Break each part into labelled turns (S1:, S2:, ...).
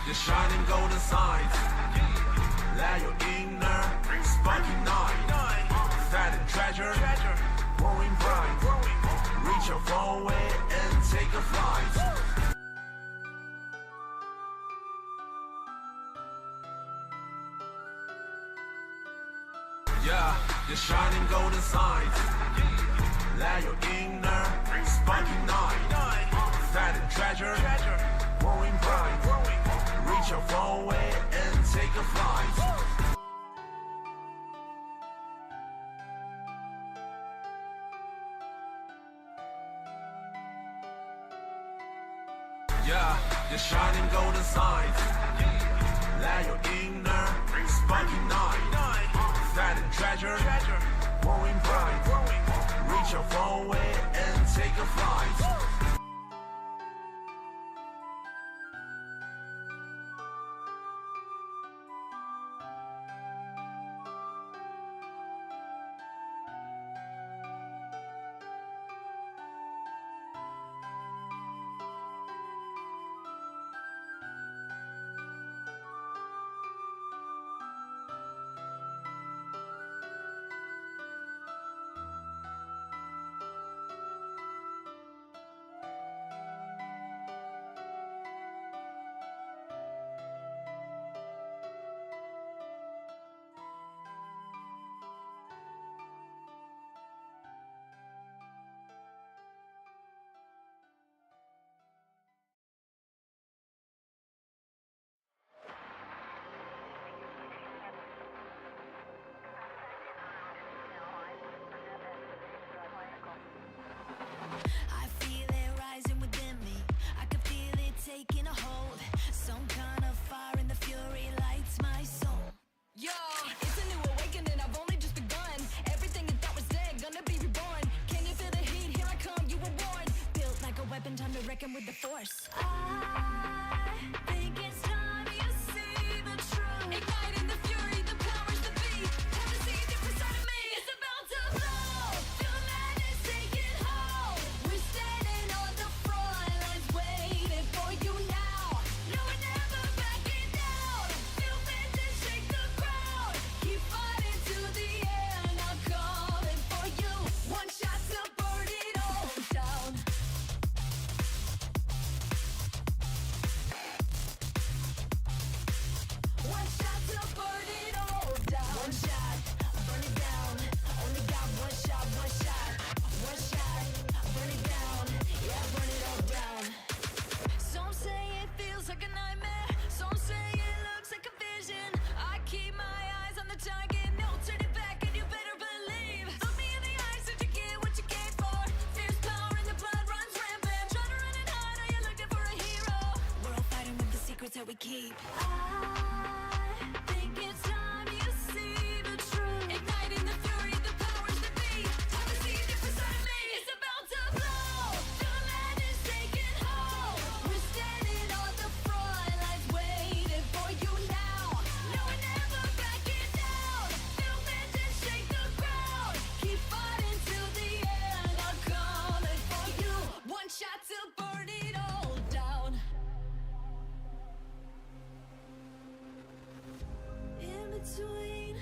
S1: the shining golden signs. Let your inner spark ignite. That treasure, growing bright. Reach your far away and take a flight. Yeah, the shining golden signs. Let your inner spark ignite. That treasure, growing bright. Reach your far away and take a flight. Yeah, the shining golden signs. Let your inner spark ignite. That treasure, growing bright. Reach your far away and take a flight.
S2: I feel it rising within me. I can feel it taking a hold. Some kind of fire in the fury lights my soul. Yo, it's a new awakening. I've only just begun. Everything you thought was dead, gonna be reborn. Can you feel the heat? Here I come. You were warned. Built like a weapon, time to reckon with the force. I think it's time you see the truth. Igniting the fury, the powers that be. Time to see deep inside of me. It's about to blow. Feel madness taking hold. We're standing on the front lines, waiting for you now. No, we're never backing down. Feel vengeance shake the crowd. Keep fighting to the end. I'm coming for you. One shot to burn it all down. One shot to burn it all down. One shot, burn it down. Only got one shot, one shot. One shot, burn it down. Yeah, burn it all down. Some say it feels like a nightmare. Some say it looks like a vision. I keep my eyes on the target. No turning back, and you better believe. Look me in the eyes so you get what you came for. Fierce power in the blood runs rampant. Try to run and hide, are you looking for a hero? We're all fighting with the secrets that we keep. I think it's time you see the truth. Igniting the fury, the powers that be. Time to see deep inside of me. It's about to blow. Feel madness taking hold. We're standing on the front lines, waiting for you now. No, we're never backing down. Feel vengeance shake the crowd. Keep fighting to the end. I'm coming for you. One shot to burn it all down. In between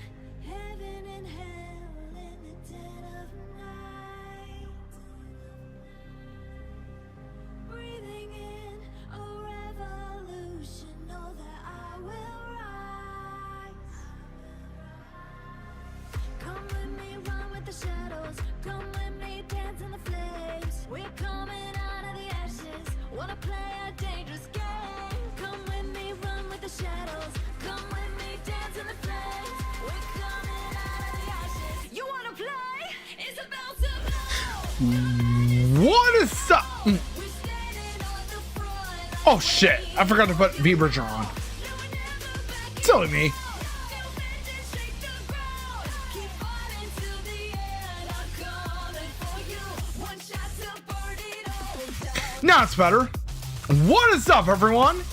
S2: heaven and hell, in the dead of night, breathing in a revolution, know that I will rise. Come with me, run with the shadows. Come with me, dance in the flames. We're coming out of the ashes. Wanna play a dangerous game. Come with me, run with the shadows. Come with me, dance in the flames. We're coming out of the ashes. You wanna play? It's about to blow.
S3: What is up?
S2: We're standing on the front.
S3: Oh shit, I forgot to put V-Bridger on.
S2: No, we're never backing
S3: Silly me.
S2: Feel vengeance shake the crowd. Keep fighting to the end. I'm coming for you. One shot to burn it all down.
S3: Now it's better. What is up, everyone?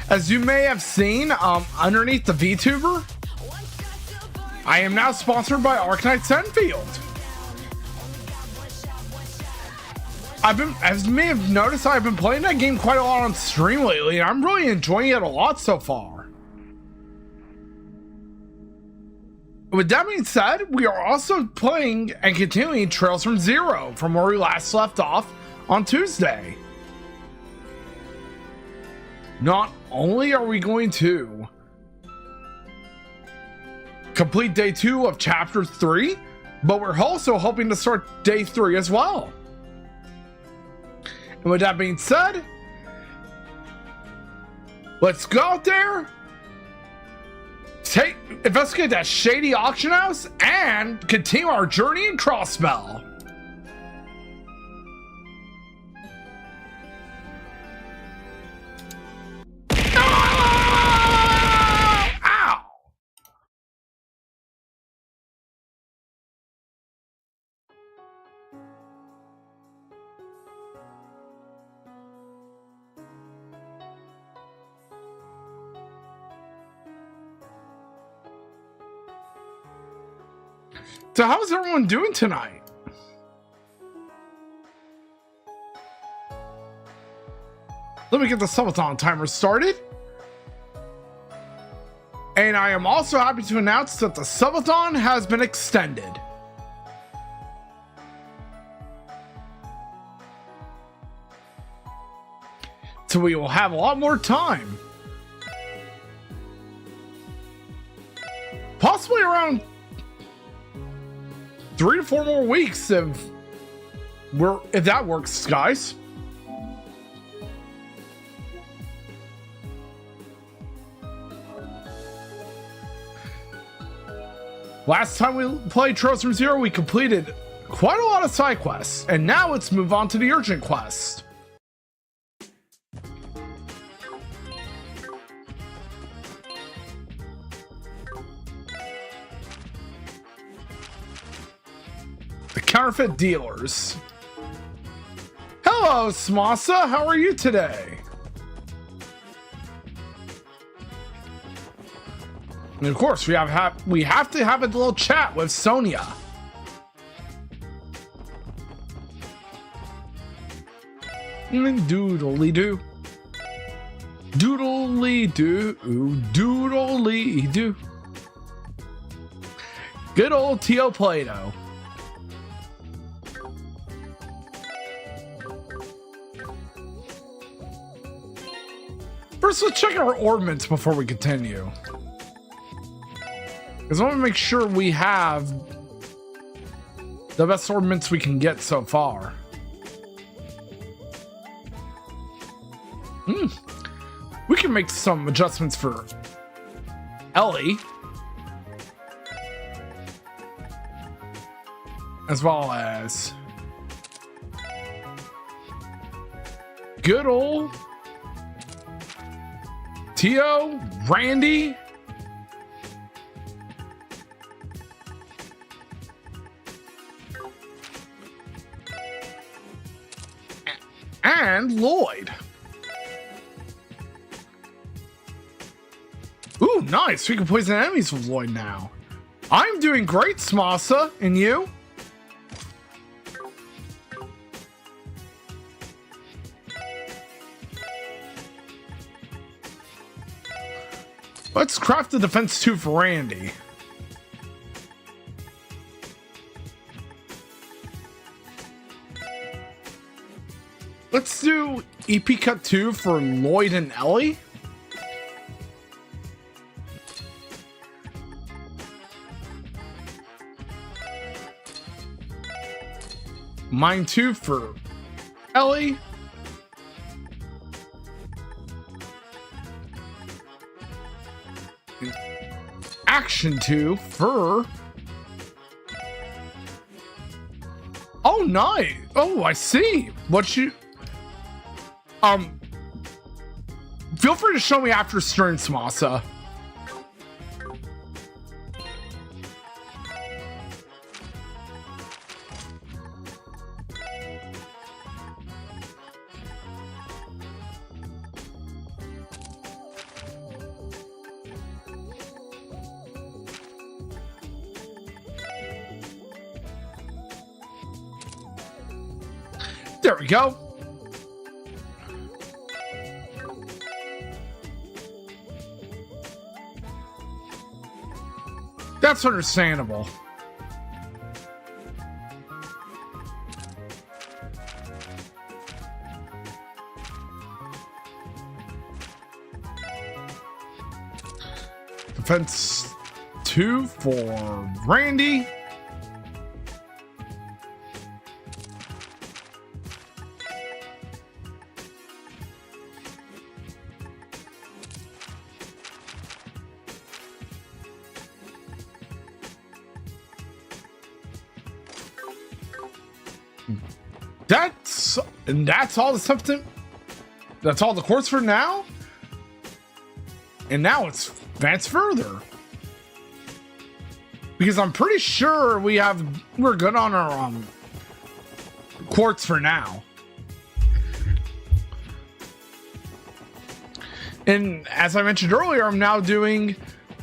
S3: As you may have seen, underneath the VTuber,
S2: One shot to burn
S3: I am now sponsored by Arknight Senfield.
S2: down. Only got one shot, one shot. One
S3: as you may have noticed, I've been playing that game quite a lot on stream lately, and I'm really enjoying it a lot so far. With that being said, we are also playing and continuing Trails from Zero from where we last left off on Tuesday. Not only are we going to complete day 2 of chapter 3, but we're also hoping to start day 3 as well. And with that being said, let's go out there, investigate that shady auction house, and continue our journey in Crossbell. Ow! So how's everyone doing tonight? Let me get the subathon timer started. And I am also happy to announce that the subathon has been extended. So we will have a lot more time. Possibly around 3 to 4 more weeks if that works, guys. Last time we played Trails from Zero, we completed quite a lot of side quests, and now let's move on to the urgent quest. The counterfeit dealers. Hello, Smasa. How are you today? And of course, we have to have a little chat with Sonia. Doodly-doo. Doodly-doo. Doodly-doo. Good old Tio Plato. First, let's check our ornaments before we continue. Because I want to make sure we have the best ornaments we can get so far. We can make some adjustments for Ellie. As well as good old Tio, Randy, and Lloyd. Ooh, nice. We can poison enemies with Lloyd now. I'm doing great, Smasa. And you? Let's craft the defense 2 for Randy. Let's do EP Cut 2 for Lloyd and Ellie. Mine 2 for Ellie. Action 2 for... Oh, nice. Oh, I see. What you... Feel free to show me after stream, Smasa. There we go. That's understandable. Defense 2 for Randy. That's all the stuff to, that's all the course for now. And now it's advance further. Because I'm pretty sure we're good on our quartz for now. And as I mentioned earlier, I'm now doing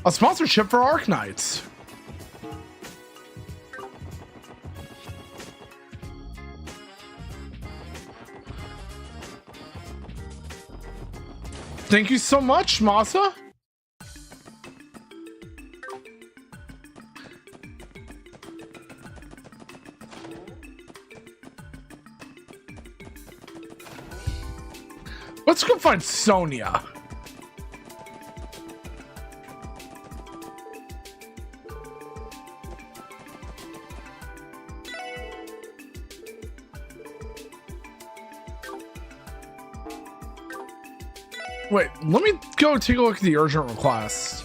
S3: a sponsorship for Arknights. Thank you so much, Masa. Let's go find Sonia. Wait, let me go take a look at the urgent request.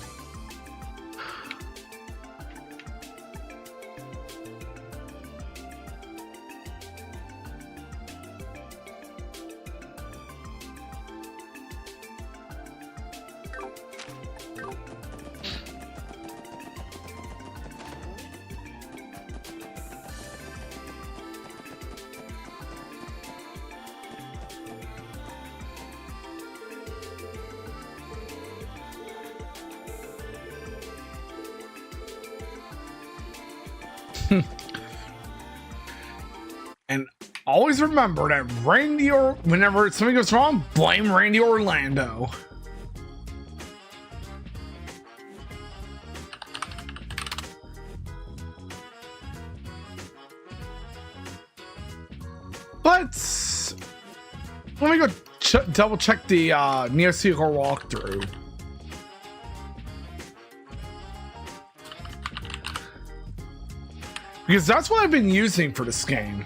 S3: And always remember that whenever something goes wrong, blame Randy Orlando. But let me go double check the Neo Seeker walkthrough. Because that's what I've been using for this game.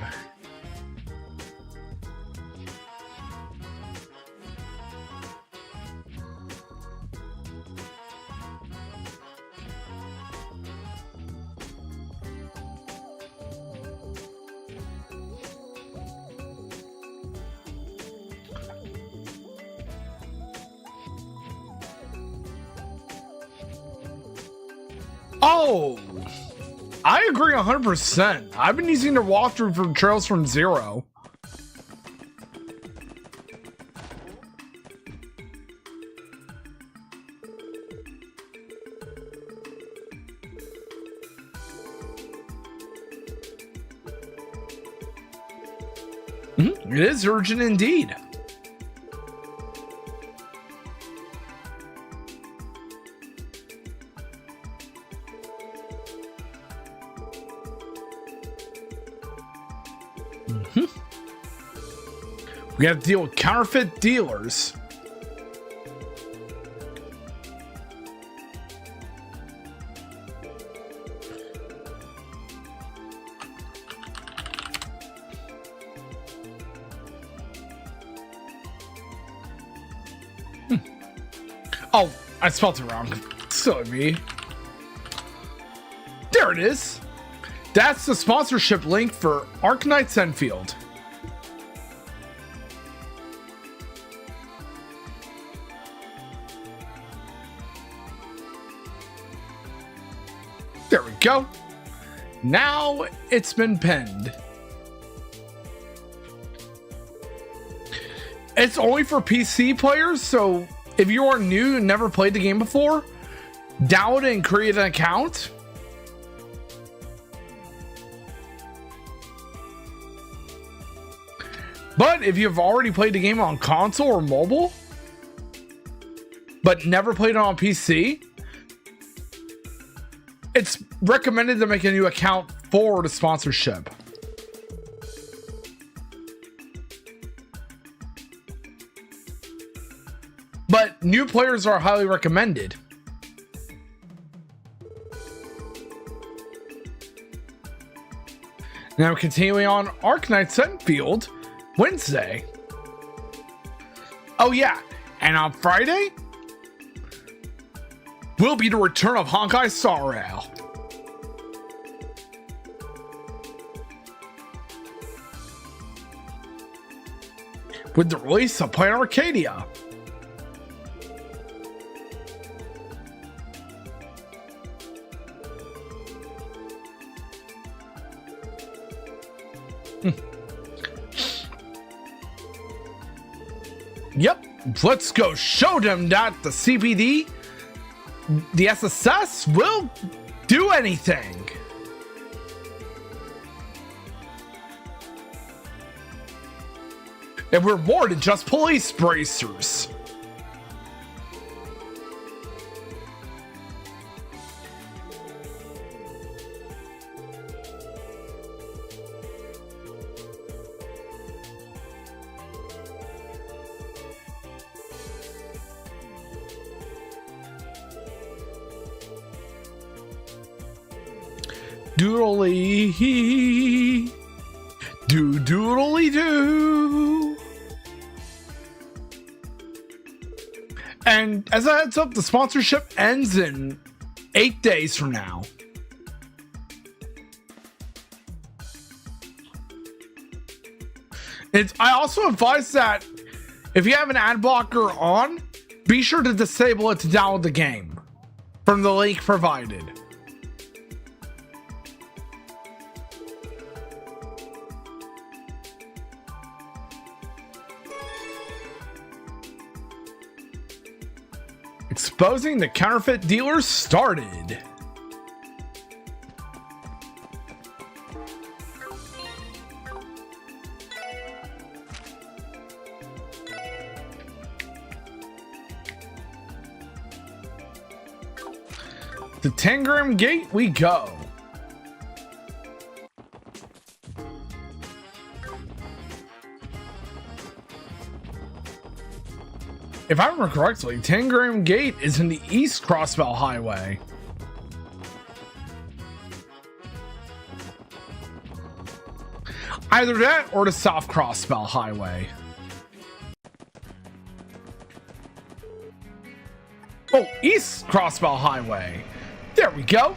S3: Oh! I agree 100%. I've been using the walkthrough for Trails from Zero. It is urgent indeed. We have to deal with counterfeit dealers. Oh, I spelled it wrong. Silly me. There it is. That's the sponsorship link for Arknights Enfield. There we go. Now it's been pinned. It's only for PC players, so if you are new and never played the game before, download it and create an account. But if you've already played the game on console or mobile, but never played it on PC, it's recommended to make a new account for the sponsorship. But new players are highly recommended. Now continuing on Arknight Senfield, Wednesday. Oh yeah, and on Friday will be the return of Honkai Star Rail. With the release of Planet Arcadia. Yep, let's go show them that the CPD, the SSS will do anything. And we're more than just police bracers. Doodly do doodly do. And as a heads up, the sponsorship ends in 8 days from now. I also advise that if you have an ad blocker on, be sure to disable it to download the game from the link provided. Exposing the counterfeit dealers started. The Tangram Gate we go. If I remember correctly, Tangram Gate is in the East Crossbell Highway. Either that or the South Crossbell Highway. Oh, East Crossbell Highway. There we go.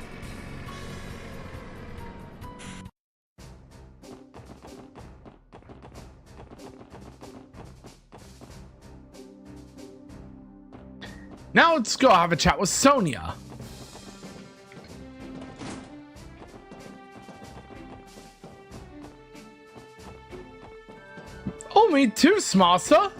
S3: Now let's go have a chat with Sonia. Oh, me too, Smasa.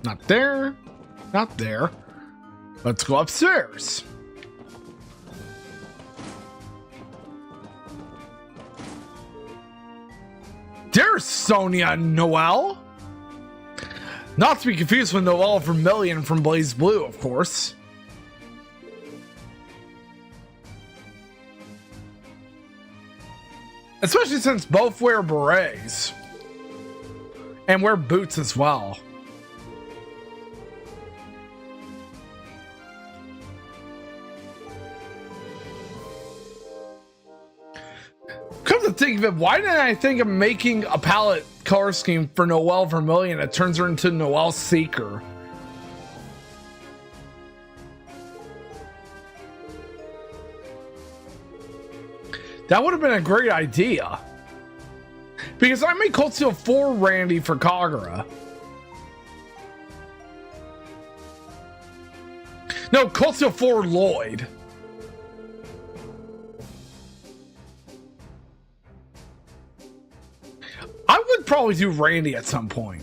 S3: Not there. Not there. Let's go upstairs. There's Sonia Noelle. Not to be confused with Noelle Vermillion from Blaze Blue, of course. Especially since both wear berets. And wear boots as well. Come to think of it, why didn't I think of making a palette color scheme for Noelle Vermillion that turns her into Noelle Seeker? That would have been a great idea. Because I made Cold Steel 4 Randy for Kagura. No, Cold Steel 4 Lloyd. I would probably do Randy at some point.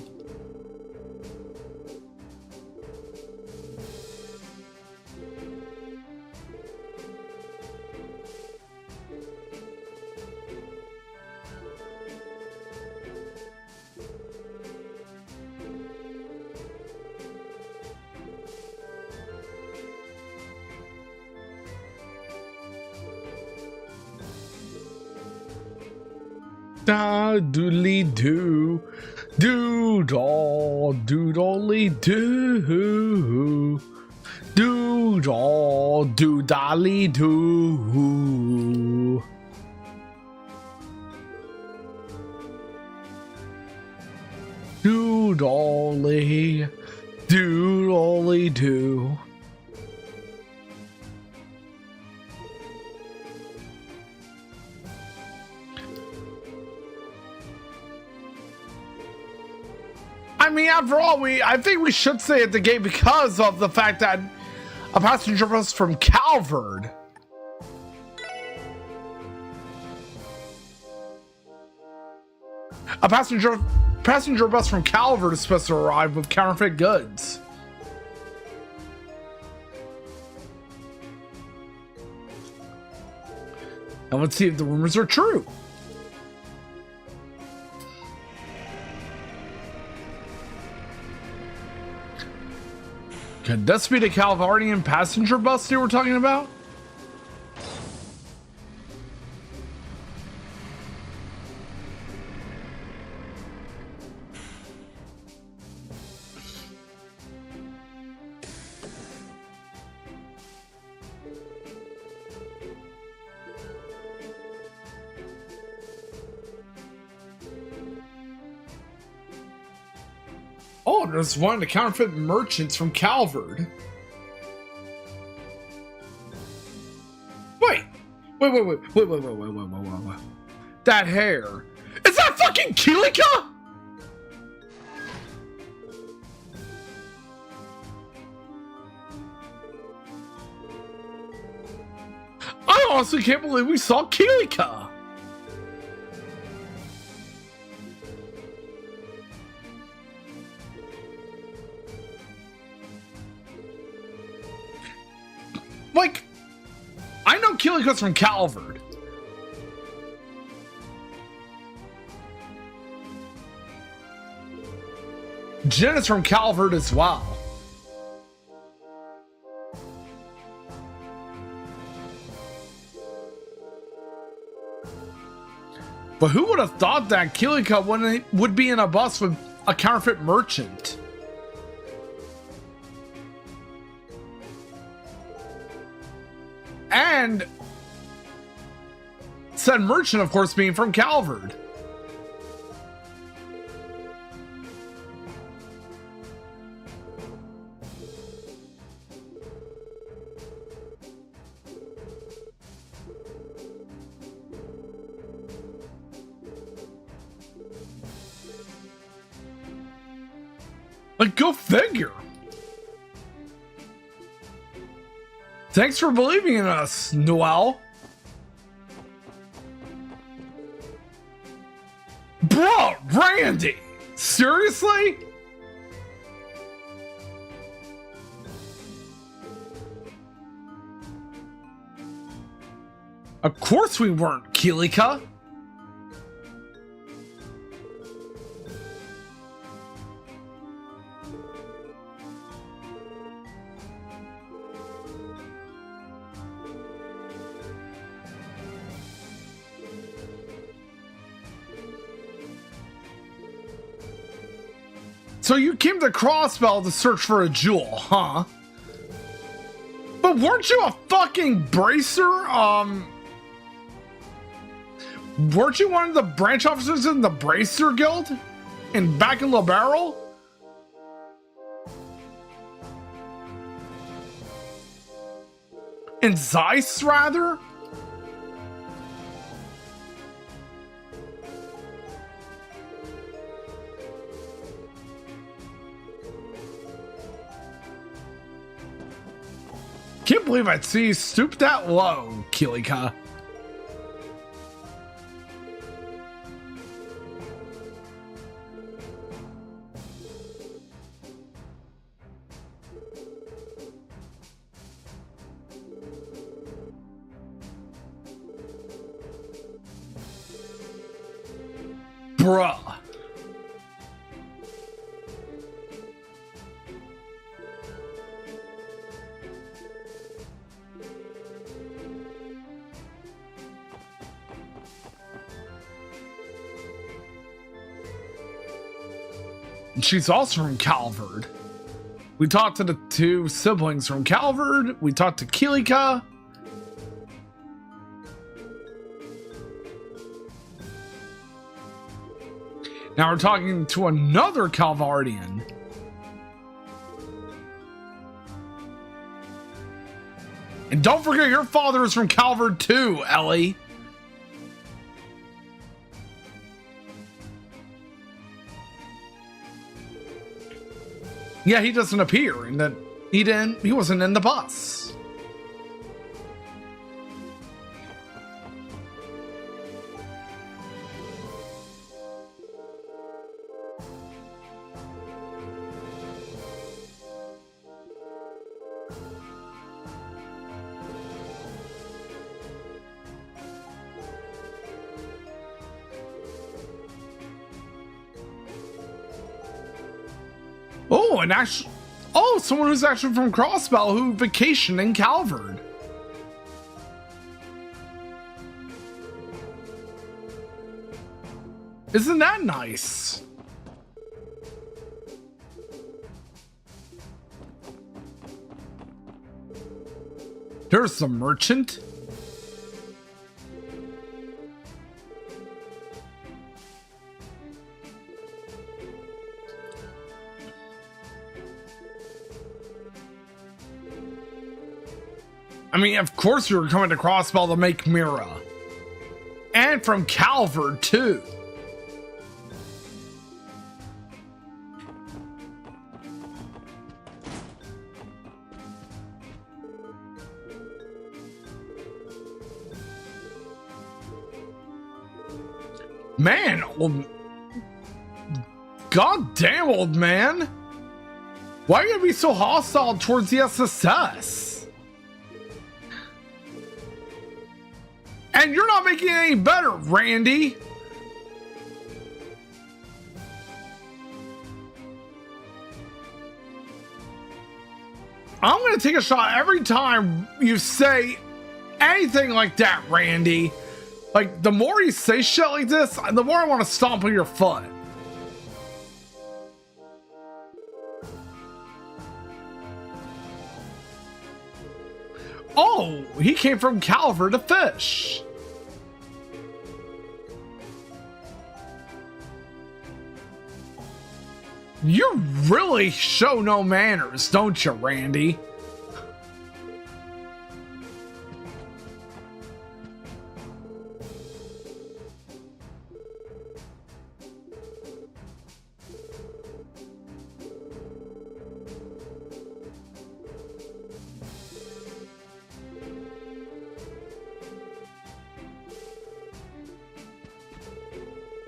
S3: Da doodly doo, doodle doodly doo, doodle doodly doo. Doodly doodly doo. I mean, after all, I think we should stay at the gate because of the fact that a passenger bus from Calvert. A passenger bus from Calvert is supposed to arrive with counterfeit goods. And let's see if the rumors are true. Could this be the Calvardian passenger bus they were talking about? Oh, there's one of the counterfeit merchants from Calvert. Wait. That hair. Is that fucking Kilika? I honestly can't believe we saw Kilika. Like, I know Kilika's from Calvert. Jen is from Calvert as well. But who would have thought that Kilika would be in a bus with a counterfeit merchant? And said merchant, of course, being from Calvert. Like, go figure. Thanks for believing in us, Noel. Bro, Randy! Seriously? Of course we weren't, Kilika. So you came to Crossbell to search for a jewel, huh? But weren't you a fucking bracer? Weren't you one of the branch officers in the Bracer Guild? Back in LaBarrel? In Zeiss, rather? Can't believe I'd see you stoop that low, Kilika. Bruh. She's also from Calvard. We talked to the two siblings from Calvard. We talked to Kilika. Now we're talking to another Calvardian. And don't forget your father is from Calvard too, Ellie. Yeah, he doesn't appear in that he wasn't in the bus. Oh, and actually, someone who's actually from Crossbell who vacationed in Calvard. Isn't that nice? There's the merchant. I mean, of course you were coming to Crossbell to make Mira. And from Calvard, too. Man, goddamn old man. Why are you gonna be so hostile towards the SSS? And you're not making it any better, Randy. I'm gonna take a shot every time you say anything like that, Randy. Like, the more you say shit like this, the more I want to stomp on your foot. Oh, he came from Calvard to fish. You really show no manners, don't you, Randy?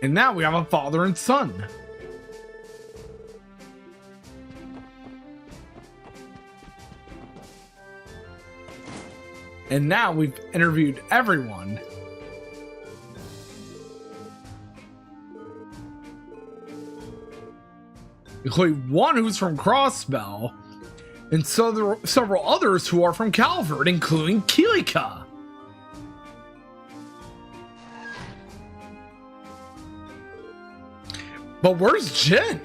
S3: And now we have a father and son. And now we've interviewed everyone. Including one who's from Crossbell, and so there are several others who are from Calvard, including Kilika. But where's Jen?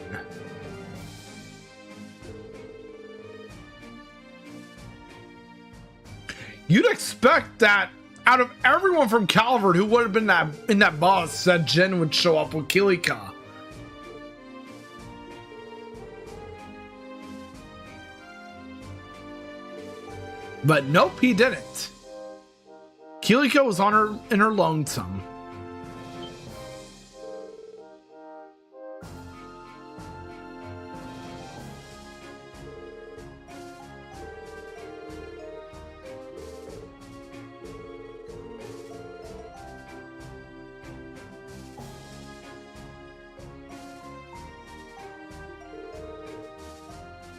S3: You'd expect that out of everyone from Calvard who would have been in that bus, that Jen would show up with Kilika. But nope, he didn't. Kilika was in her lonesome.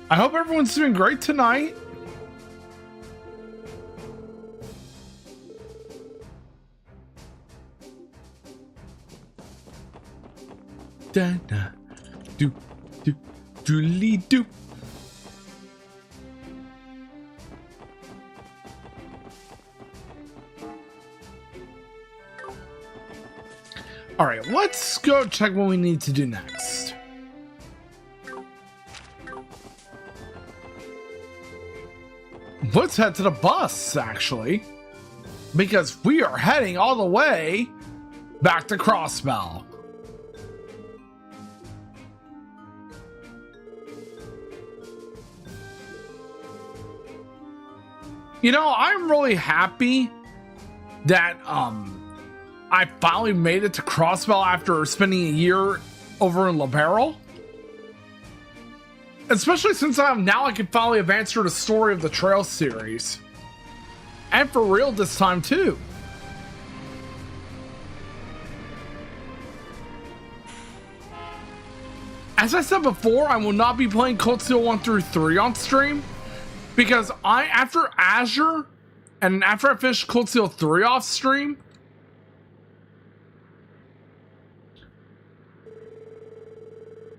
S3: I hope everyone's doing great tonight. da da do do doodly do. All right, let's go check what we need to do next. Let's head to the bus, actually, because we are heading all the way back to Crossbell. You know, I'm really happy that I finally made it to Crossbell after spending a year over in LaBarrel. Especially since now I can finally advance through the story of the Trail series. And for real this time too. As I said before, I will not be playing Cold Steel 1 through 3 on stream. Because after Azure, and after I finish Cold Steel 3 off stream,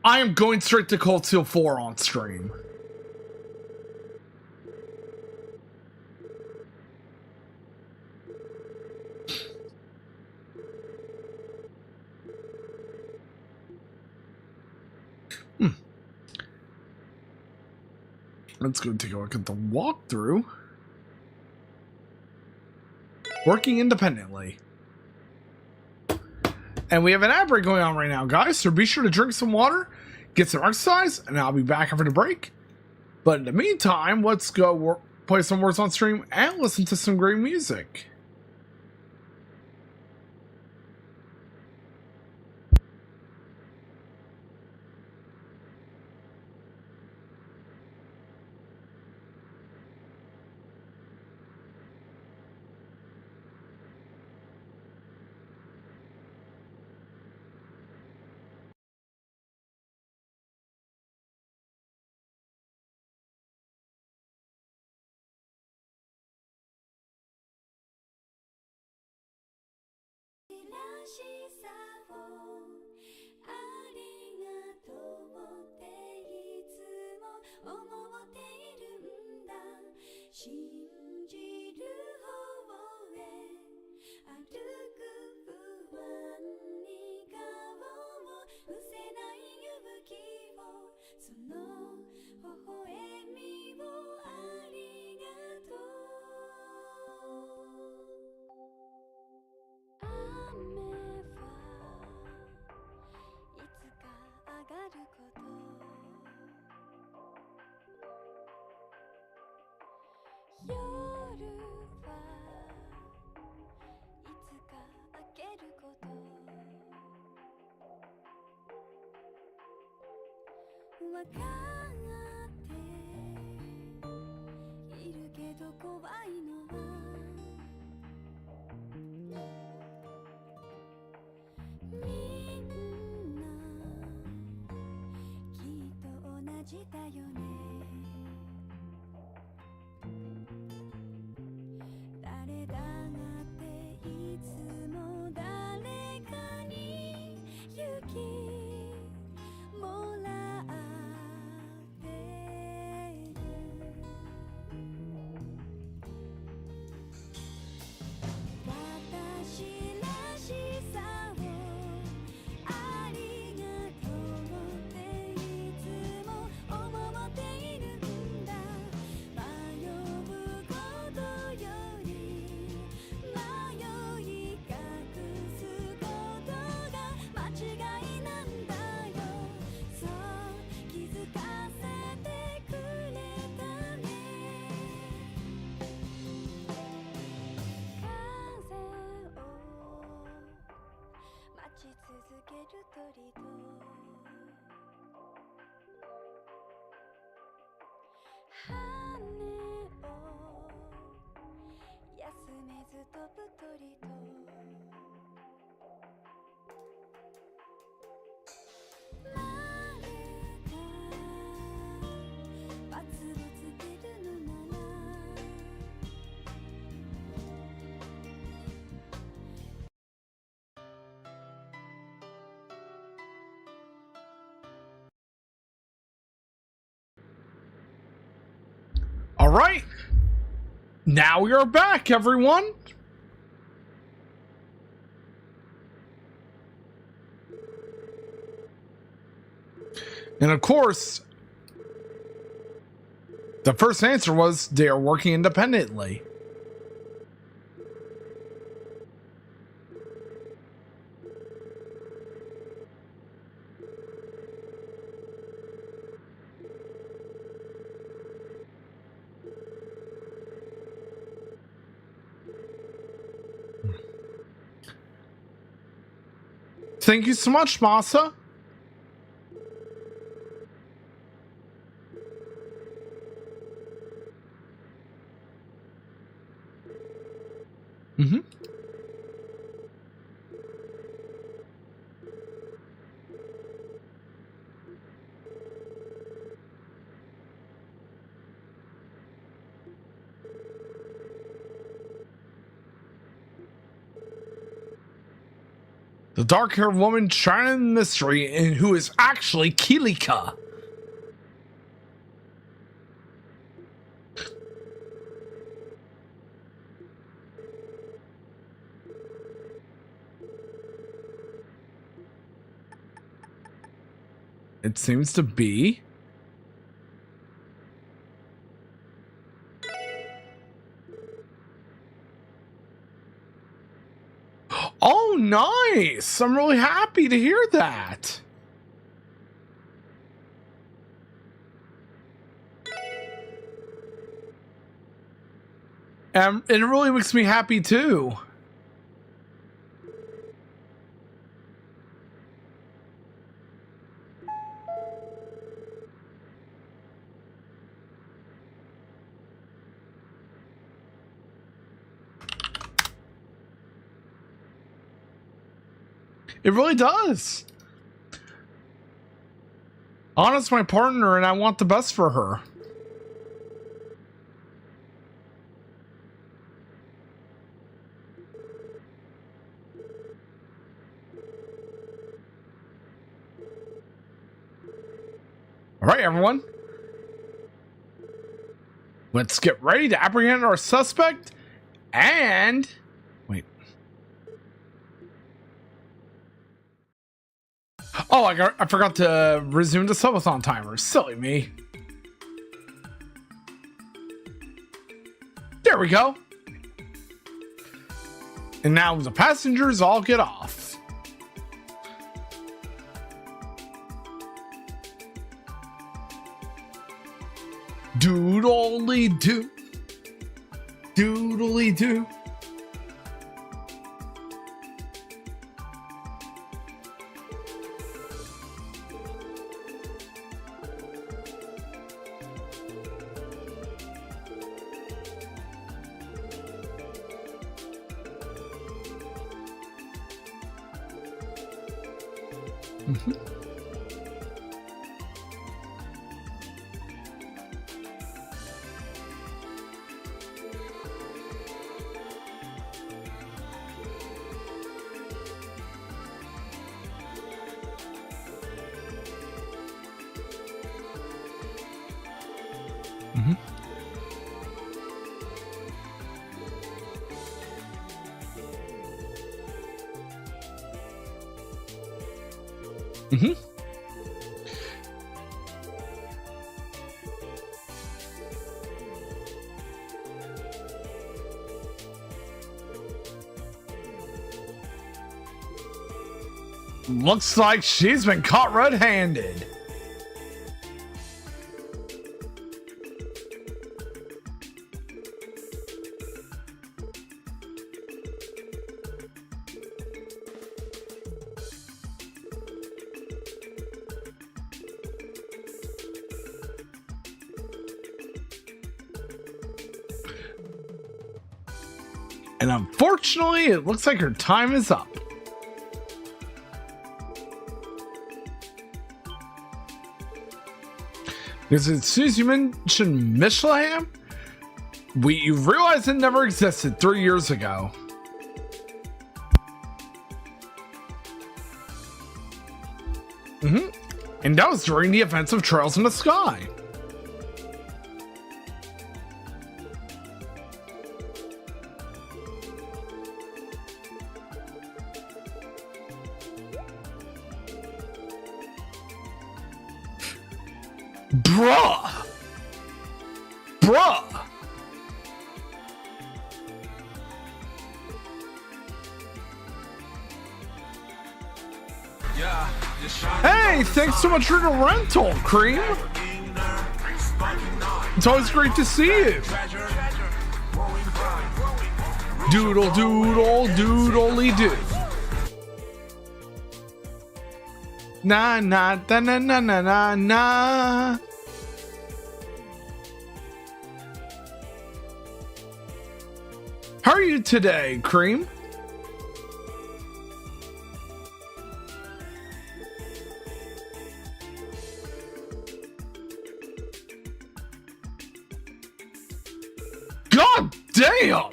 S3: I am going straight to Cold Steel 4 on stream. Let's go take a look at the walkthrough. Working independently. And we have an ad break going on right now, guys, so be sure to drink some water, get some exercise, and I'll be back after the break. But in the meantime, let's go play some words on stream and listen to some great music. right. Now we are back, everyone. And of course, the first answer was they are working independently. Thank you so much, Masa. Mm-hmm. The dark-haired woman shining in mystery and who is actually Kilika. It seems to be. Oh, nice. I'm really happy to hear that. And it really makes me happy too. It really does. Anna's my partner and I want the best for her. All right, everyone. Let's get ready to apprehend our suspect and... Wait. Oh, I forgot to resume the subathon timer. Silly me. There we go. And now the passengers all get off. Doodly doo. Doodly doo. Looks like she's been caught red-handed. And unfortunately, it looks like her time is up. Because as soon as you mentioned Michelham, you realized it never existed 3 years ago. And that was during the events of Trails in the Sky. Bruh. Bruh.
S1: Yeah, just trying to
S3: Hey,
S1: go to
S3: thanks so much for the rental, Cream.
S1: ignorant, spunky night.
S3: It's always great to see you.
S1: Treasure, growing bright.
S3: Doodle doodle doodly doo. Na na da na na na na na. How are you today, Cream? God damn!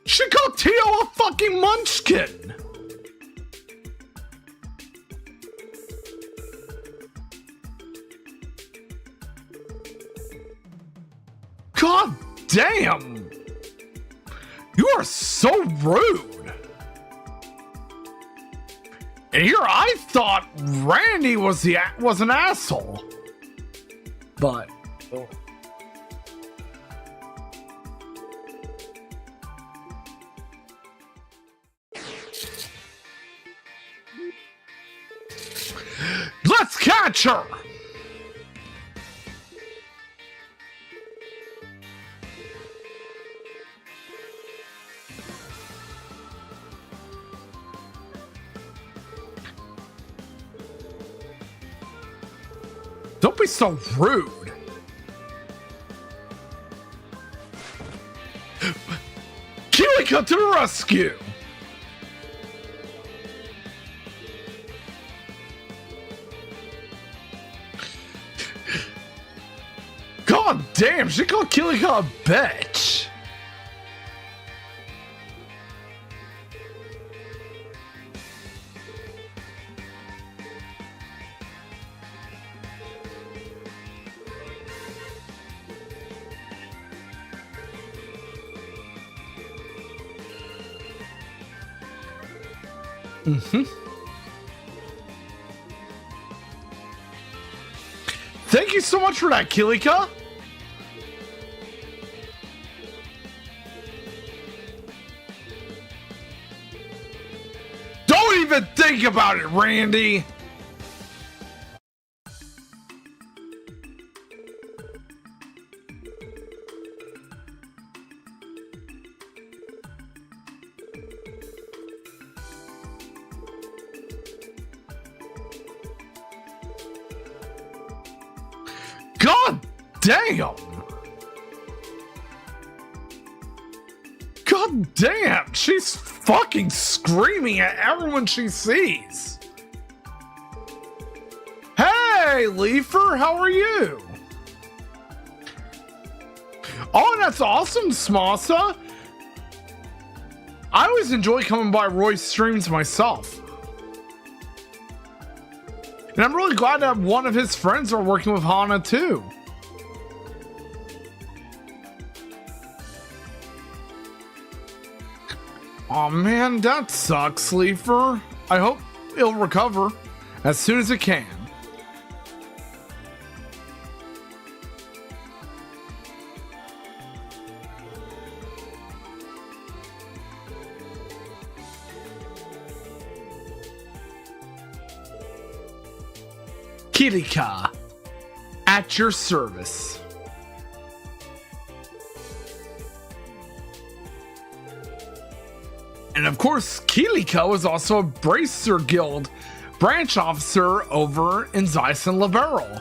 S3: She called Tio a fucking munchkin! God damn! You are so rude! And here I thought Randy was an asshole. But let's catch her! Don't be so rude. Kilika to the rescue! God damn, she called Kilika a bitch. Thank you so much for that, Kilika. Don't even think about it, Randy. God damn! God damn! She's fucking screaming at everyone she sees! Hey, Leafer, how are you? Oh, that's awesome, Smasa! I always enjoy coming by Roy's streams myself. And I'm really glad that one of his friends are working with Hana too. Oh man, that sucks, Leafer. I hope it'll recover as soon as it can. Kilika, at your service. And of course, Kilika is also a Bracer Guild branch officer over in Zeiss and Liberal.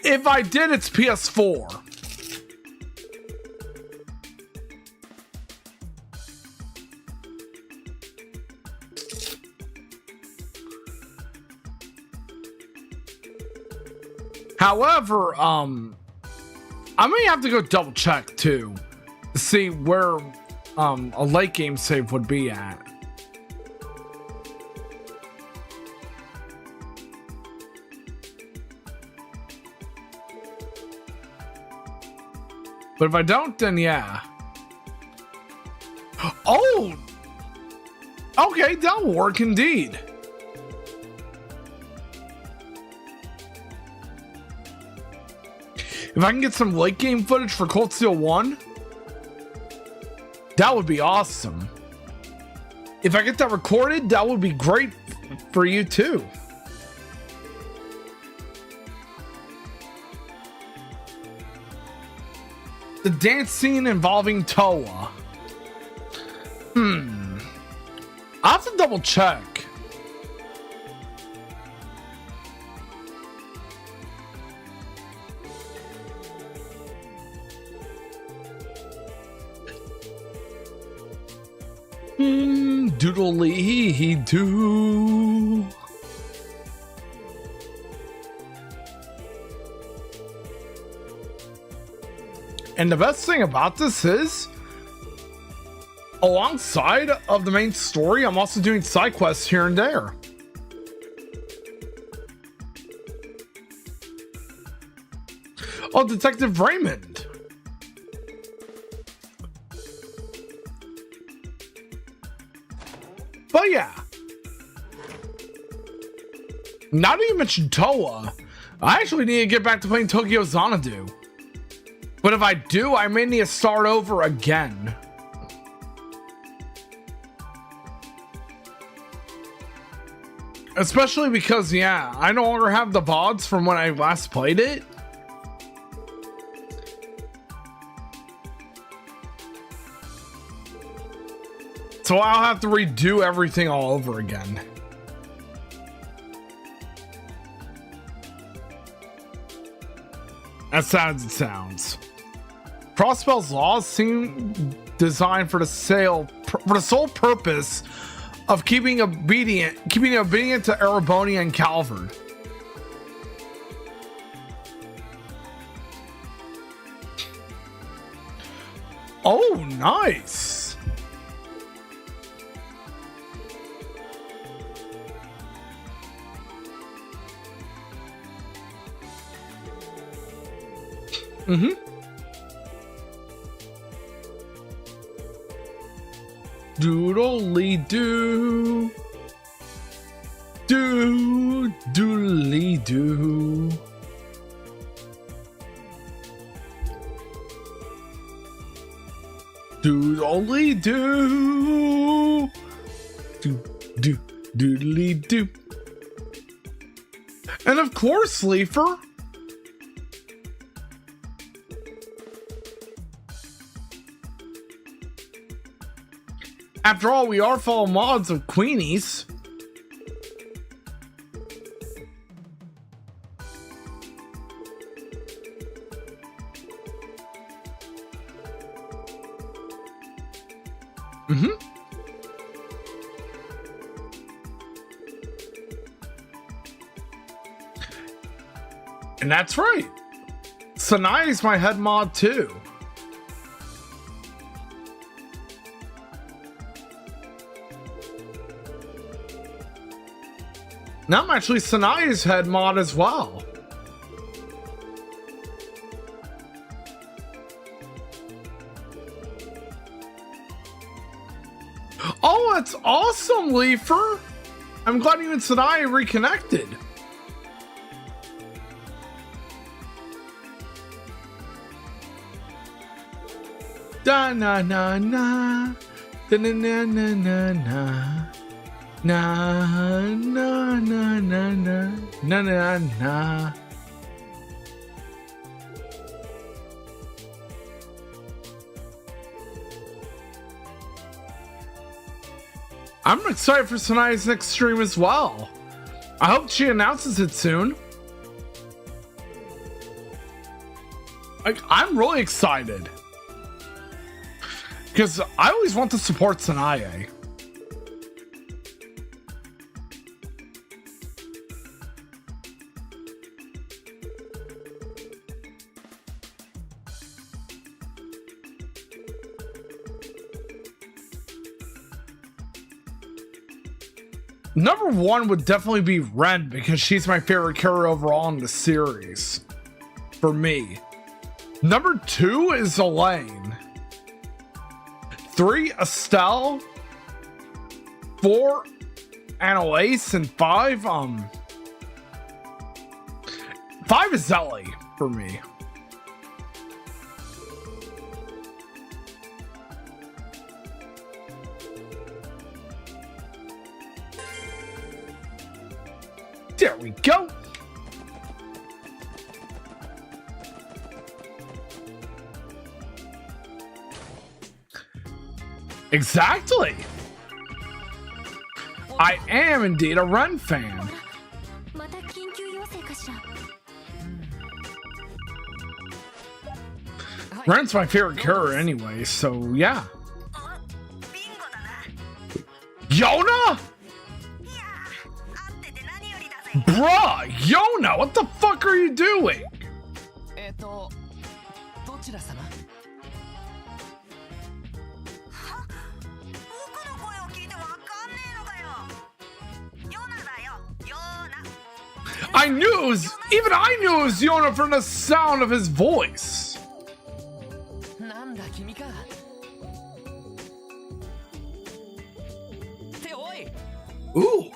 S3: If I did, it's PS4. However, I may have to go double check too to see where a late game save would be at. But if I don't, then yeah. Oh! Okay, that'll work indeed. If I can get some late game footage for Cold Steel 1, that would be awesome. If I get that recorded, that would be great for you too. The dance scene involving Toa. I'll have to double check. Doodly doo. And the best thing about this is, alongside of the main story, I'm also doing side quests here and there. Oh, Detective Raymond. But yeah. Now that you mentioned Toa, I actually need to get back to playing Tokyo Xanadu. But if I do, I may need to start over again. Especially because, yeah, I no longer have the VODs from when I last played it. So I'll have to redo everything all over again. As sad as it sounds. Crossbell's laws seem designed for the sole purpose of keeping obedient to Ereboni and Calvard. Oh, nice. Doodly doo. Doodly doo. Doodly doo. Doodly doo. And of course, Leafer. After all, we are fellow mods of Queenies. And that's right. Sanai's my head mod too. Now I'm actually Sanai's head mod as well. Oh, that's awesome, Leafer. I'm glad you and Sanai reconnected. Da na na na, da na na na na na. Na na na na na na na na. I'm excited for Sanai's next stream as well. I hope she announces it soon. Like, I'm really excited. Because I always want to support Sanai. Number one would definitely be Ren because she's my favorite character overall in the series. For me. Number two is Elaine. 3, Estelle. 4 and an ace and 5. 5 is Zelly for me. There we go. Exactly. I am indeed a Run fan.
S2: また緊急要請かしら。
S3: Ren's my favorite character anyway, so yeah.
S2: ビンゴだな。
S3: Yona?
S2: いやー、会ってて何よりだぜ。
S3: Bruh, Yona, what the fuck are you doing?
S4: どちら様？
S2: は？僕の声を聞いてわかんねえのかよ。ヨナだよ、ヨナ。
S3: I knew it was, even I knew it was Yona from the sound of his voice.
S4: なんだ君か。っておい。
S3: Ooh.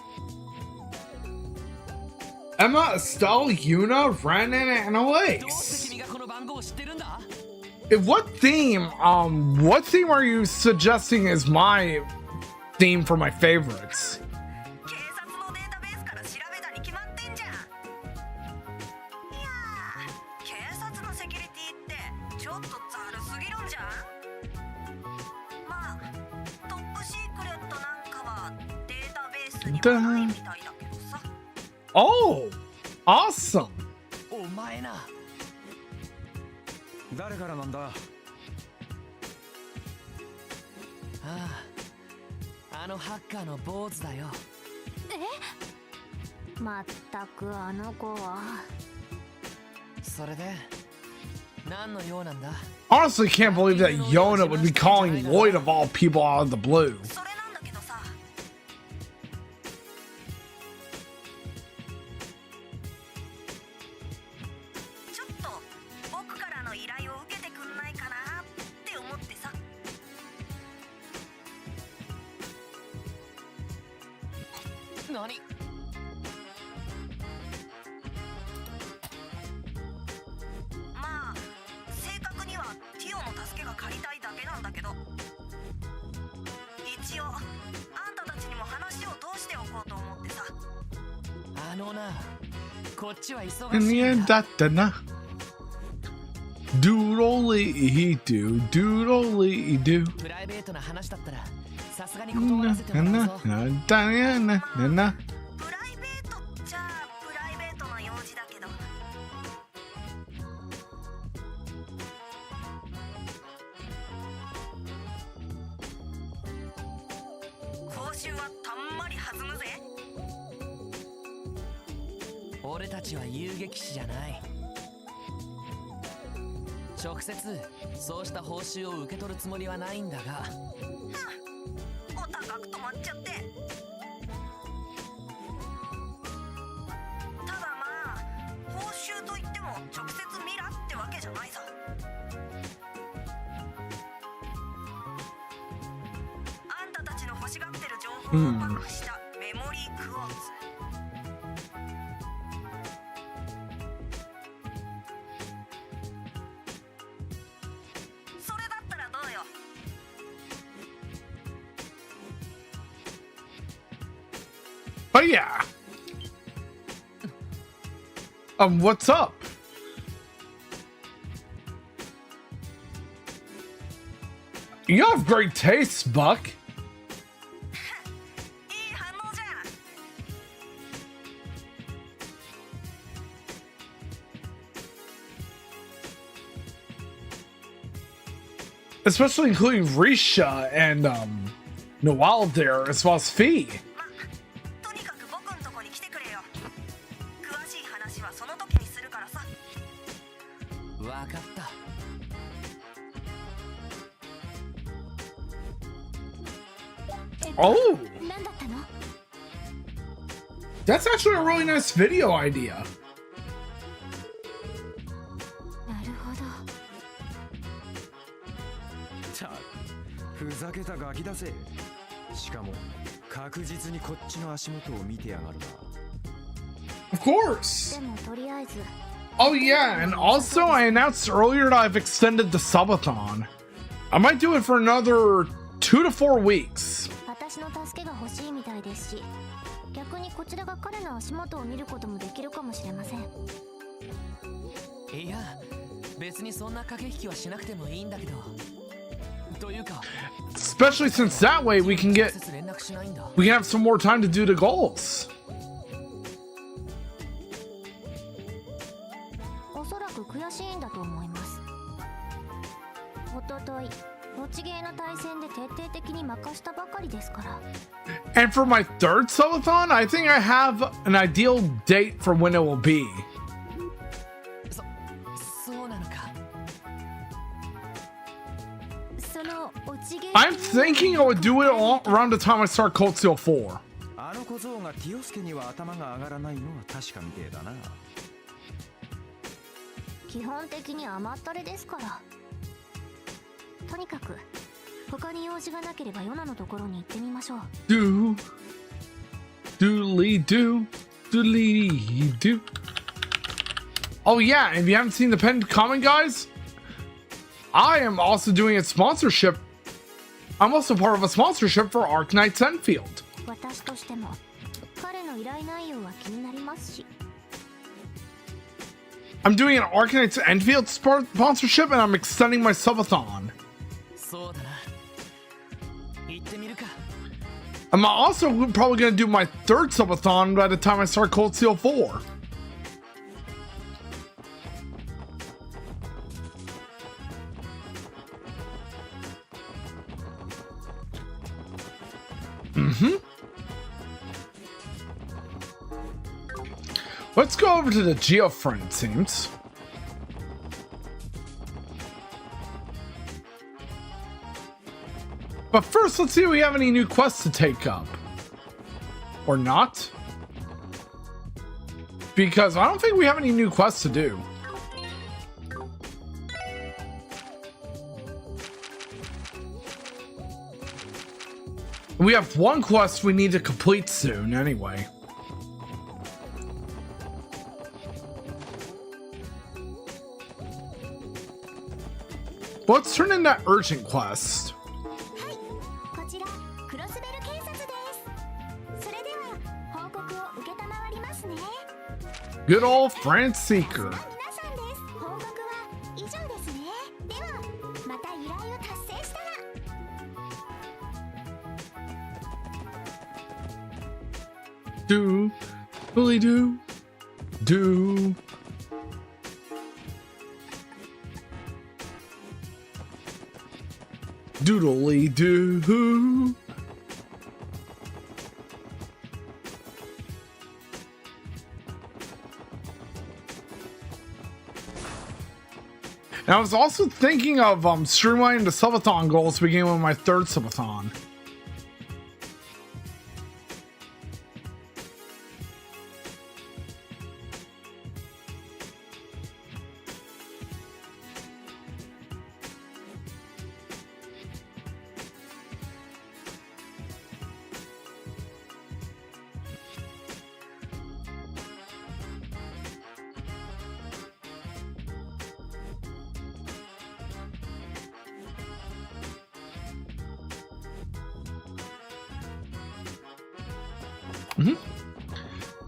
S3: Emma, Estelle, Yuna, Ren, and
S4: どうして
S3: Elise.
S4: 君がこの番号を知ってるんだ？
S3: What theme are you suggesting is my theme for my favorites?
S2: 警察のデータベースから調べたに決まってんじゃん。いやー、警察のセキュリティってちょっとざるすぎるんじゃん。まあ、トップシークレットなんかはデータベースにはないみたいだけどさ。
S3: Oh, awesome.
S4: お前な。
S5: 誰からなんだ？
S4: あのハッカーの坊主だよ。
S2: まったくあの子は。
S4: それで何の用なんだ？
S3: Honestly, can't believe that Yona would be calling Lloyd of all people out of the blue.
S2: それなんだけどさ。ちょっと僕からの依頼を受けてくんないかなって思ってさ。
S4: 何？
S2: まあ正確にはティオの助けが借りたいだけなんだけど、一応あんたたちにも話を通しておこうと思ってさ。
S4: あのな、こっちは忙
S3: In
S4: し
S3: the
S4: いん
S3: end,
S4: だ。
S3: da doodly do, doodly do.
S4: プライベートな話だったらさすがに断ら
S3: Na
S4: せてもらうぞ。
S3: na na na na na.
S2: プライベートっちゃプライベートの用事だけど。報酬はたんまり弾むぜ。
S4: 俺たちは遊撃士じゃない。直接そうした報酬を受け取るつもりはないんだが。
S2: お高く止まっちゃって。ただまあ報酬といっても直接ミラってわけじゃないさ。あんたたちの欲しがってる情報をパックしたメモリークォーツ。それだったらどうよ。
S3: But yeah. What's up? You have great taste, Buck.
S2: いい反応じゃん。
S3: Especially including Risha and Noel there, as well as Fee.
S2: とにかく僕んとこに来てくれよ。詳しい話はその時にするからさ。
S4: わかった。
S3: Oh,
S2: 何だったの？
S3: that's actually a really nice video idea.
S2: なるほど。
S5: ふざけたガキだぜ。しかも確実にこっちの足元を見てやがるな。
S3: Of course.
S2: でもとりあえず
S3: Oh yeah, and also I announced earlier that I've extended the subathon. I might do it for another 2 to 4 weeks.
S2: 私の助けが欲しいみたいですし、逆にこちらが彼の足元を見ることもできるかもしれません。
S4: いや、別にそんな駆け引きはしなくてもいいんだけど。というか、
S3: Especially since that way we can
S4: 直接連絡しないんだ。
S3: have some more time to do the goals.
S2: おそらく悔しいんだと思います。おととい、持ちゲーの対戦で徹底的に負かしたばかりですから。
S3: And for my third subathon, I think I have an ideal date for when it will be.
S4: そうなのか。
S2: その落ちゲー
S3: I'm thinking I would do it all around the time I start Cold Steel 4.
S5: あの小僧がティオスケには頭が上がらないのは確かみてえだな。
S2: 基本的に甘ったれですから。とにかく他に用事がなければヨナのところに行ってみましょう。
S3: Doodly do. Oh yeah, if you haven't seen the pinned comment, guys, I am also doing a sponsorship. I'm also part of a sponsorship for Arknights Enfield.
S2: 私としても彼の依頼内容は気になりますし。
S3: I'm doing an Arknights Enfield sponsorship, and I'm extending my subathon.
S4: そうだな。行ってみるか。
S3: I'm also probably going to do my third subathon by the time I start Cold Steel 4. Let's go over to the Geofriend, it seems. But first, let's see if we have any new quests to take up. Or not. Because I don't think we have any new quests to do. We have one quest we need to complete soon, anyway. Let's turn in that urgent quest.
S2: こちらクロスベル警察です。それでは報告を受けたまわりますね。
S3: Good old France Seeker.
S2: 皆さんです。報告は以上ですね。ではまた依頼を達成したら。
S3: Do, really do, do. Doodly doo. And I was also thinking of streamlining the subathon goals beginning with my third subathon.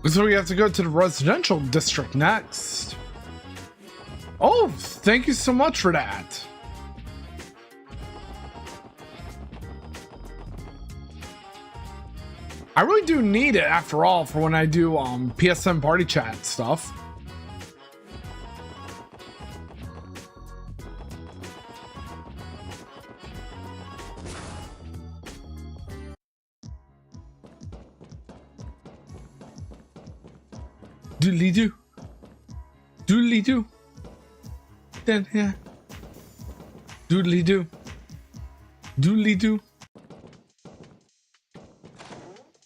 S3: So we have to go to the residential district next. Oh, thank you so much for that. I really do need it after all for when I do PSN party chat stuff. Doodly doo. Doodly doo. Then yeah. Doodly doo. Doodly doo.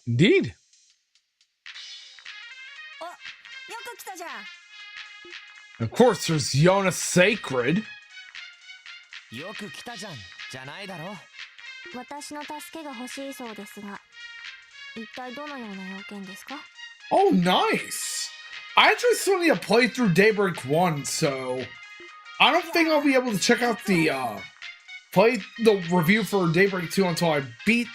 S3: Indeed.
S2: お、よく来たじゃん。
S3: Of course, there's Yona Sacred.
S4: よく来たじゃん、じゃないだろ。
S2: 私の助けが欲しいそうですが、一体どのような要件ですか？
S3: Oh, nice. I actually still need to play through Daybreak 1, so I don't think I'll be able to check out the play the review for Daybreak 2 until I beat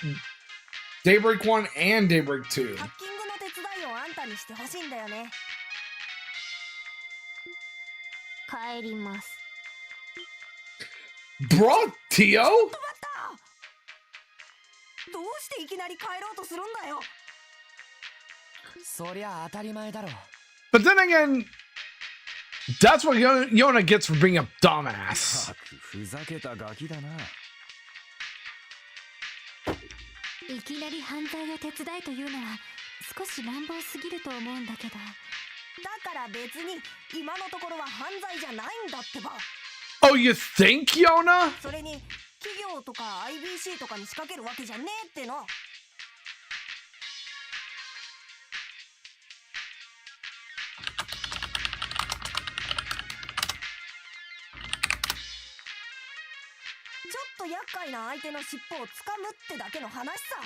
S3: Daybreak 1 and Daybreak 2.
S2: ハッキングの手伝いをあんたにしてほしいんだよね。帰ります。
S3: Bruh, Tio?
S2: どうしていきなり帰ろうとするんだよ。
S4: そりゃ当たり前だろ。
S3: But then again, that's what Yona gets for being a dumbass.
S5: ふざけたガキだな。
S2: いきなり犯罪を手伝えというのは少し乱暴すぎると思うんだけど。だから別に今のところは犯罪じゃないんだってば。
S3: Oh, you think, Yona?
S2: それに企業とか IBC とかに仕掛けるわけじゃねえっての。ちょっと厄介な相手の尻尾をつかむってだけの話さ。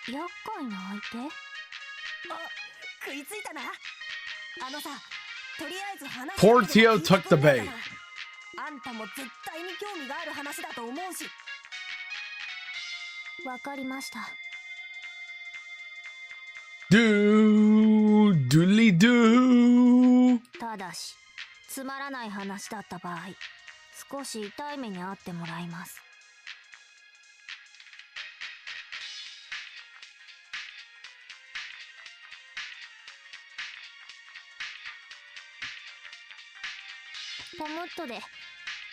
S2: 厄介な相手？あ、食いついたな。あのさ、とりあえず話
S3: Poor Tio took the bait.
S2: あんたも絶対に興味がある話だと思うし。わかりました。
S3: Doodly doo.
S2: ただし、つまらない話だった場合、少し痛い目に遭ってもらいます。ポムットで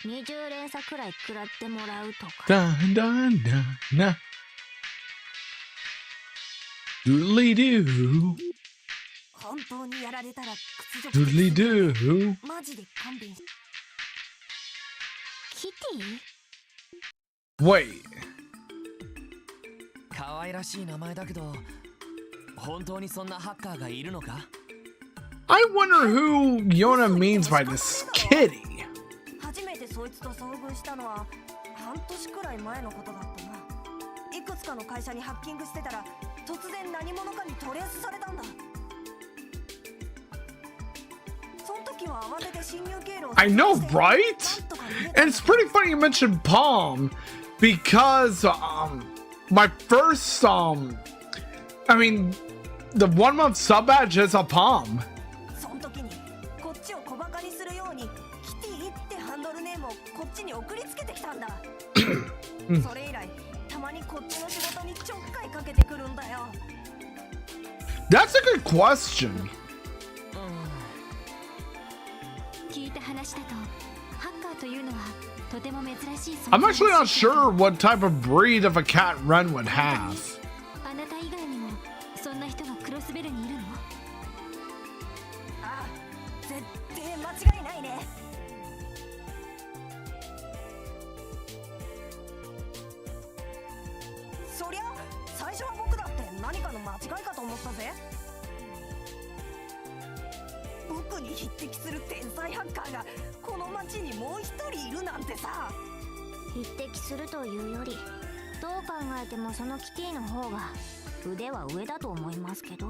S2: 20連鎖くらい食らってもらうとか。
S3: Dun dun dun na. Doodly doo.
S2: 本当にやられたら屈辱
S3: Doodly doo.
S2: マジで勘弁し。キティ？
S3: Wait.
S4: 可愛らしい名前だけど、本当にそんなハッカーがいるのか？
S3: I wonder who Yona means by this kitty.
S2: 初めてそいつと遭遇したのは半年くらい前のことだったな。いくつかの会社にハッキングしてたら突然何者かにトレースされたんだ。その時は慌てて侵入経路を
S3: I know, right? And it's pretty funny you mentioned Palm because my first I mean the 1 month sub badge is a Palm.
S2: その時にこっちを小バカにするようにキティってハンドルネームをこっちに送りつけてきたんだ。それ以来たまにこっちの仕事にちょっかいかけてくるんだよ。
S3: That's a good question.
S2: 聞いた話だとハッカーというのはとても珍しい存在。
S3: I'm actually not sure what type of breed of a cat Ren would have.
S2: あなた以外にもそんな人がクロスベルにいるの？ああ、絶対間違いないね。そりゃ最初は僕だって何かの間違いかと思ったぜ。僕に匹敵する天才ハッカーがこの町にもう一人いるなんてさ。匹敵するというよりどう考えてもそのキティの方が腕は上だと思いますけど。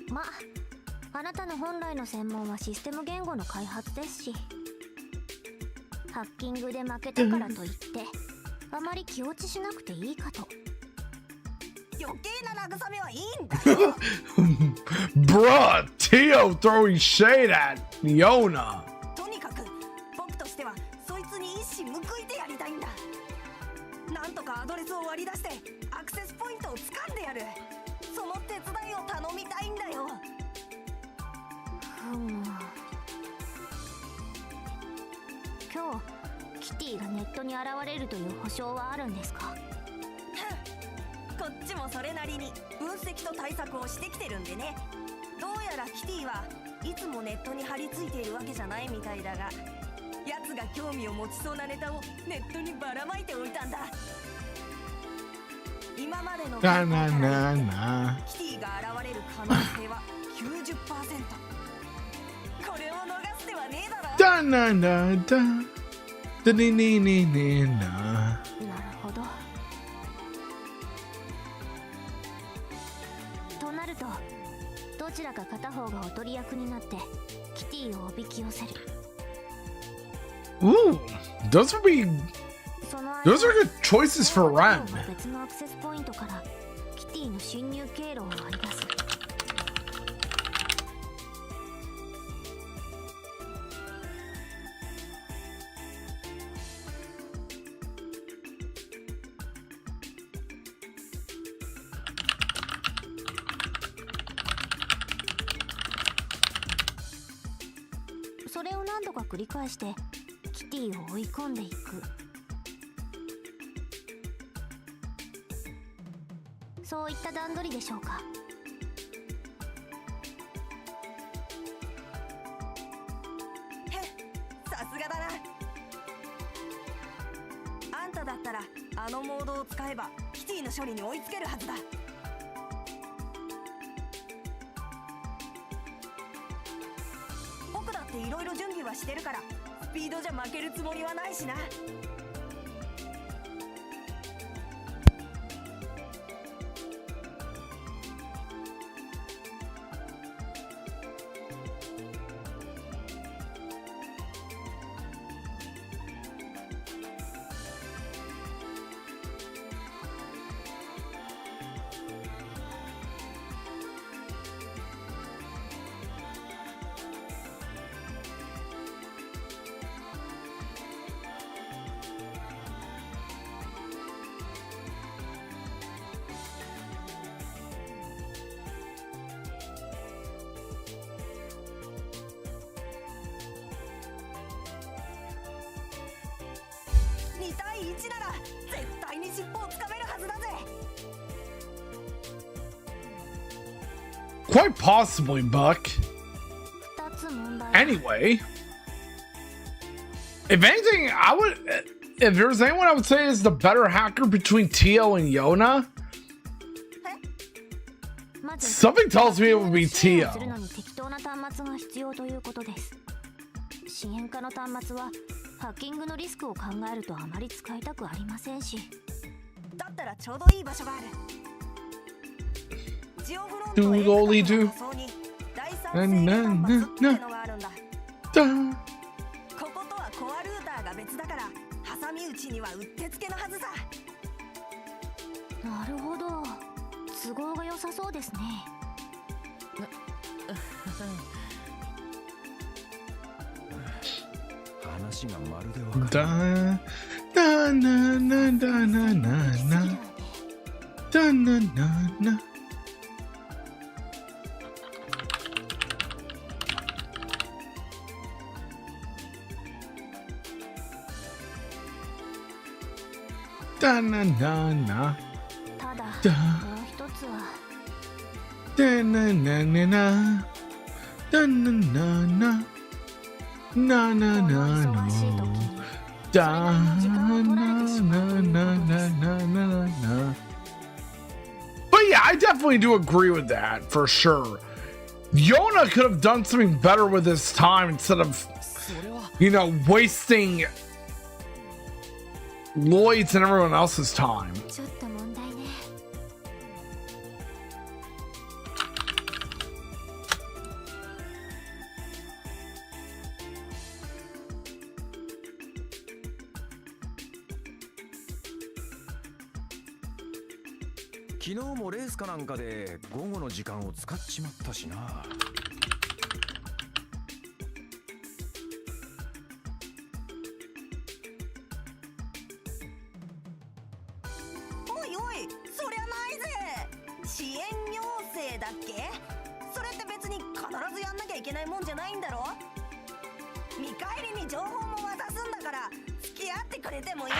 S2: まあ、あなたの本来の専門はシステム言語の開発ですし、ハッキングで負けたからといってあまり気落ちしなくていいかと。余計な慰めはいいんだよ。
S3: Bruh, Tio throwing shade at Yona.
S2: とにかく僕としてはそいつに一矢報いてやりたいんだ。なんとかアドレスを割り出してアクセスポイントを掴んでやる。その手伝いを頼みたいんだよ。今日キティがネットに現れるという保証はあるんですか？こっちもそれなりに分析と対策をしてきてるんでね。どうやらキティはいつもネットに張り付いているわけじゃないみたいだが、奴が興味を持ちそうなネタをネットにばらまいておいたんだ。
S6: 今までの
S3: Na na na na.
S6: キティが現れる可能性は 90%。 これを逃す手はねえだろ。
S3: Da na na da. Da ni ni ni ni na.
S7: なるほど。となるとどちらか片方がおとり役になってキティをおびき寄せる。
S3: Ooh, those would be
S7: その間
S3: those are good choices for Ren.
S7: 別のアクセスポイントからキティの侵入経路を割り出す。それを何度か繰り返してキティを追い込んでいく。そういった段取りでしょうか。
S6: さすがだな。あんただったらあのモードを使えばキティの処理に追いつけるはずだ。僕だっていろいろ準備はしてるからスピードじゃ負けるつもりはないしな。2対1なら絶対に尻尾をつかめるはずだぜ。
S3: Quite possibly, Buck.
S7: 2つ問題。
S3: Anyway, if anything, I would. If there's anyone I would say is the better hacker between Tio and Yona,
S7: まず
S3: something tells me it would be
S7: 支援
S3: Tio.
S7: するのに適当な端末が必要ということです。支援化の端末はハッキングのリスクを考えるとあまり使いたくありませんし。
S6: だったらちょうどいい場所がある。ジオフロント
S3: Doodly do.
S6: の仮想に第三制御端末ってのがあるんだ。
S3: Da.
S6: こことはコアルーターが別だから挟み撃ちにはうってつけのはずさ。
S7: なるほど。都合が良さそうですね。
S5: 話がまるでわかる。
S3: Da. Da na na da na na na. Da na na na. Da na na na.
S7: ただ
S3: だ
S7: もう一つは
S3: Da na na na na. Da na na na. Na na
S7: この
S3: na
S7: 忙しい時
S3: no.
S7: に
S3: Da na na na na na na. But yeah, I definitely do agree with that for sure. Yona could have done something better with his time instead of,
S4: それは
S3: you know, wasting Lloyd's and everyone else's time.
S7: ちょっと問題ね。
S5: 昨日もレースかなんかで午後の時間を使っちまったしな。
S6: おいおい、そりゃないぜ。支援要請だっけ？それって別に必ずやんなきゃいけないもんじゃないんだろ？見返りに情報も渡すんだから付き合ってくれてもいい。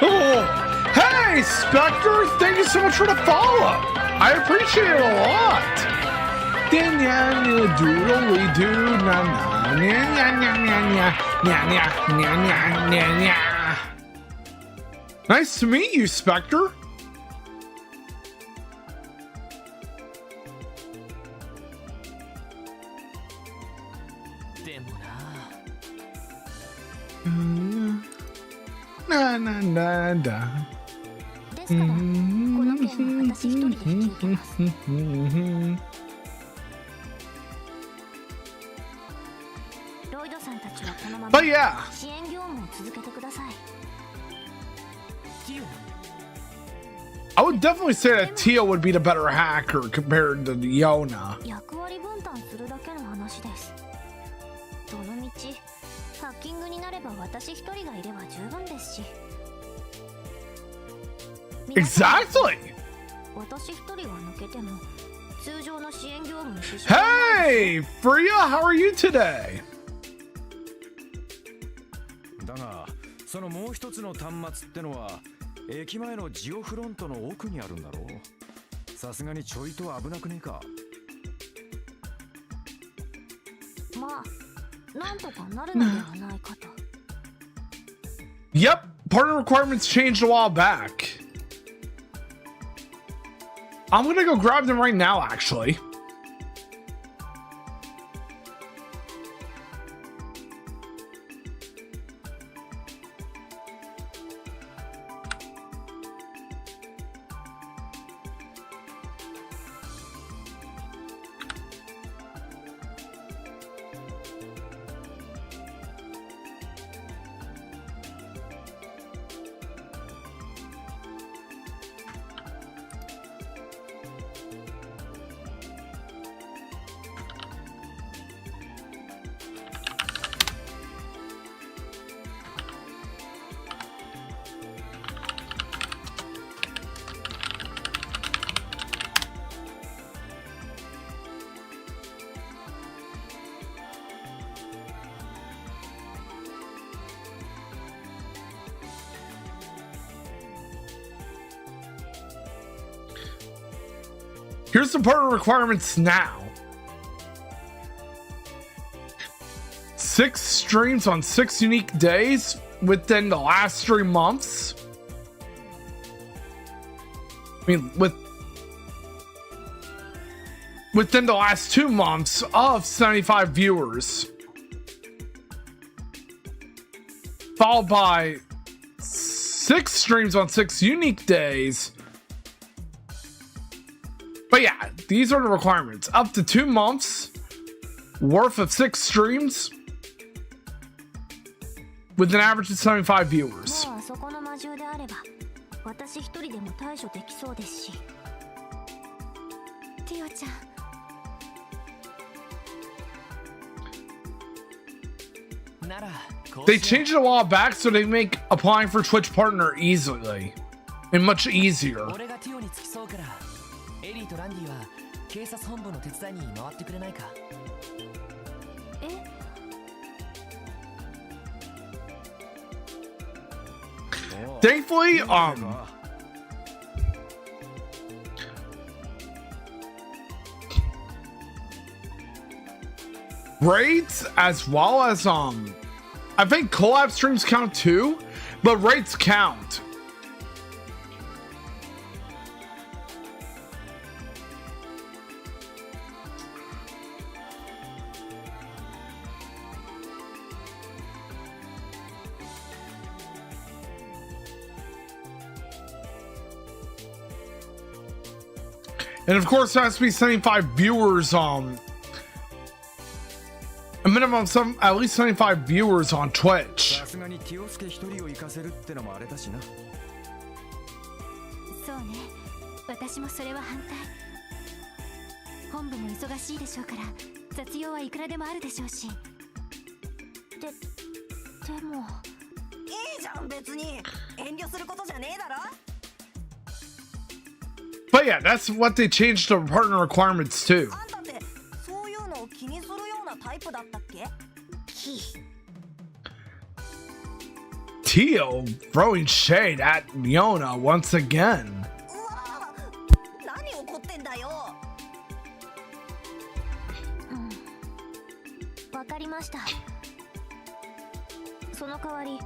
S3: Oh, hey, Spectre! Thank you so much for the follow. I appreciate it a lot. Doodly doo na na nya nya nya nya nya nya nya nya nya. Nice to meet you, Spectre. なななだ。
S7: ですからこの件は私一人で引き受けます。ロイドさんたちはこのまま
S3: But yeah,
S7: 支援業務を続けてください。
S3: I would definitely say that Tio would be the better hacker compared to Yona.
S7: 役割分担するだけの話です。どのみちハッキングになれば私一人がいれば十分ですし。
S3: Exactly.
S7: 私一人が抜けても通常の支援業務に支障がない。
S3: Hey, Freya, how are you today?
S5: だがそのもう一つの端末ってのは駅前のジオフロントの奥にあるんだろう。さすがにちょいと危なくねえか。
S7: まあなんとかなるのではないかと。
S3: Yep, partner requirements changed a while back. I'm gonna go grab them right now, actually. Here's the partner requirements now. 6 streams on 6 unique days within the last 3 months. I mean, within the last 2 months of 75 viewers. Followed by 6 streams on 6 unique days. But yeah, these are the requirements. Up to 2 months worth of 6 streams with an average of 75 viewers.
S7: もうあそこの魔獣であれば私一人でも対処できそうですし。ティオちゃん。
S4: なら
S3: They changed it a while back so they make applying for Twitch partner easily and much easier.
S4: 俺がティオに付き添うからエリーとランディは警察本部の手伝いに回ってくれないか。
S7: え、
S3: Thankfully, raids as well as I think collab streams count too, but raids count. And of course, there has to be 75 viewers, a minimum of at least 75 viewers on Twitch.
S5: さすがにティオスケ一人を行かせるってのもあれだしな。
S7: そうね。私もそれは反対。本部も忙しいでしょうから雑用はいくらでもあるでしょうし。でも。
S6: いいじゃん別に遠慮することじゃねえだろ。
S3: But yeah, that's what they changed the partner requirements to.
S6: あんたってそういうのを気にするようなタイプだったっけ？
S3: Tio throwing shade at Yona once again.
S6: うわ何怒ってんだよ。
S7: わかりました。その代わり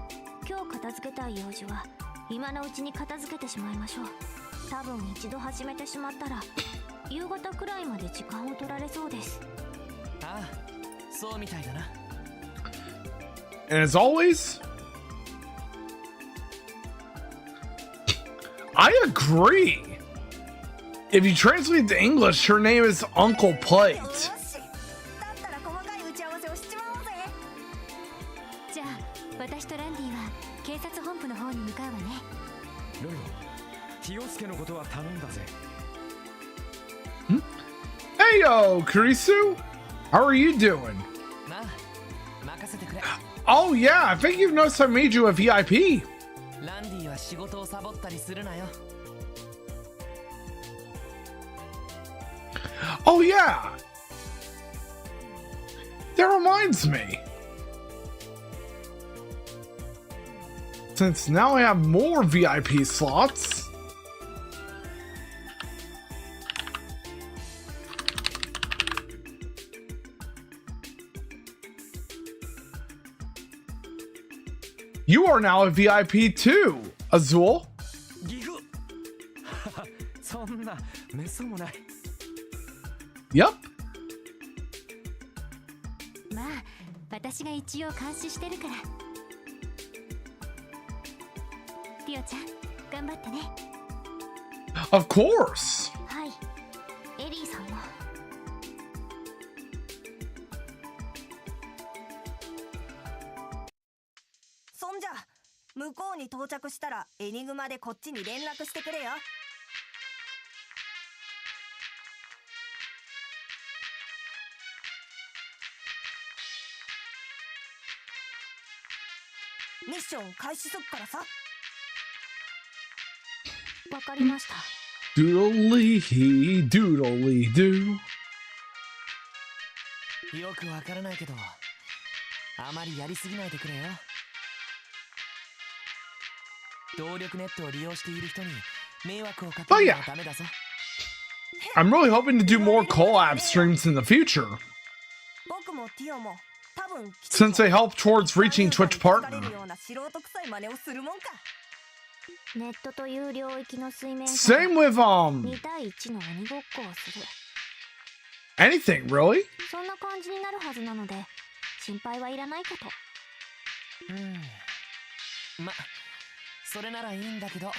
S7: 今日片付けたい用事は今のうちに片付けてしまいましょう。多分一度始めてしまったら夕方くらいまで時間を取られそうです。
S4: ああ、そうみたいだな。
S3: And as always, I agree. If you translate to English, her name is Uncle Plate.
S6: よし、だったら細かい打ち合わせをしちまおうぜ。
S7: じゃあ私とランディは警察本部の方に向かうわね。
S5: ロイロ、清介のことは頼んだぜ。
S3: Hey yo, Kurisu! How are you doing?
S4: まあ任せてくれ。
S3: Oh yeah, I think you've noticed I made you a VIP.
S4: ランディは仕事をサボったりするなよ。
S3: Oh yeah! That reminds me. Since now I have more VIP slots, you are now a VIP too, Azul.
S5: ギフそんなめそうもない。
S3: Yep.
S7: まあ私が一応監視してるから。ティオちゃん頑張ってね。
S3: Of course.
S7: はい、エリーさんも。
S6: そんじゃ向こうに到着したらエニグマでこっちに連絡してくれよ。ミッション開始すっからさ。
S7: わかりました。
S3: Doodly doodly doo.
S4: よくわからないけど、あまりやりすぎないでくれよ。動力ネットを利用している人に迷惑をかけるのはダメだぞ。
S3: I'm really hoping to do more collab streams in the future,
S6: 僕もティオも多分
S3: since they help towards reaching Twitch
S6: 疲れ
S3: partner.
S6: るような素人臭い真似をするもんか。
S7: ネットという領域の水面下
S3: Same with
S7: 2対1の鬼ごっこをする。
S3: anything really.
S7: そんな感じになるはずなので心配はいらないかと。
S4: ま、それならいいんだけど。
S6: そん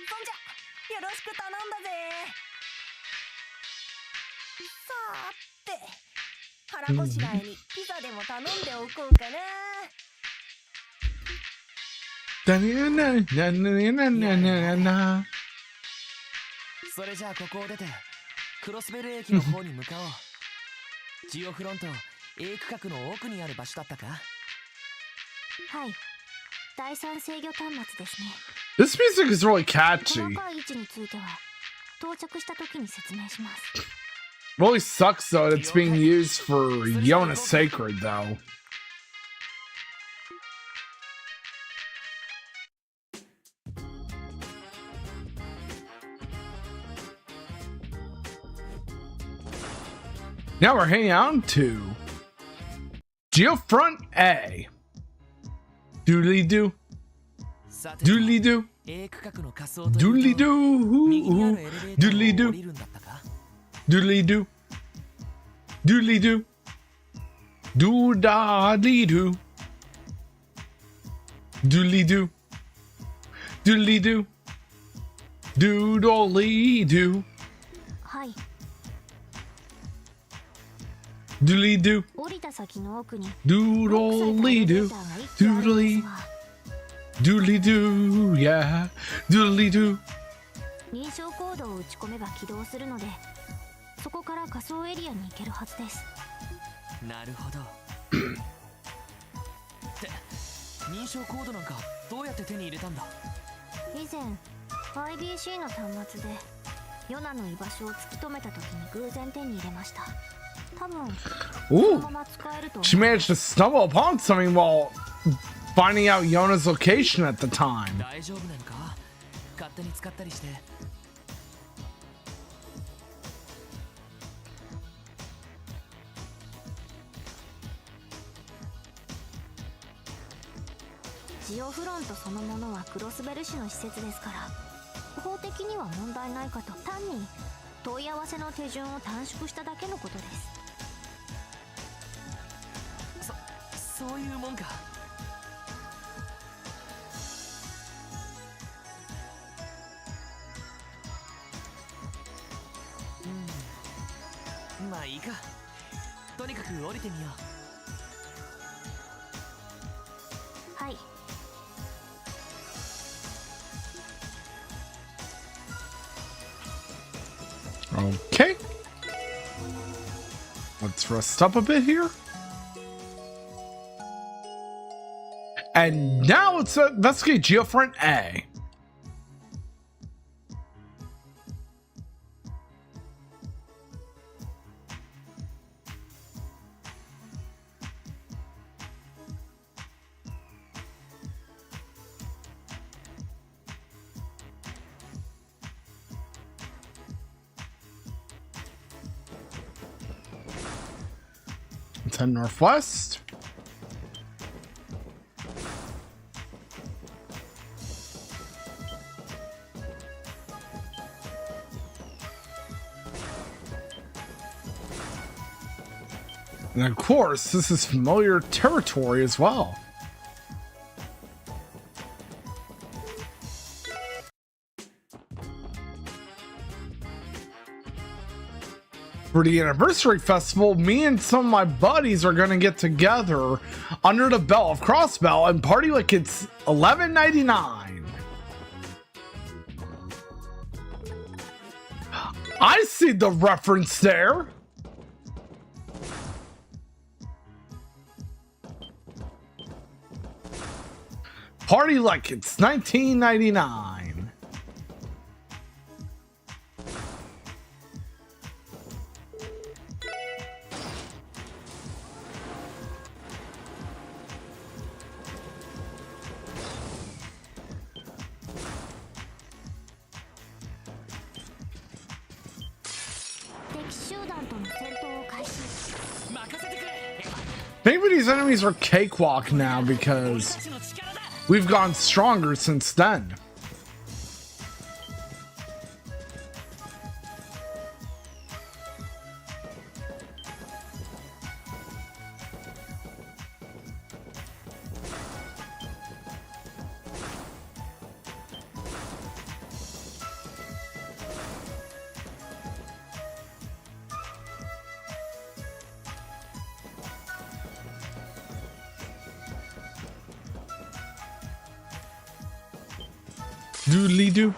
S6: じゃよろしく頼んだぜ。さーて腹ごしらえにピザでも頼んでおこうかな。
S4: それじゃあここを出てクロスベル駅の方に向かおう。ジオフロント A 区画の奥にある場所だったか。
S7: はい、第三制御端末ですね。
S3: This music is really catchy.
S7: 細かい位置については到着した時に説明します。
S3: Really sucks though that it's being used for Yona's Sacred though. Now we're heading out to Geofront A. Doodly doo.
S4: さて
S3: Doodly doo.
S4: A 区画の仮想と
S3: Doodly
S4: いうと
S3: doo.
S4: 右にあるエレベータ
S3: Doodly
S4: ーを降
S3: doo.
S4: りるんだったか。
S3: Doodly doo. Doodly doo. Doodly doo. Doodly doo. Doodly doo. Doodly doo.
S7: はい、
S3: Doodly doo.
S7: 降りた先の奥に
S3: Doodly doo. Doodly. Doodly doo. Yeah. Doodly doo.
S7: 認証コードを打ち込めば起動するので、そこから仮想エリアに行けるはずです。
S4: なるほど。って認証コードなんかどうやって手に入れたんだ。
S7: 以前 IBC の端末でヨナの居場所を突き止めた時に偶然手に入れました。多分その
S3: Ooh.
S7: まま使えると。
S3: She managed to stumble upon something while finding out Yona's location at the time.
S4: 大丈夫なのか。勝手に使ったりして。
S7: ジオフロントそのものはクロスベル市の施設ですから、法的には問題ないかと。単に問い合わせの手順を短縮しただけのことです。
S4: そういうもんか。まあいいか。とにかく降りてみよう。
S7: はい。
S3: Okay. Let's rest up a bit here. And now let's investigate Geofront A. Let's head northwest. And of course, this is familiar territory as well. For the anniversary festival, me and some of my buddies are gonna get together under the bell of Crossbell and party like it's $11.99. I see the reference there. Party like it's $19.99. Maybe these enemies are cakewalk now because we've gone stronger since then. Doodly doo.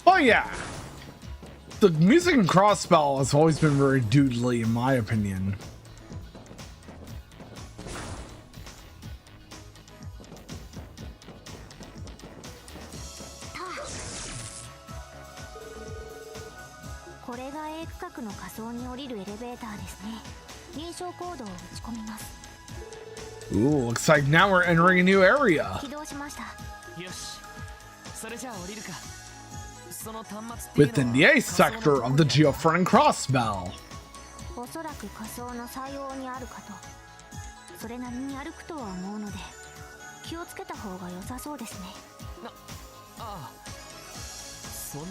S3: Oh yeah. The music in Crossbell has always been very doodly in my opinion. Ooh, looks like now we're entering a new area. Within the A sector of the Geofront Crossbell.
S7: おそらく仮想の採用にあるかと。それなりに歩くとは思うので、気をつけた方が良さそうですね。
S4: ああ、そん。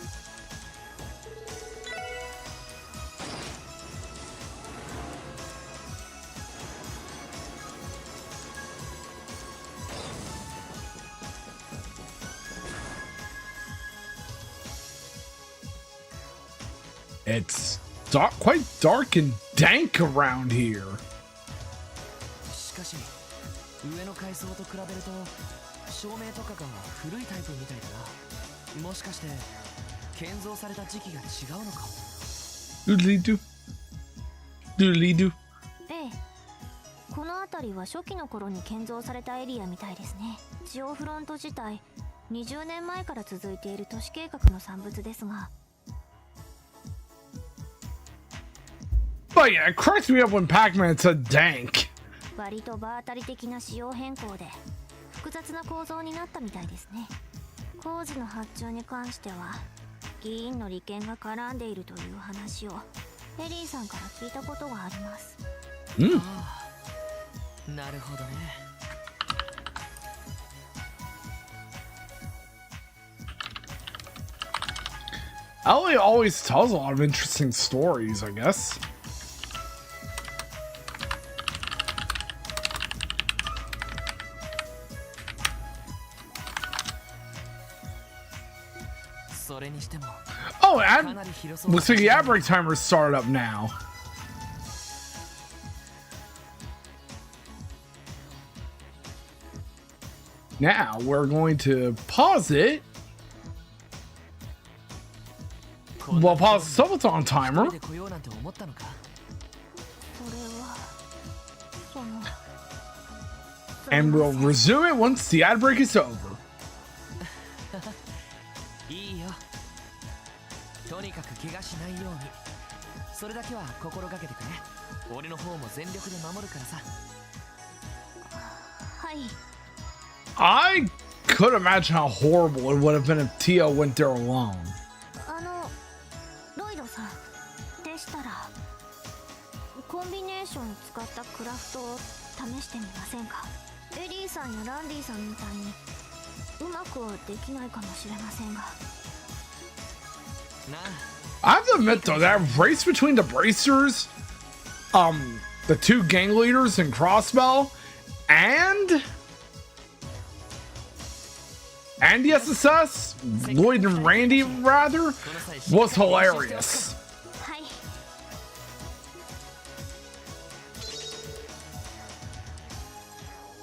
S3: It's quite dark and dank around here.
S4: しかし上の階層と比べると照明とかが古いタイプみたいだな。もしかして建造された時期が違うのか。
S3: Doodly doo. Doodly doo.
S7: ええ、この辺りは初期の頃に建造されたエリアみたいですね。ジオフロント自体20年前から続いている都市計画の産物ですが。
S3: But yeah, it cracks me up when Pac-Man said dank.
S7: 割と場当たり的な仕様変更で複雑な構造になったみたいですね。工事の発注に関しては議員の利権が絡んでいるという話をエリーさんから聞いたことがあります。
S4: ああ、なるほどね。
S3: Ellie always tells a lot of interesting stories, I guess. Oh, and looks like the ad break timer started up now. Now we're going to pause it. We'll pause the subathon timer.
S7: それはその
S3: And we'll resume it once the ad break is over.
S4: いいよ。とにかく怪我しないように。それだけは心がけてくれ。俺の方も全力で守るからさ。
S7: はい。
S3: I could imagine how horrible it would have been if Tio went there alone.
S7: ロイドさんでしたらコンビネーションを使ったクラフトを試してみませんか。エリーさんやランディさんみたいにうまくはできないかもしれませんが。
S4: なあ。
S3: I have to admit though, that race between the bracers, the two gang leaders in Crossbell, and the SSS, Lloyd and Randy rather, was hilarious.
S7: はい。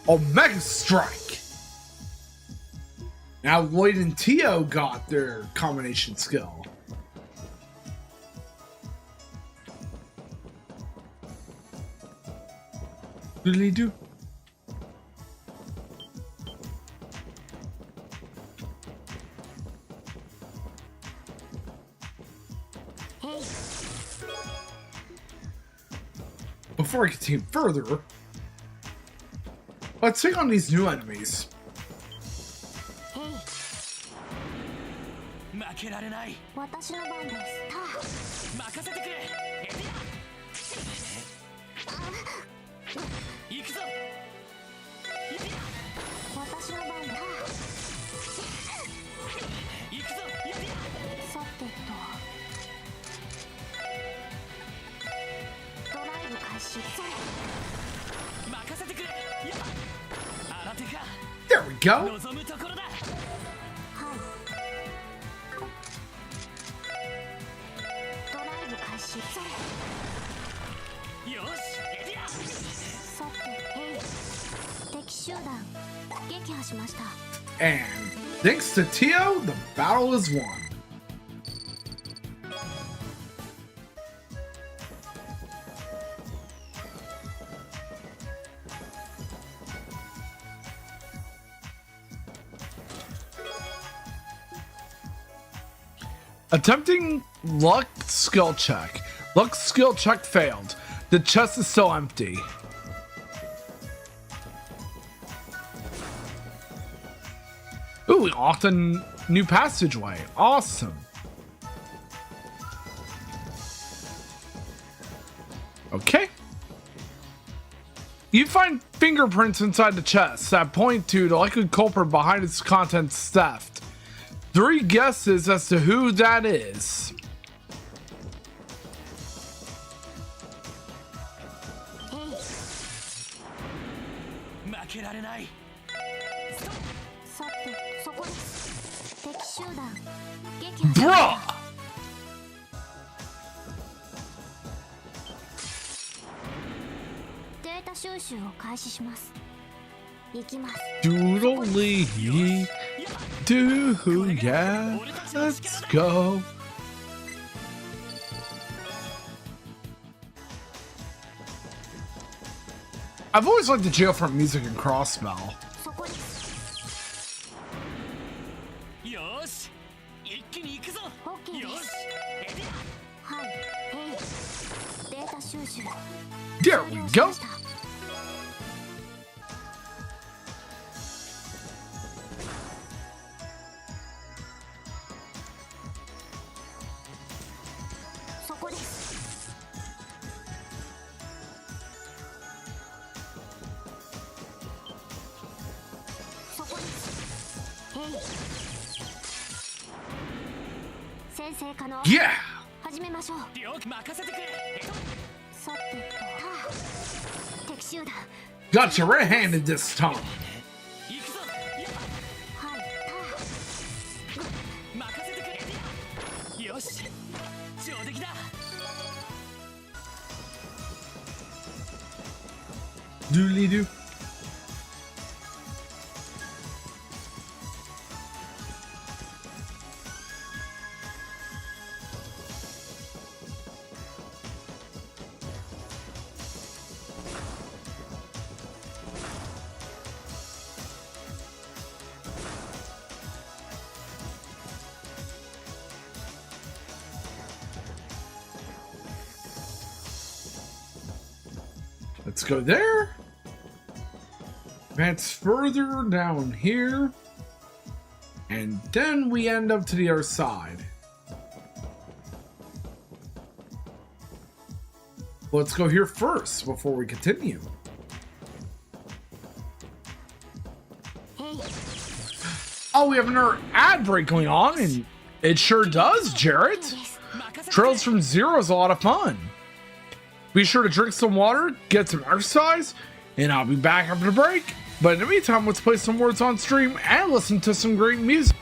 S3: Omega Strike. Now Lloyd and Tio got their combination skill. Doodly do. Before I continue further, let's take on these new enemies.
S4: 負けられない。
S7: 私の番です。
S4: 任せてくれ。行くぞ。
S7: 私の番だ。
S4: 行くぞ。
S7: さてとドライブ開始。
S4: 任せてくれ。新手か。
S3: There we go.
S4: 望むところだ。
S7: はい。ドライブ開始。
S4: よし。
S7: さて、敵集団撃破しました。
S3: And thanks to Tio, the battle is won. Attempting luck skill check. Luck skill check failed. The chest is still empty. Ooh, we unlocked a new passageway. Awesome. Okay. You find fingerprints inside the chest that point to the likely culprit behind its contents theft. 3 guesses as to who that is. Bruh! Doodly do, yeah, let's go. I've always liked the jailfront music in Crossbell.
S4: よし。一気に行くぞ。よし。
S3: There we go.
S7: 先生可能
S3: Yeah!
S7: 始めましょう。
S4: 了解任せてくれ。
S7: さてと敵集団
S3: Got you red-handed this time.
S4: 行くぞ。
S7: はい
S4: 任せてくれ。よし上出来だ。
S3: Doodly doo. Let's go there. Advance further down here. And then we end up to the other side. Let's go here first before we continue. Oh, we have another ad break going on, and it sure does, Jarrett. Trails from Zero is a lot of fun. Be sure to drink some water, get some exercise, and I'll be back after the break. But in the meantime, let's play some words on stream and listen to some great music.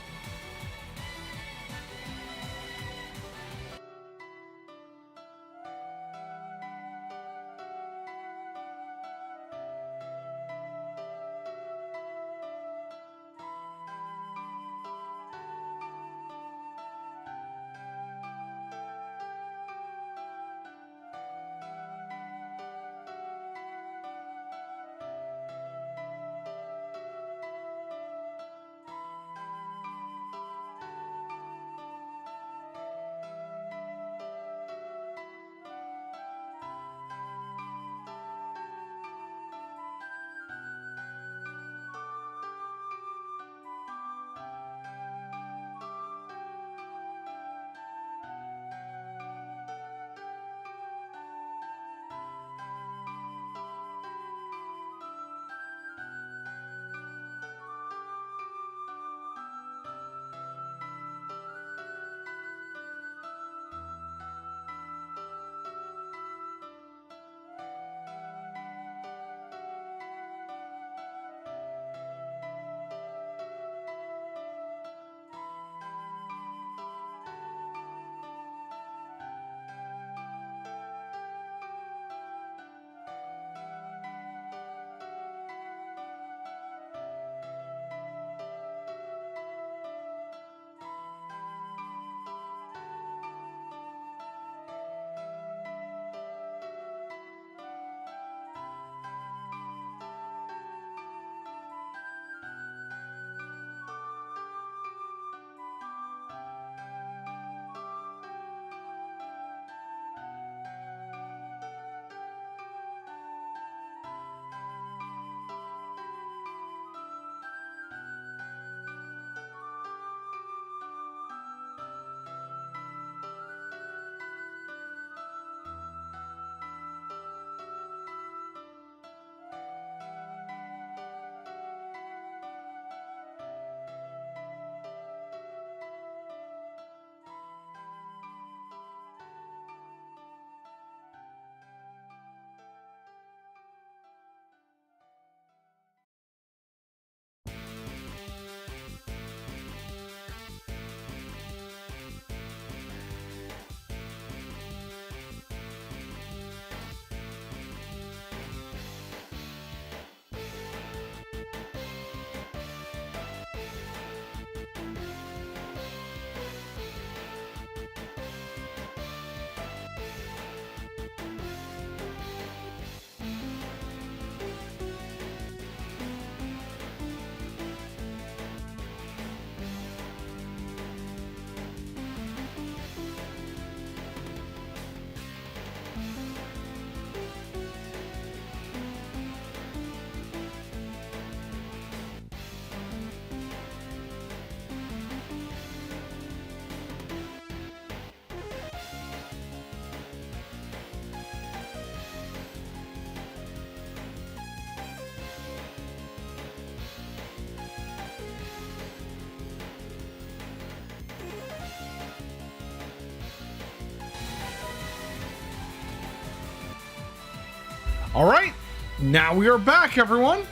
S3: All right, now we are back, everyone.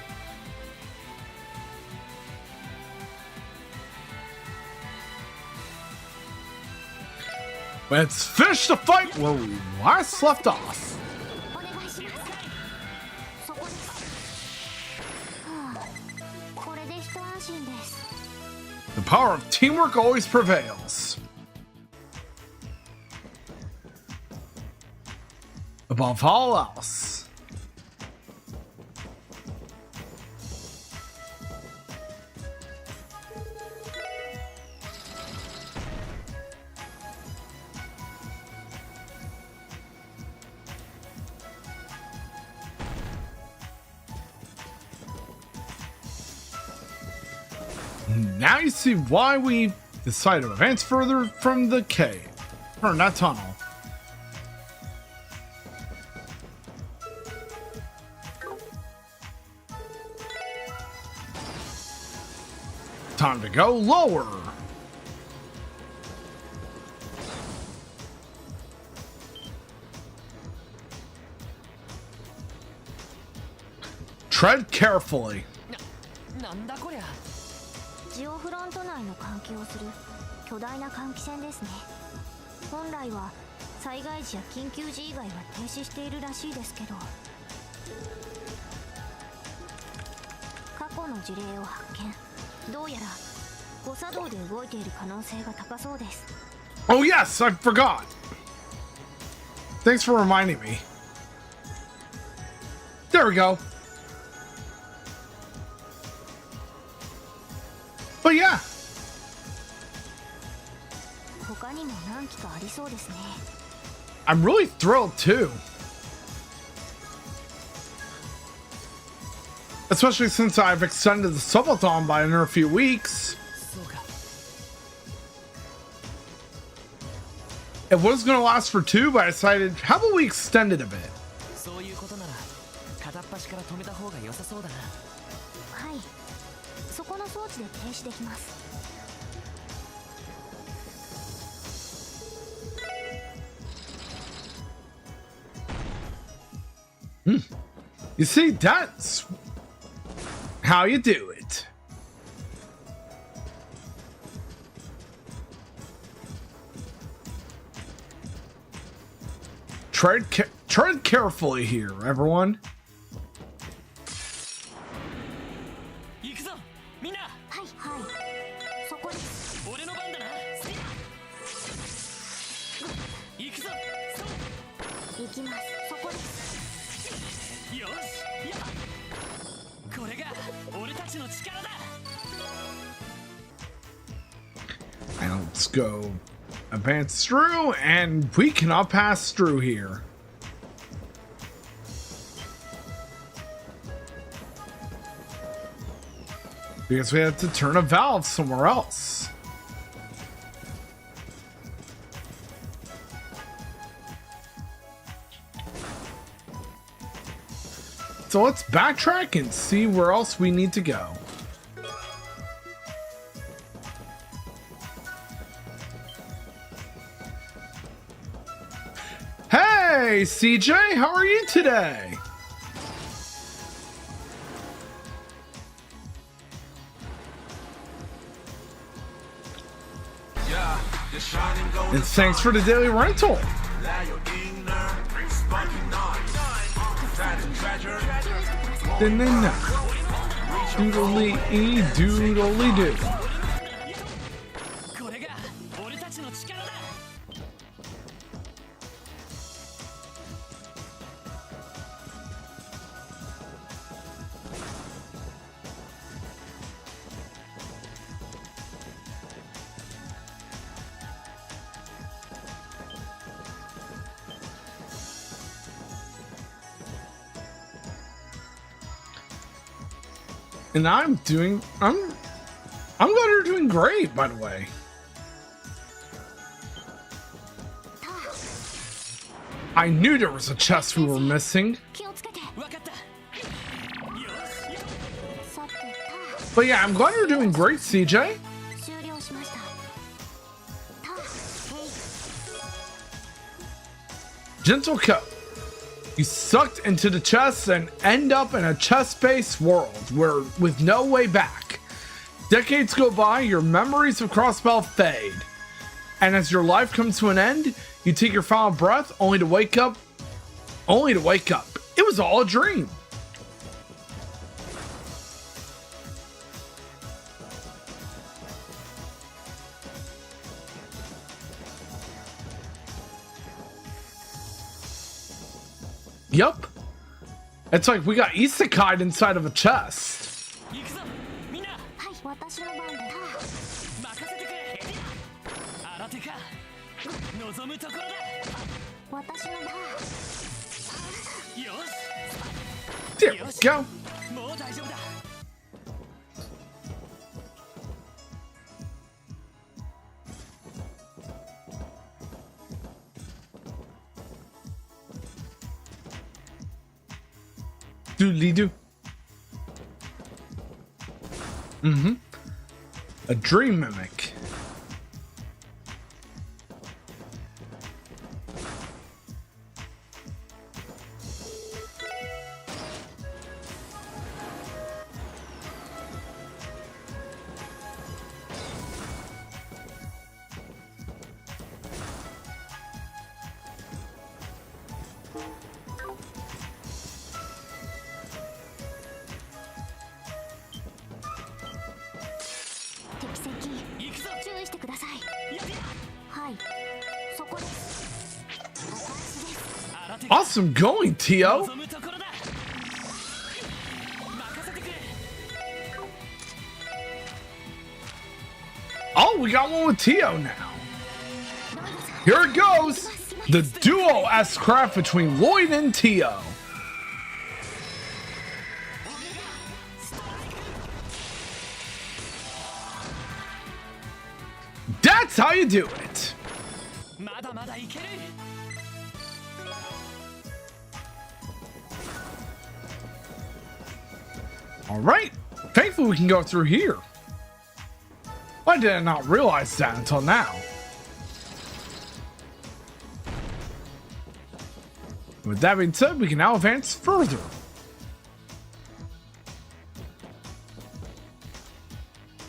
S3: Let's finish the fight where we last left off.
S7: お願いします。そこです。はあ、これで一安心です。
S3: The power of teamwork always prevails. Above all else. Now you see why we decided to advance further from the cave. Or not tunnel. Time to go lower. Tread carefully.
S4: なんだこりゃ。
S7: ジオフロント内の換気をする巨大な換気扇ですね。本来は災害時や緊急時以外は停止しているらしいですけど、過去の事例を発見。どうやら誤作動で動いている可能性が高そうです。
S3: Oh yes, I forgot. Thanks for reminding me. There we go. But yeah.
S7: 他にも何機かありそうですね。
S3: I'm really thrilled too. Especially since I've extended the subathon by another few weeks.
S4: そうか。
S3: It was going to last for 2, but I decided, how about we extend it a bit?
S4: そういうことなら片っ端から止めた方が良さそうだな。
S7: はい、そこの装置で停止できます。
S3: You see, that's how you do it. Tread carefully here, everyone.
S4: 行くぞ、みんな。
S7: はいはい、そこです。
S4: 俺の番だな。行くぞ。
S7: 行きます。そこです。
S4: よし、やっ。これが俺たちの力だ。
S3: And let's go advance through, and we cannot pass through here. Because we have to turn a valve somewhere else. So let's backtrack and see where else we need to go. Hey, CJ, how are you today?
S1: Yeah, the shining gold
S3: And thanks for the daily rental.
S1: Allow your inner sparking night. That treasure
S3: Doodly doodly doo.
S4: これが俺たちの力だ。
S3: And I'm glad you're doing great, by the way. I knew there was a chest we were missing.
S7: 気をつけて。
S4: わかった。よし。
S7: さて、
S3: But yeah, I'm glad you're doing great, CJ.
S7: 終了しました。
S3: Gentle cut. You sucked into the chest and end up in a chest-based world where with no way back. Decades go by, your memories of Crossbell fade. And as your life comes to an end, you take your final breath only to wake up. It was all a dream. Yup. It's like we got isekai'd inside of a chest.
S4: 行くぞみんな。
S7: はい、私の番だ。
S4: 任せてくれ。新手か。望むところだ。
S7: 私の番。
S4: よし。
S3: There we go.
S4: もう大丈夫だ。
S3: Doodly doo. A dream mimic. Awesome going, Tio. Oh, we got one with Tio now. Here it goes. The duo S-craft between Lloyd and Tio. That's how you do it. Alright, thankfully we can go through here. Why did I not realize that until now? With that being said, we can now advance further.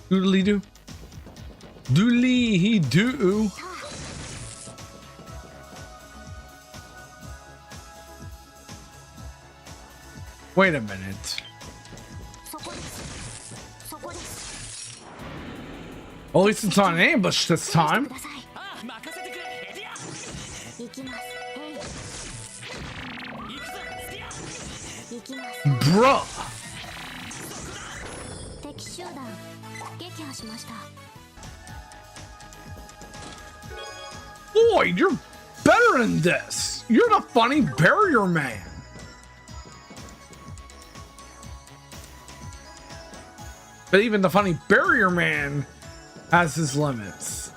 S3: Doodly doo. Doodly doo. Wait a minute. At least it's not an ambush this time. Bruh. Lloyd, you're better than this. You're the funny barrier man. But even the funny barrier man has his limits.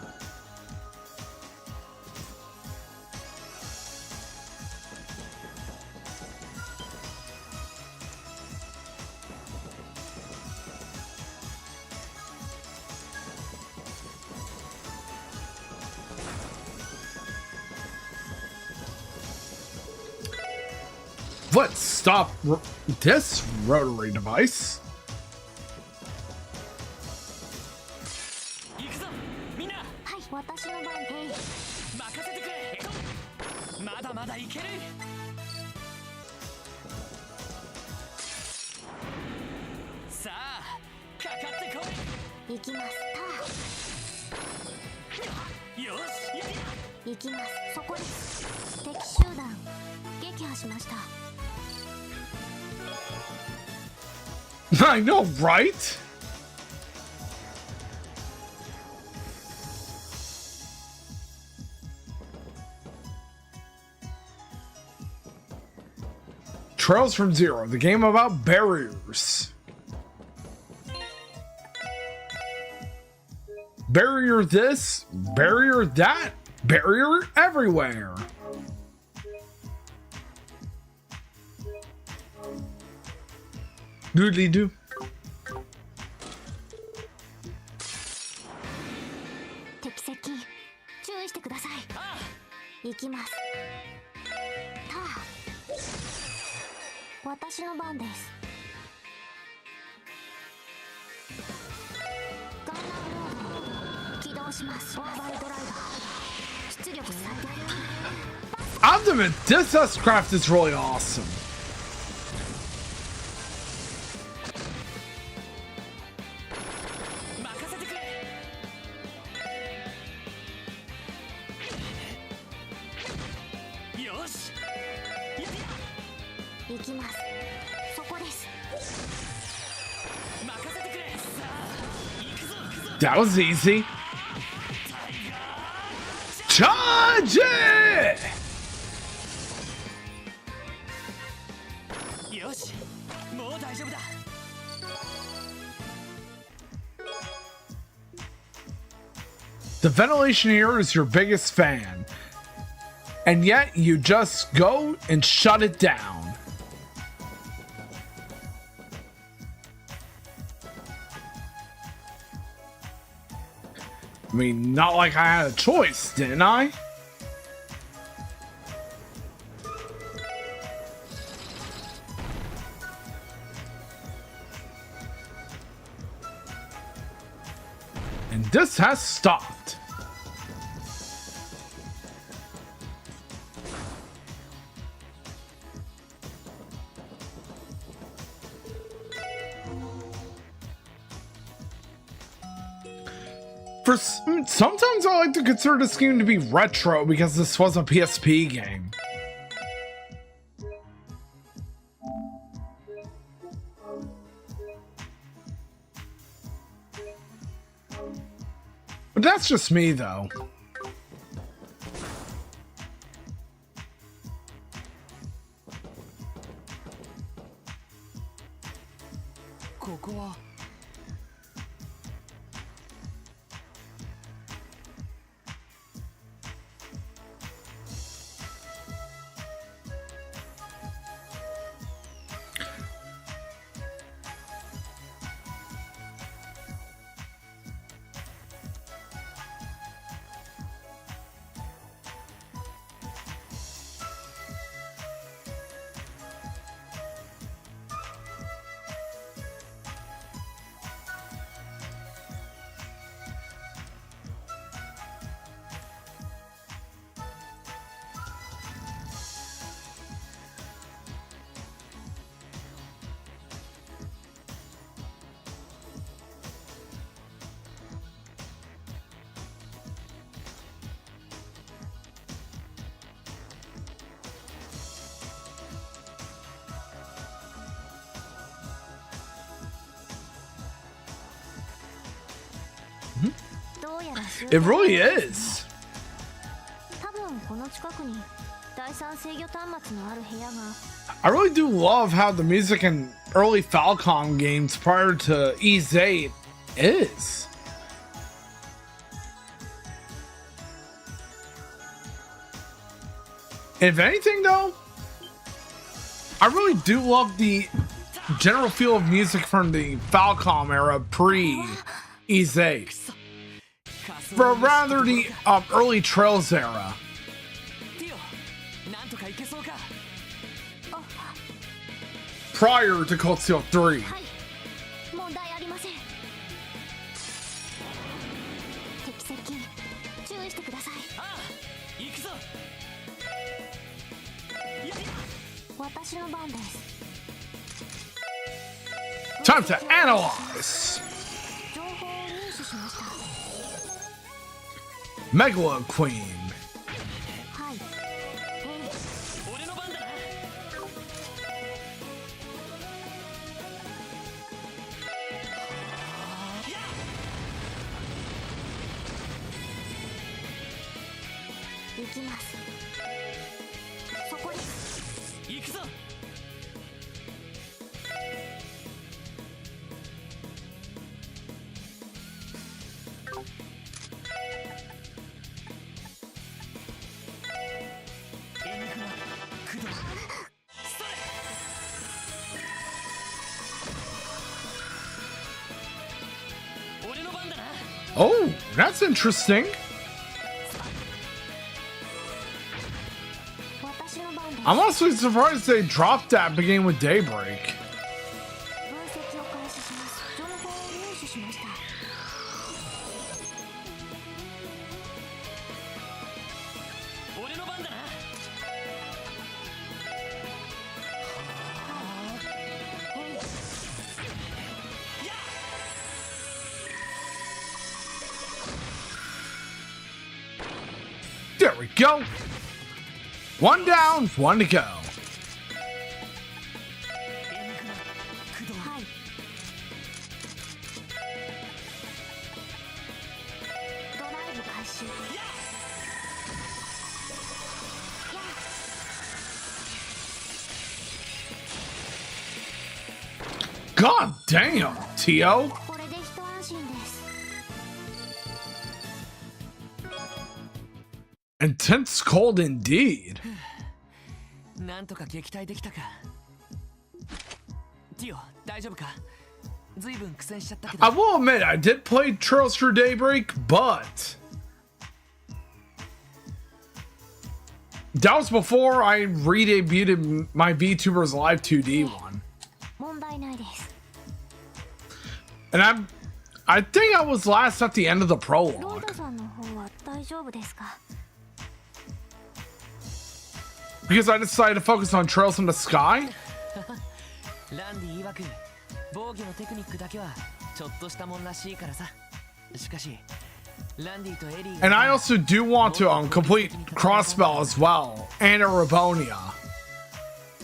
S3: Let's stop this rotary device. I know, right? Trails from Zero, the game about barriers. Barrier this, barrier that, barrier everywhere. Doodly doo.
S7: 私の番です。ガンナーモード起動します。オーバードライバー出力最大。
S3: I have to admit, this S-Craft is really awesome.
S4: 任せてくれ。よし。
S7: 行きます。そこです。
S4: 任せてくれ。さあ、行くぞ行くぞ。
S3: That was easy. Charge it!
S4: よし、もう大丈夫だ。
S3: The ventilation here is your biggest fan. And yet you just go and shut it down. I mean, not like I had a choice, didn't I? And this has stopped. Sometimes I like to consider this game to be retro because this was a PSP game. But that's just me, though.
S4: ここは。
S3: It really is.
S7: 多分この近くに第三制御端末のある部屋が。
S3: I really do love how the music in early Falcom games prior to Ys 8 is. If anything, though, I really do love the general feel of music from the Falcom era pre-Ys 8. For rather the early Trails era.
S4: ティオ、なんとかいけそうか。
S3: Prior to Cold Steel 3.
S7: はい、問題ありません。敵接近、注意してください。
S4: ああ、行くぞ。
S7: 私の番です。
S3: Time to analyze.
S7: 情報を入手しました。
S3: Megala Queen.
S7: はい。
S4: 俺の番だな。
S7: 行きます。そこです。
S4: 行くぞ。
S3: Oh, that's interesting.
S7: 私私の番です。
S3: I'm honestly surprised they dropped that beginning with Daybreak.
S7: 分析を開始します。情報を入手しました。
S4: 俺の番だな。
S3: There we go. One down, one to go.
S7: はい。ドライブ開始。
S3: God damn, Tio.
S7: これで一安心です。
S3: Intense cold indeed.
S4: なんとか撃退できたか。ティオ、大丈夫か。ずいぶん苦戦しちゃったけど。
S3: I will admit, I did play Trails for Daybreak, but that was before I re-debuted my VTubers Live 2D one.
S7: 問題ないです。
S3: And I think I was last at the end of the
S7: ロイ
S3: prologue.
S7: ドさんの方は大丈夫ですか。
S3: Because I decided to focus on Trails in the Sky.
S4: ランディ曰く防御のテクニックだけはちょっとしたもんらしいからさ。しかしランディとエリーが
S3: And I also do want to complete Crossbell as well. And a Rebonia.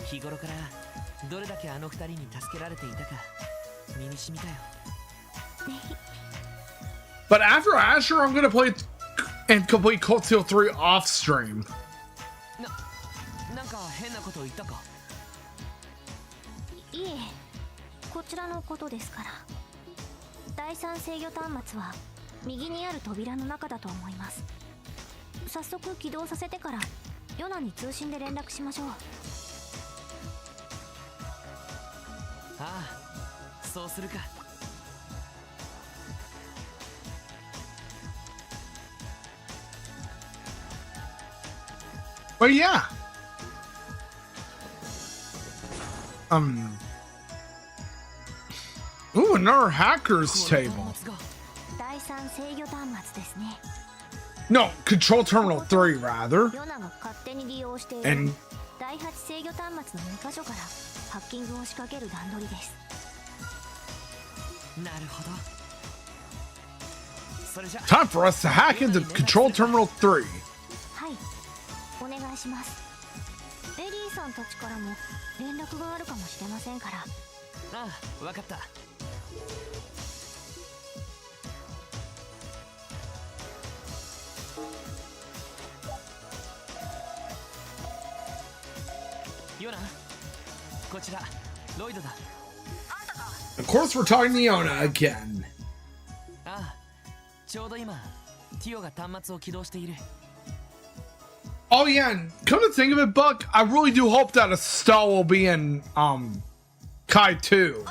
S4: 日頃からどれだけあの二人に助けられていたか身に染みたよ。
S3: But after Asher, I'm going to play and complete Cold Steel 3 off stream.
S4: なんか変なこと言ったか。
S7: いえ、こちらのことですから。第三制御端末は右にある扉の中だと思います。早速起動させてからヨナに通信で連絡しましょう。
S4: ああ、そうするか。
S3: But yeah. Ooh, another hacker's table.
S7: 第三制御端末ですね。
S3: No, Control Terminal 3, rather.
S7: ヨナが勝手に利用している
S3: And
S7: 第8制御端末の2箇所からハッキングを仕掛ける段取りです。
S4: なるほど。それじゃ
S3: time for us to hack into Control Terminal 3.
S7: はい、お願いします。エリーさんたちからも連絡があるかもしれませんから。
S4: ああ、わかった。ヨナ、こちらロイドだ。
S3: Of course, we're talking to Yona again.
S4: ああ、ちょうど今ティオが端末を起動している。
S3: Oh yeah, and come to think of it, Buck, I really do hope that Estelle will be in Kai 2.
S6: オッケーオッ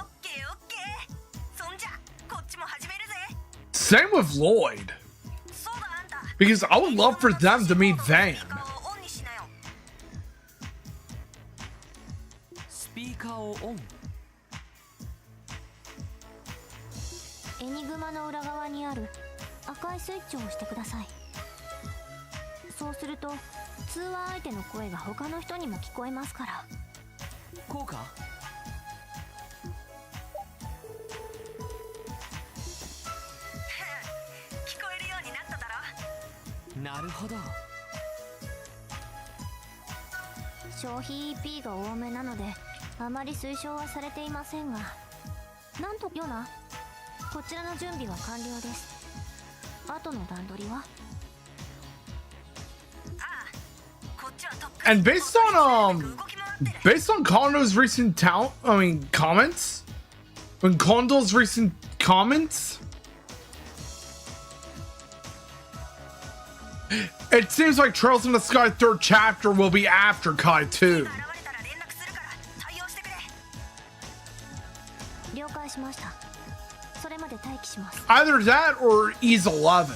S6: ケー。そんじゃこっちも始めるぜ。
S3: Same with Lloyd.
S6: そうだあんた。
S3: Because I would love for them to meet Van.
S6: オンにしなよ。
S4: スピーカーをオン。
S7: エニグマの裏側にある赤いスイッチを押してください。そうすると通話相手の声が他の人にも聞こえますから。
S4: こうか。
S6: 聞こえるようになっただろ。
S4: なるほど。
S7: 消費 EP が多めなのであまり推奨はされていませんが、なんとヨナ、こちらの準備は完了です。後の段取りは
S3: And based on Kondo's recent comments, when Kondo's recent comments, it seems like Trails in the Sky 3rd chapter will be after Kai 2.
S7: 了解しました。それまで待機します。
S3: Either that or Ease 11.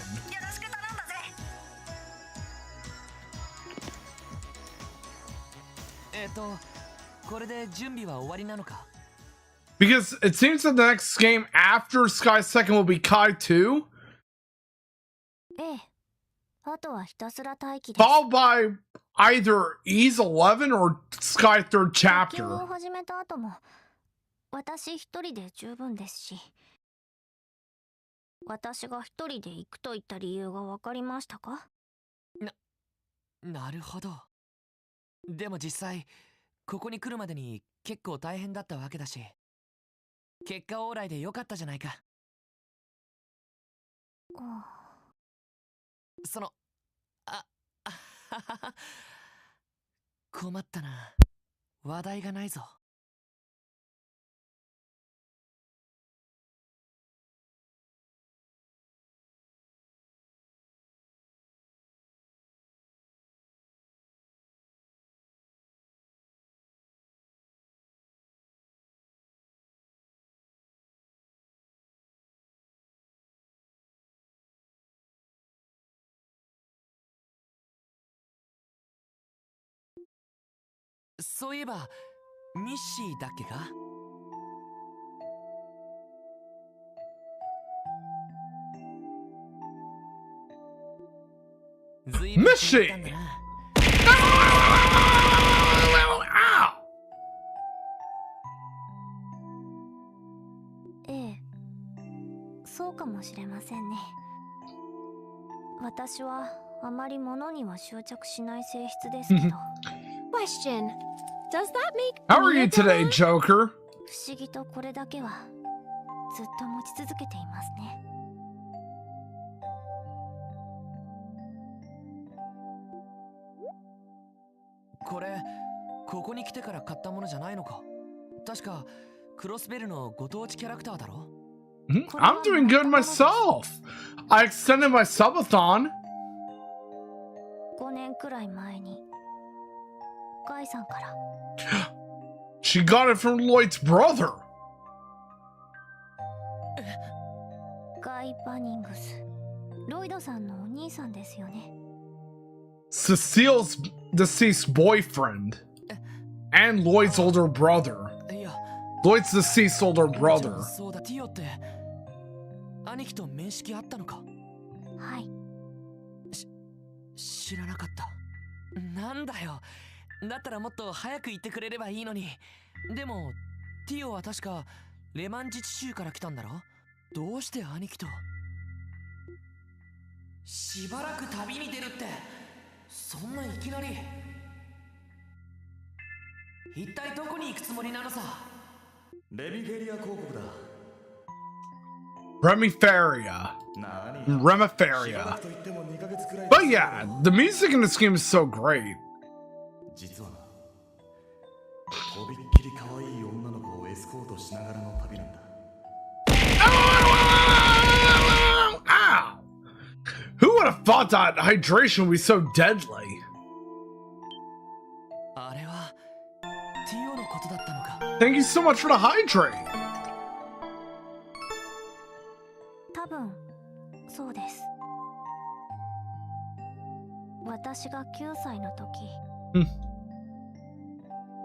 S4: これで準備は終わりなのか？
S3: Because it seems that the next game after Sky Second will be Kai 2,
S7: ええ。あとはひたすら待機です。
S3: followed by either Ease 11 or Sky Third
S7: 卓球を
S3: Chapter.
S7: 始めた後も私一人で十分ですし、私が一人で行くと言った理由が分かりましたか？
S4: なるほど。でも実際ここに来るまでに結構大変だったわけだし、結果オーライでよかったじゃないか。そのあははは困ったな。話題がないぞ。そういえばミッシーだっけか？ずいぶん気に入ったんだな。
S7: ええ、そうかもしれませんね。私はあまり物には執着しない性質ですけど。
S8: Question. Does that make
S3: How are
S8: me
S3: you
S8: a
S3: today,
S8: villain?
S3: Joker?
S7: 不思議とこれだけはずっと持ち続けていますね。
S4: これここに来てから買ったものじゃないのか？確かクロスベルのご当地キャラクターだろ？
S3: I'm doing good myself. I extended my subathon.
S7: 5年くらい前にガイさんから。
S3: She got it from Lloyd's brother.
S7: ガイ・バニングス、ロイドさんのお兄さんですよね。
S3: Cecile's deceased boyfriend. And Lloyd's older brother.
S4: いや、
S3: Lloyd's deceased older brother.
S4: そうだ、ティオって兄貴と面識あったのか？
S7: はい。
S4: 知らなかった。なんだよ。だったらもっと早く言ってくれればいいのに。でもティオは確かレマン自治州から来たんだろ？どうして兄貴と？しばらく旅に出るって、そんないきなり。一体どこに行くつもりなのさ？
S5: レミフェリア広告だ。
S3: Remiferia.
S5: 何？
S3: Remiferia.
S5: と言っても2ヶ月くらい。
S3: But yeah, the music in this game is so great.
S5: 実はな、とびっきり可愛い女の子をエスコートしながらの旅なんだ。
S3: Ow! Who would have thought that hydration would be so deadly?
S4: あれはティオのことだったのか。
S3: Thank you so much for the hydrate.
S7: 多分そうです。私が9歳の時、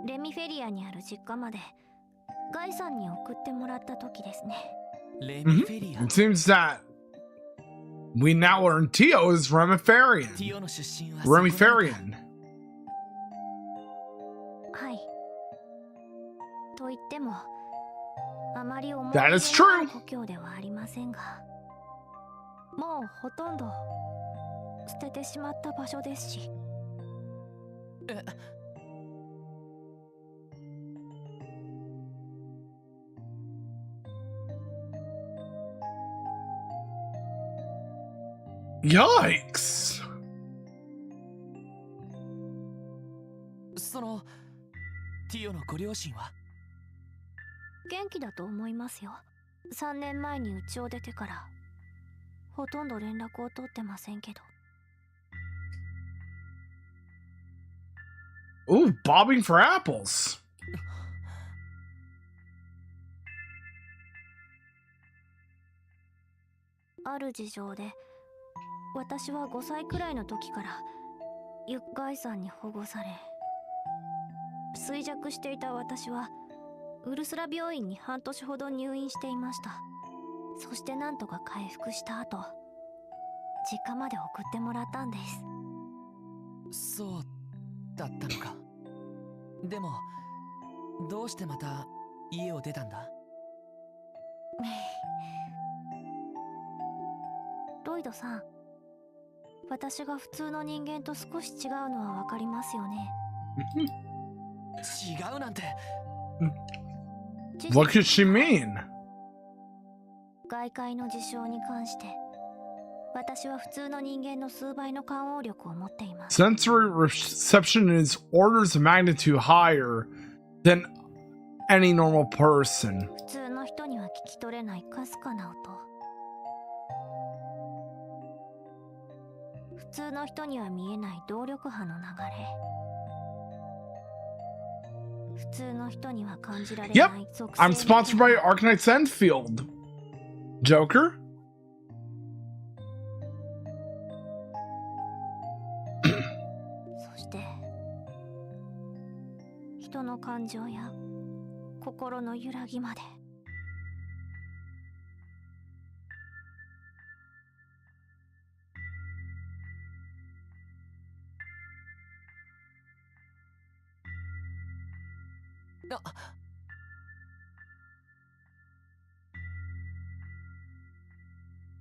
S7: レミフェリアにある実家までガイさんに送ってもらった時ですね。
S4: レミフェリア。
S3: It seems that we now learn Tio is
S4: テ
S3: Remiferian.
S4: ィオの出身はそこなのか。
S3: Remiferian.
S7: はい。と言ってもあまり思い
S3: That
S7: 出
S3: is
S7: のある
S3: true.
S7: 故郷ではありませんが、もうほとんど捨ててしまった場所ですし。
S3: Yikes.
S4: そのティオのご両親は？
S7: 元気だと思いますよ。3年前に家を出てからほとんど連絡を取ってませんけど。
S3: Ooh, bobbing for apples.
S7: ある事情で私は5歳くらいの時からユッガイさんに保護され、衰弱していた私はウルスラ病院に半年ほど入院していました。そしてなんとか回復した後、実家まで送ってもらったんです。
S4: そうだったのか。でもどうしてまた家を出たんだ？
S7: ロイドさん、私が普通の人間と少し違うのはわかりますよね。
S4: 違うなんて。
S3: What could she mean?
S7: 外界の事象に関して私は普通の人間の数倍の感応力を持っています。
S3: Sensory reception is orders of magnitude higher than any normal person.
S7: 普通の人には聞き取れないかすかな音、普通の人には見えない動力波の流れ、普通の人には感じられ
S3: Yep,
S7: ない属性
S3: I'm sponsored by Arcanite's Enfield. Joker?
S7: そして人の感情や心の揺らぎまで。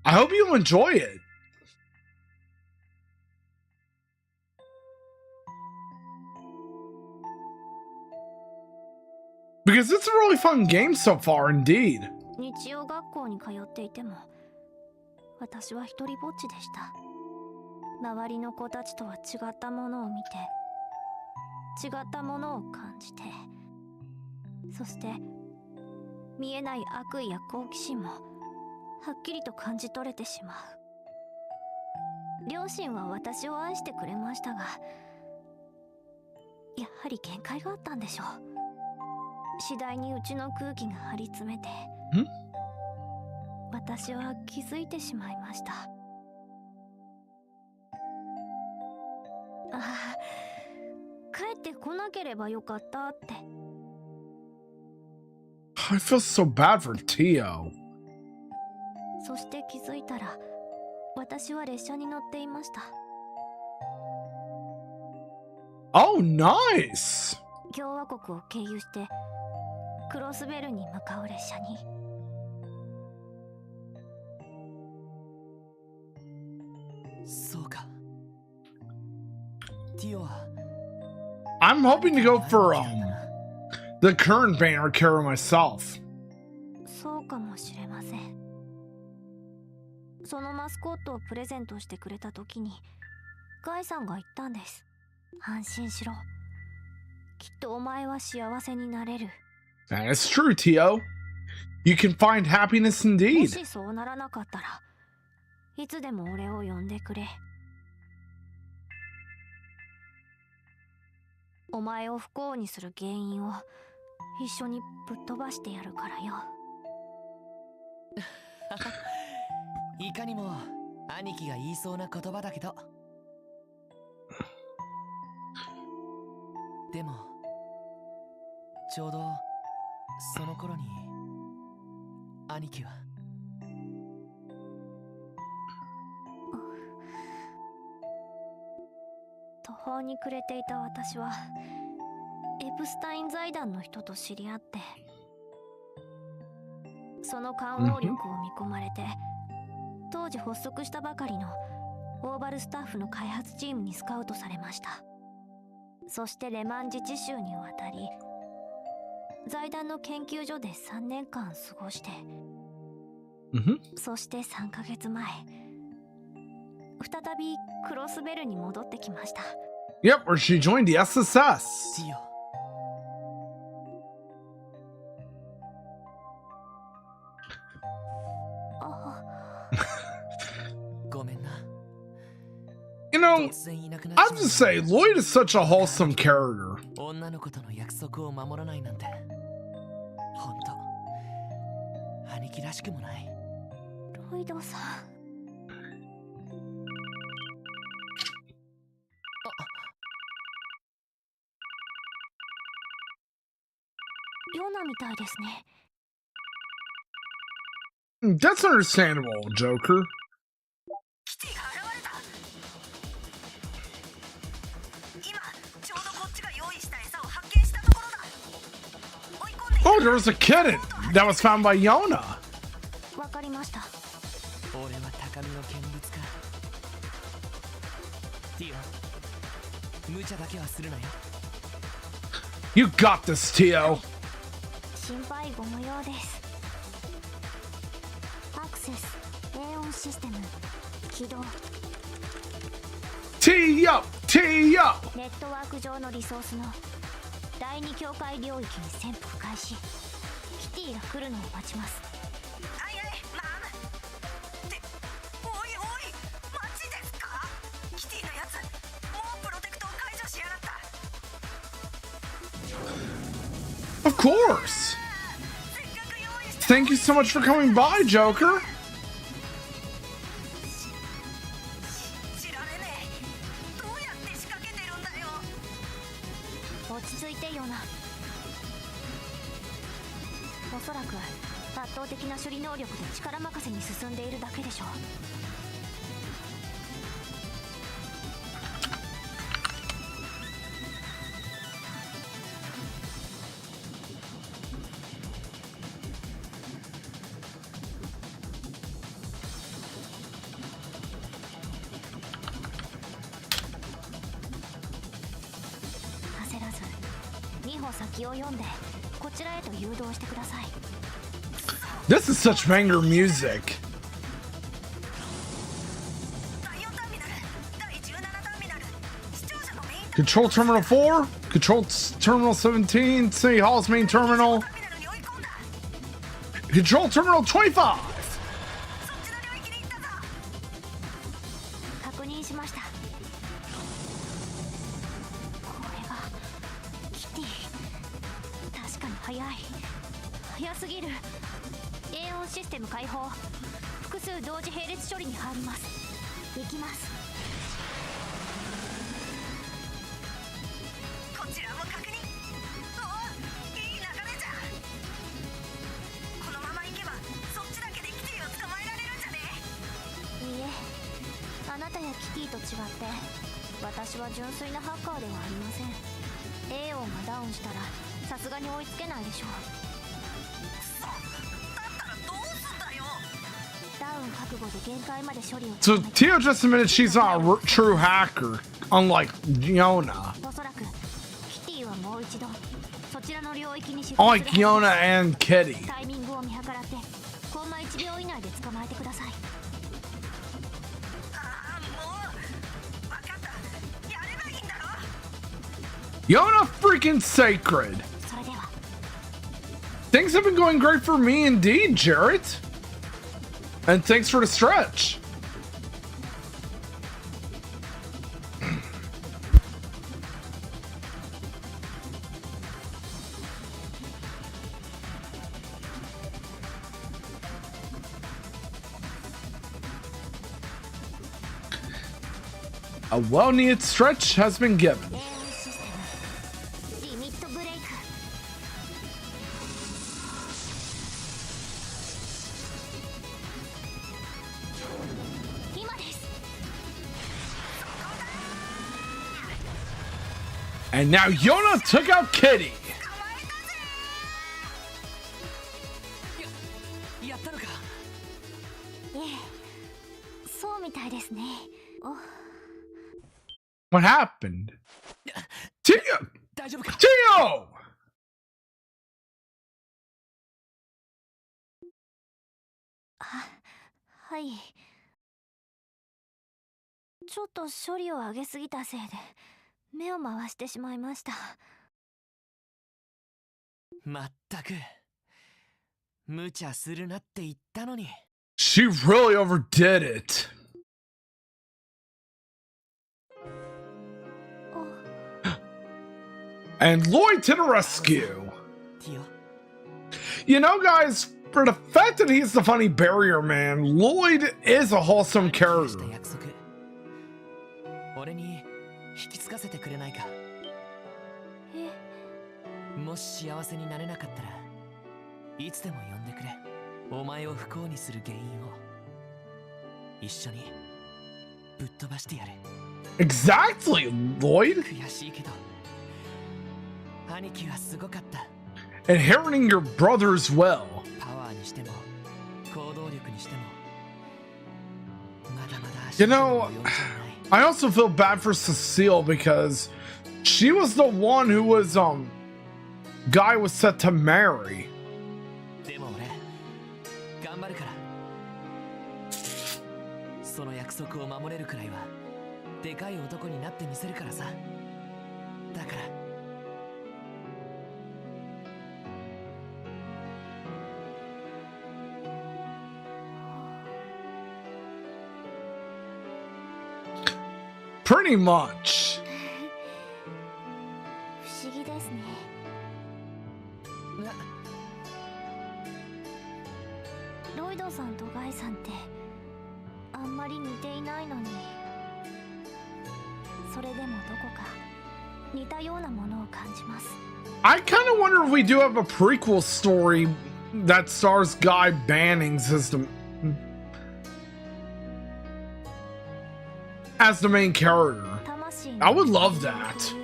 S3: I hope you enjoy it. Because it's a really fun game so far, indeed.
S7: 日曜学校に通っていても私は一人ぼっちでした。周りの子たちとは違ったものを見て、違ったものを感じて、そして見えない悪意や好奇心もはっきりと感じ取れてしまう。両親は私を愛してくれましたが、やはり限界があったんでしょう。次第にうちの空気が張り詰めて、私は気づいてしまいました。ああ、帰ってこなければよかったって。
S3: I feel so bad for Tio.
S7: そして気づいたら私は列車に乗っていました。
S3: Oh, nice!
S7: 共和国を経由してクロスベルに向かう列車に。
S4: そうか。ティオは
S3: I'm hoping to go for the current banner carrier myself.
S7: そうかもしれません。そのマスコットをプレゼントしてくれた時にガイさんが言ったんです。安心しろ、きっとお前は幸せになれる。
S3: That is true, Tio. You can find happiness
S7: も
S3: indeed.
S7: しそうならなかったらいつでも俺を呼んでくれ。お前を不幸にする原因を一緒にぶっ飛ばしてやるからよ。
S4: いかにも兄貴が言いそうな言葉だけど。でもちょうどその頃に兄貴は
S7: 途方に暮れていた私はエプスタイン財団の人と知り合って、その感応力を見込まれて当時発足したばかりのオーバルスタッフの開発チームにスカウトされました。そしてレマン自治州に渡り財団の研究所で3年間過ごして、そして3ヶ月前再びクロスベルに戻ってきました。
S3: Yep, where she joined the SSS.
S4: ティオ。ごめんな。
S3: You know,
S4: 突然いなくなっ
S3: I
S4: ち
S3: have
S4: ま
S3: to
S4: う。
S3: say, Lloyd is such a wholesome character.
S4: 女の子との約束を守らないなんてほんと兄貴らしくもない。
S7: ロイドさん、ヨナみたいですね。
S3: That's understandable, Joker.
S6: キティが現れた。今ちょうどこっちが用意した餌を発見したところだ。追い込んでいる。
S3: Oh, there was a kitten that was found by Yona.
S7: わかりました。
S4: 俺は高みの見物か。ティオ、無茶だけはするなよ。
S3: You got this, Tio.
S7: 心配ご無用です。アクセス低音システム起動。
S3: Tio! Tio!
S7: ネットワーク上のリソースの第二境界領域に潜伏開始。キティが来るのを待ちます。
S6: はいはい、マム。っておいおい、マジですか。キティのやつもうプロテクトを解除しやがった。
S3: Of course! Thank you so much for coming by, Joker!
S6: 知られねえ。どうやって仕掛けてるんだよ。
S7: 落ち着いてよな。おそらく圧倒的な処理能力で力任せに進んでいるだけでしょう。焦らず2歩先を読んでこちらへと誘導してください。
S3: This is such banger music.
S6: 第4ターミナル、第17ターミナル、視聴者のメインター
S3: Control Terminal 4, Control Terminal 17, City Hall's main terminal,
S6: ミナルに追い込んだ。
S3: Control Terminal 25!
S6: そっちの領域に行ったぞ。
S7: 確認しました。これがキティ。確かに早すぎる。低音システム開放。複数同時並列処理に入ります。できます。
S6: こちらも確認。お、いい流れじゃん。このまま行けばそっちだけでキティを捕まえられるんじゃね。
S7: いいえ、あなたやキティと違って私は純粋なハッカーではありません。A 音がダウンしたらさすがに追いつけないでしょう。
S6: だったらどうすんだよ。
S7: ダウン覚悟で限界まで処理を
S3: So
S7: 進めて
S3: Tio just admitted she's not a true hacker, unlike Yona.
S7: おそらくキティはもう一度そちらの領域にシフ
S3: Unlike
S7: トするはず
S3: Yona and Kitty.
S7: タイミングを見計らってコンマ1秒以内で捕まえてください。
S6: ああ、もう分かった。やればいいんだろ。
S3: Yona freaking sacred.
S7: それでは
S3: Things have been going great for me indeed, Jarrett. And thanks for the stretch. A well-needed stretch has been given.
S7: 低音システムリミットブレイク。今です。
S3: And now Yona took out Kitty.
S4: やったのか。
S7: ええ、そうみたいですね。お
S3: What happened? Tio!
S4: 大丈夫か。
S3: Tio!
S7: はい。ちょっと処理を上げすぎたせいで目を回してしまいました。
S4: まったく無茶するなって言ったのに。
S3: She really overdid it. And Lloyd to the rescue.
S4: ティオ、
S3: You know, guys, for the fact that he's the funny barrier man, Lloyd is a wholesome
S4: した
S3: character.
S4: 約束俺に引き継がせてくれないか。
S7: え、
S4: もし幸せになれなかったらいつでも呼んでくれ。お前を不幸にする原因を一緒にぶっ飛ばしてやる。
S3: Exactly, Lloyd.
S4: 悔しいけど兄貴はすごかった。
S3: Inheriting your brother's well.
S4: パワーにしても行動力にしてもまだまだ
S3: You know, I also feel bad for Cecile because she was the one who was guy was set to marry.
S4: でも俺頑張るから。その約束を守れるくらいはでかい男になってみせるからさ。だから
S3: Pretty much.
S7: 不思議ですね。ロイドさんとガイさんってあんまり似ていないのに、それでもどこか似たようなものを感じます。
S3: I kind of wonder if we do have a prequel story that stars Guy Bannings as the main character. I would love that.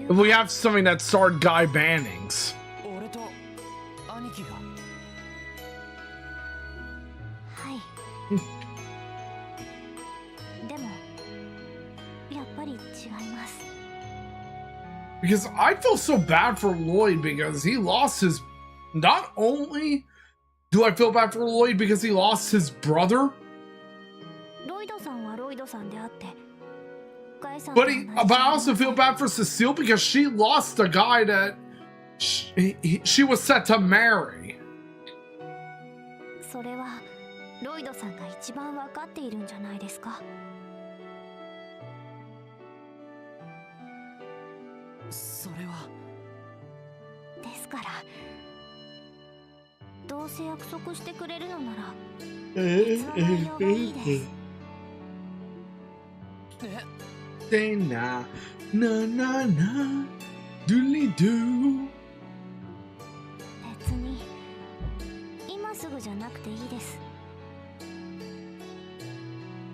S3: If we have something that starred Guy Bannings.
S4: 俺と兄貴が。
S7: はい。でもやっぱり違います。
S3: Because I feel so bad for Lloyd because he lost his. Not only do I feel bad for Lloyd because he lost his brother,
S7: ロイドさんはロイドさんであって、ガイさん
S3: but I also feel bad for Cecile because she lost a guy that she was set to marry.
S7: それはロイドさんが一番わかっているんじゃないですか。
S4: それは。
S7: ですから、どうせ約束してくれるのなら別の内容がいいです。
S3: Say na na na na doodly doo.
S7: 別に今すぐじゃなくていいです。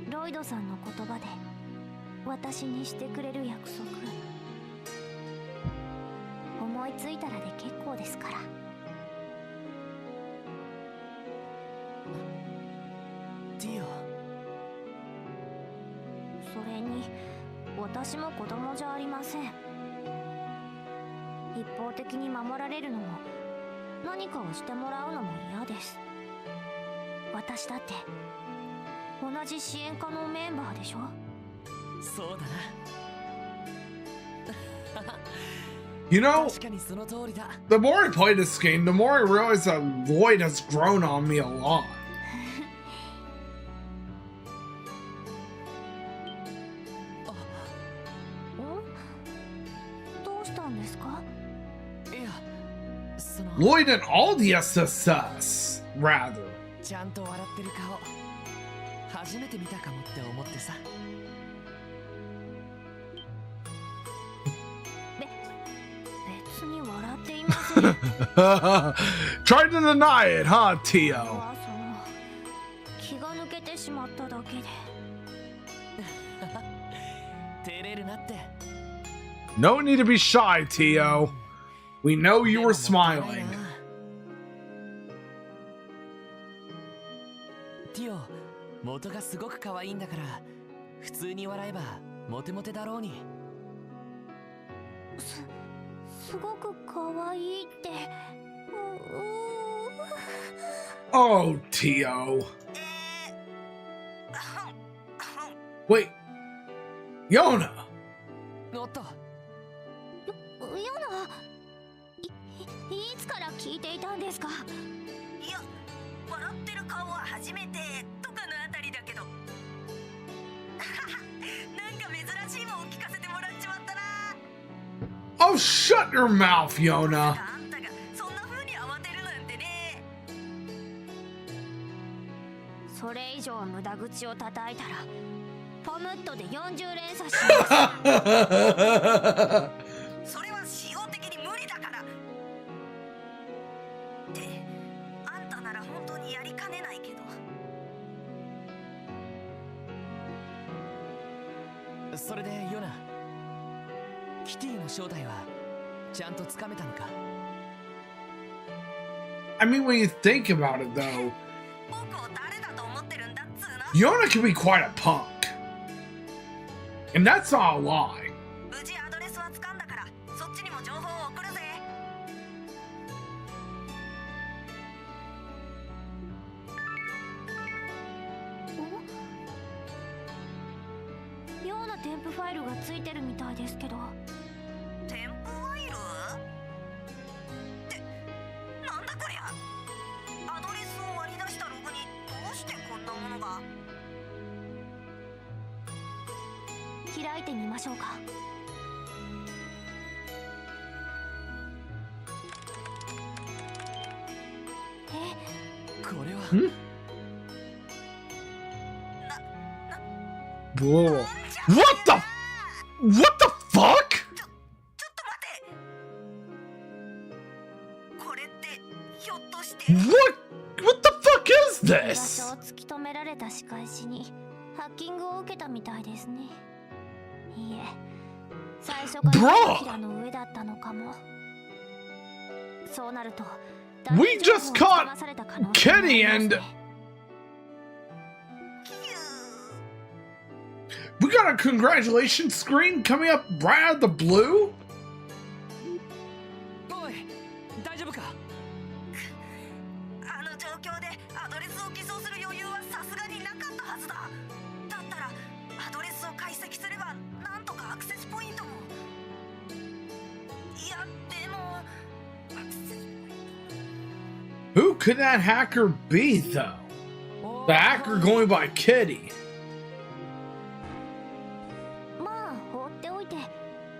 S7: ロイドさんの言葉で私にしてくれる約束、思いついたらで結構ですから。
S4: ディオ。
S7: それに私も子供じゃありません。一方的に守られるのも何かをしてもらうのも嫌です。私だって同じ支援課のメンバーでしょ。
S4: そうだな。
S3: You know,
S4: 確かにその通りだ。
S3: the more I play this game, the more I realize that Lloyd has grown on me a lot.
S7: どうしたんですか？
S4: いや、その
S3: Lloyd and all the SSS, rather.
S4: ちゃんと笑ってる顔初めて見たかもって思ってさ。
S7: 別に笑っていません。
S3: Tried to deny it, huh, Tio?
S7: はその気が抜けてしまっただけで。
S4: 照れるなって。
S3: No need to be shy, Tio. We know you were smiling.
S4: ティオ、元がすごく可愛いんだから普通に笑えばモテモテだろうに。
S7: すごく可愛いって。
S3: Oh, Tio. Wait. Yona.
S4: おっと。
S7: ヨナ、いつから聞いていたんですか？
S6: いや、笑ってる顔は初めてとかのあたりだけど。なんか珍しいもん聞かせてもらっちまったな。
S3: Oh, shut your mouth, Yona.
S6: あんたがそんな風に慌てるなんてね。
S7: それ以上無駄口を叩いたらポムットで40連鎖します
S6: それは仕様的に無理だからってあんたなら本当にやりかねないけど。
S4: それでヨナ、キティの正体はちゃんとつかめたのか？
S3: I mean, when you think about it, though,
S6: 僕を誰だと思ってるんだっつうの。
S3: Yona can be quite a punk. And that's not a lie.
S6: 無事アドレスは掴んだからそっちにも情報を送るぜ。
S7: 妙な添付ファイルがついてるみたいですけど。
S6: 添付ファイルってなんだこりゃ。アドレスを割り出したログにどうしてこんなものが。
S7: 開いてみましょうか。
S4: これは
S3: Whoa. What the fuck?
S6: ちょっと待て。これってひょっとして。
S3: What the fuck is
S7: 居場
S3: this?
S7: 所を突き止められた仕返しにハッキングを受けたみたいですね。いいえ、最初から手のひらの上だったのかも。そうなると
S3: We just caught Kitty and we got a congratulations screen coming up right out of the blue?
S4: おい、大丈夫か？
S6: あの状況でアドレスを偽装する余裕はさすがになかったはずだ。だったらアドレスを解析すればなんとかアクセスポイントも。いやでもアクセスポイント。
S3: Who could that hacker be, though? The hacker going by Kitty.
S7: まあ放っておいて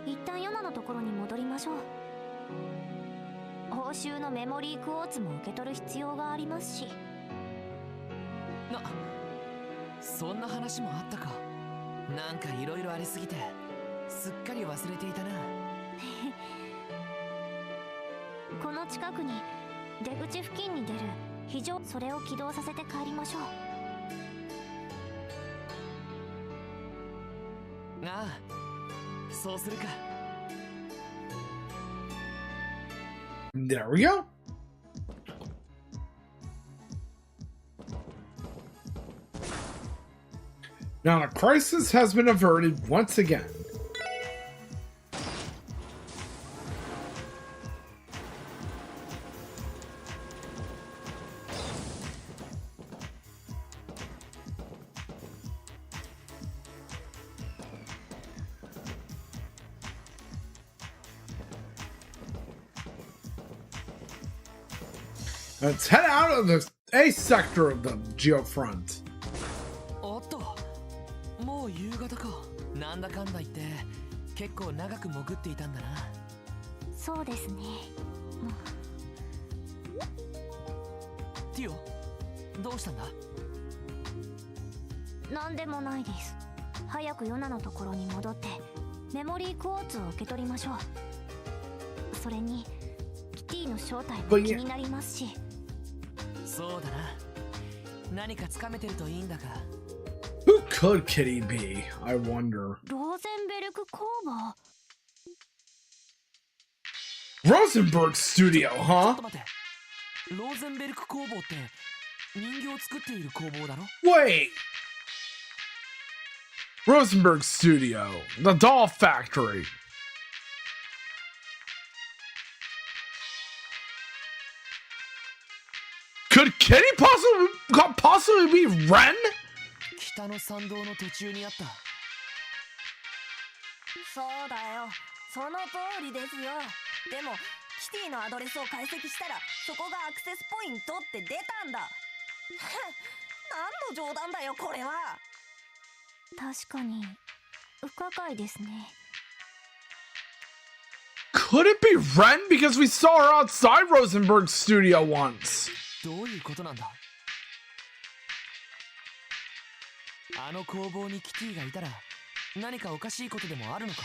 S7: 一旦ヨナのところに戻りましょう。報酬のメモリークォーツも受け取る必要がありますし。
S4: そんな話もあったか。なんかいろいろありすぎてすっかり忘れていたな。
S7: この近くに出口付近に出る非常、それを起動させて帰りましょう。
S4: ああ、そうするか。
S3: There we go. Now the crisis has been averted once again. Let's head out of the A sector of the geofront.
S4: おっと、もう夕方か。なんだかんだ言って結構長く潜っていたんだな。
S7: そうですね。
S4: ティオ、どうしたんだ？
S7: なんでもないです。早くヨナのところに戻ってメモリークォーツを受け取りましょう。それにキティの正体も気になりますし。
S4: そうだな。何かつかめてるといいんだが。
S3: Who could Kitty be? I wonder.
S7: ローゼンベルク工房。
S3: Rosenberg Studio,
S4: ちょっ
S3: huh?
S4: と待って。ローゼンベルク工房って人形を作っている工房だろ？
S3: Wait. Rosenberg Studio, the doll factory. Could Kitty possibly be Ren?
S4: 北の参道の途中にあった。
S6: そうだよ、その通りですよ。でもキティのアドレスを解析したらそこがアクセスポイントって出たんだ。何の冗談だよこれは。
S7: 確かに不可解ですね。
S3: Could it be Ren? Because we saw her outside Rosenberg's studio once.
S4: どういうことなんだ？あの工房にキティがいたら何かおかしいことでもあるのか。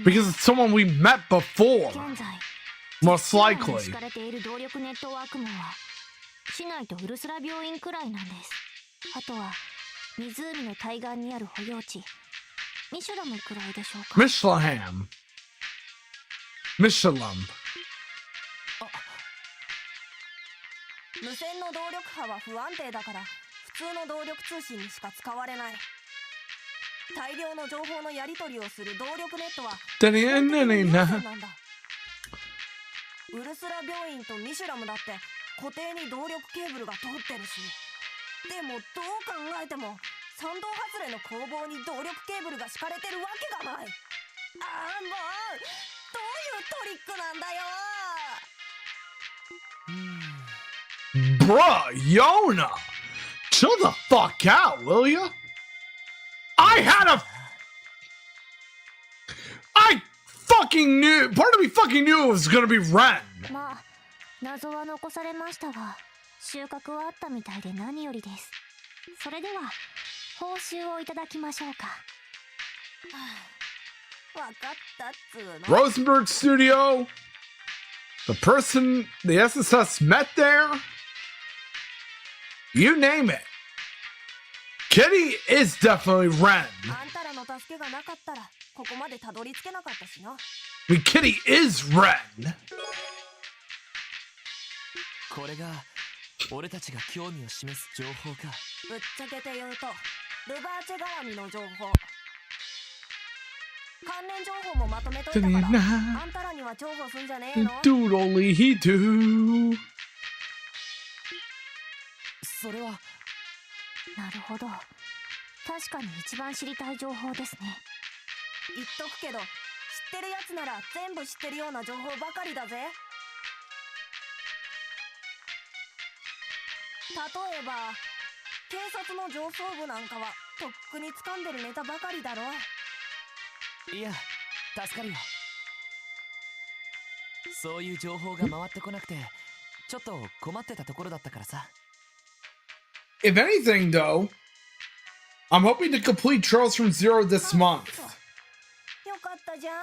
S3: Because it's someone we met before.
S7: 現在
S3: Most
S7: 敷
S3: likely.
S7: かれている動力ネットワーク網は市内とウルスラ病院くらいなんです。あとは湖の対岸にある保養地ミシュラムくらいでしょうか。
S3: Michelham. Michelham.
S6: 無線の動力波は不安定だから普通の動力通信にしか使われない。大量の情報のやり取りをする動力ネットは本当に有線なんだ。ウルスラ病院とミシュラムだって固定に動力ケーブルが通ってるし、でもどう考えても参道外れの工房に動力ケーブルが敷かれてるわけがない。ああもうどういうトリックなんだよ。
S3: Bruh, Yona! Chill the fuck out, will ya? I fucking knew, part of me fucking knew it was gonna be Ren.
S7: まあ謎は残されましたが収穫はあったみたいで何よりです。それでは報酬をいただきましょうか。
S6: わかったっつーの。
S3: Rosenberg Studio. The person the SSS met there. You name it. Kitty is definitely Ren.
S6: あんたらの助けがなかったらここまでたどり着けなかったしな。
S3: I mean, Kitty is Ren.
S4: これが俺たちが興味を示す情報か。
S6: ぶっちゃけて言うとルバーチェ絡みの情報、関連情報もまとめといたからあんたらには重宝すんじゃねえの。
S3: Dude only he do.
S4: それは
S7: なるほど、確かに一番知りたい情報ですね。
S6: 言っとくけど知ってるやつなら全部知ってるような情報ばかりだぜ。例えば警察の上層部なんかはとっくに掴んでるネタばかりだろ。
S4: いや助かるよ。そういう情報が回ってこなくてちょっと困ってたところだったからさ。
S3: If anything, though, I'm hoping to complete Trails from Zero this month.
S6: よかったじゃん。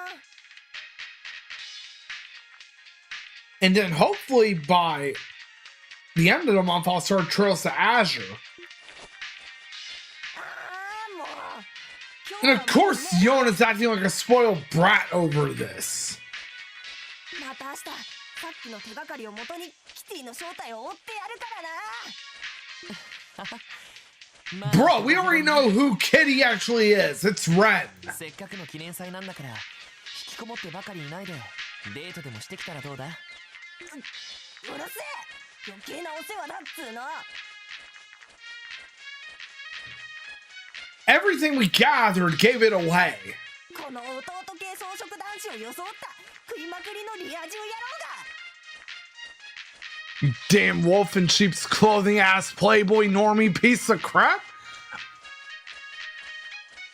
S3: And then hopefully by the end of the month, I'll start Trails to Azure.
S6: ああもう。
S3: And of course, Yona's acting like a spoiled brat over this.
S6: また明日さっきの手がかりをもとにキティの正体を追ってやるからな。
S3: Bro, we already know who Kitty actually is. It's Ren.
S4: せっかくの記念祭なんだから引きこもってばかりいないでデートでもしてきたらどうだ。
S6: うるせえ、余計なお世話だっつうの。
S3: Everything we gathered gave it away.
S6: この弟系装飾男子を装った食いまくりのリア充野郎
S3: You damn wolf in sheep's clothing ass playboy normie piece of crap.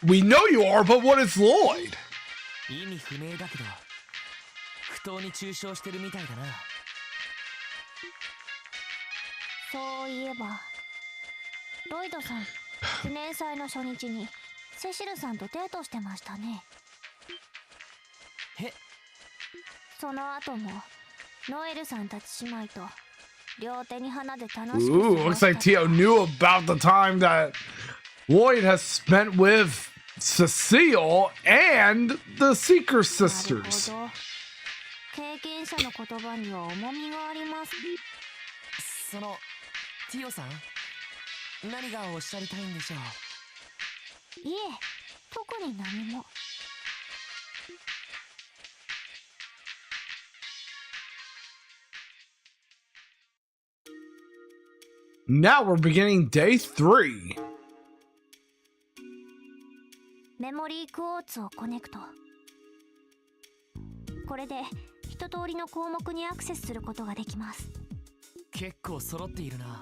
S3: We know you are, but what is Lloyd?
S4: 意味不明だけど不当に中傷してるみたいだな。
S7: そういえばロイドさん記念祭の初日にセシルさんとデートしてましたね。
S4: へ、
S7: その後もノエルさんたち姉妹と両手に花で楽しく
S3: Ooh,
S7: 過ご
S3: looks
S7: した
S3: like Tio knew about the time that Lloyd has spent with Cecile and the Seeker
S7: なる
S3: sisters.
S7: ほど、経験者の言葉には重みがあります。
S4: そのティオさん何がおっしゃりたいんでしょう。
S7: いえ、特に何も。
S3: Now we're beginning day 3.
S7: メモリークォーツをコネクト。これで一通りの項目にアクセスすることができます。
S4: 結構揃っているな。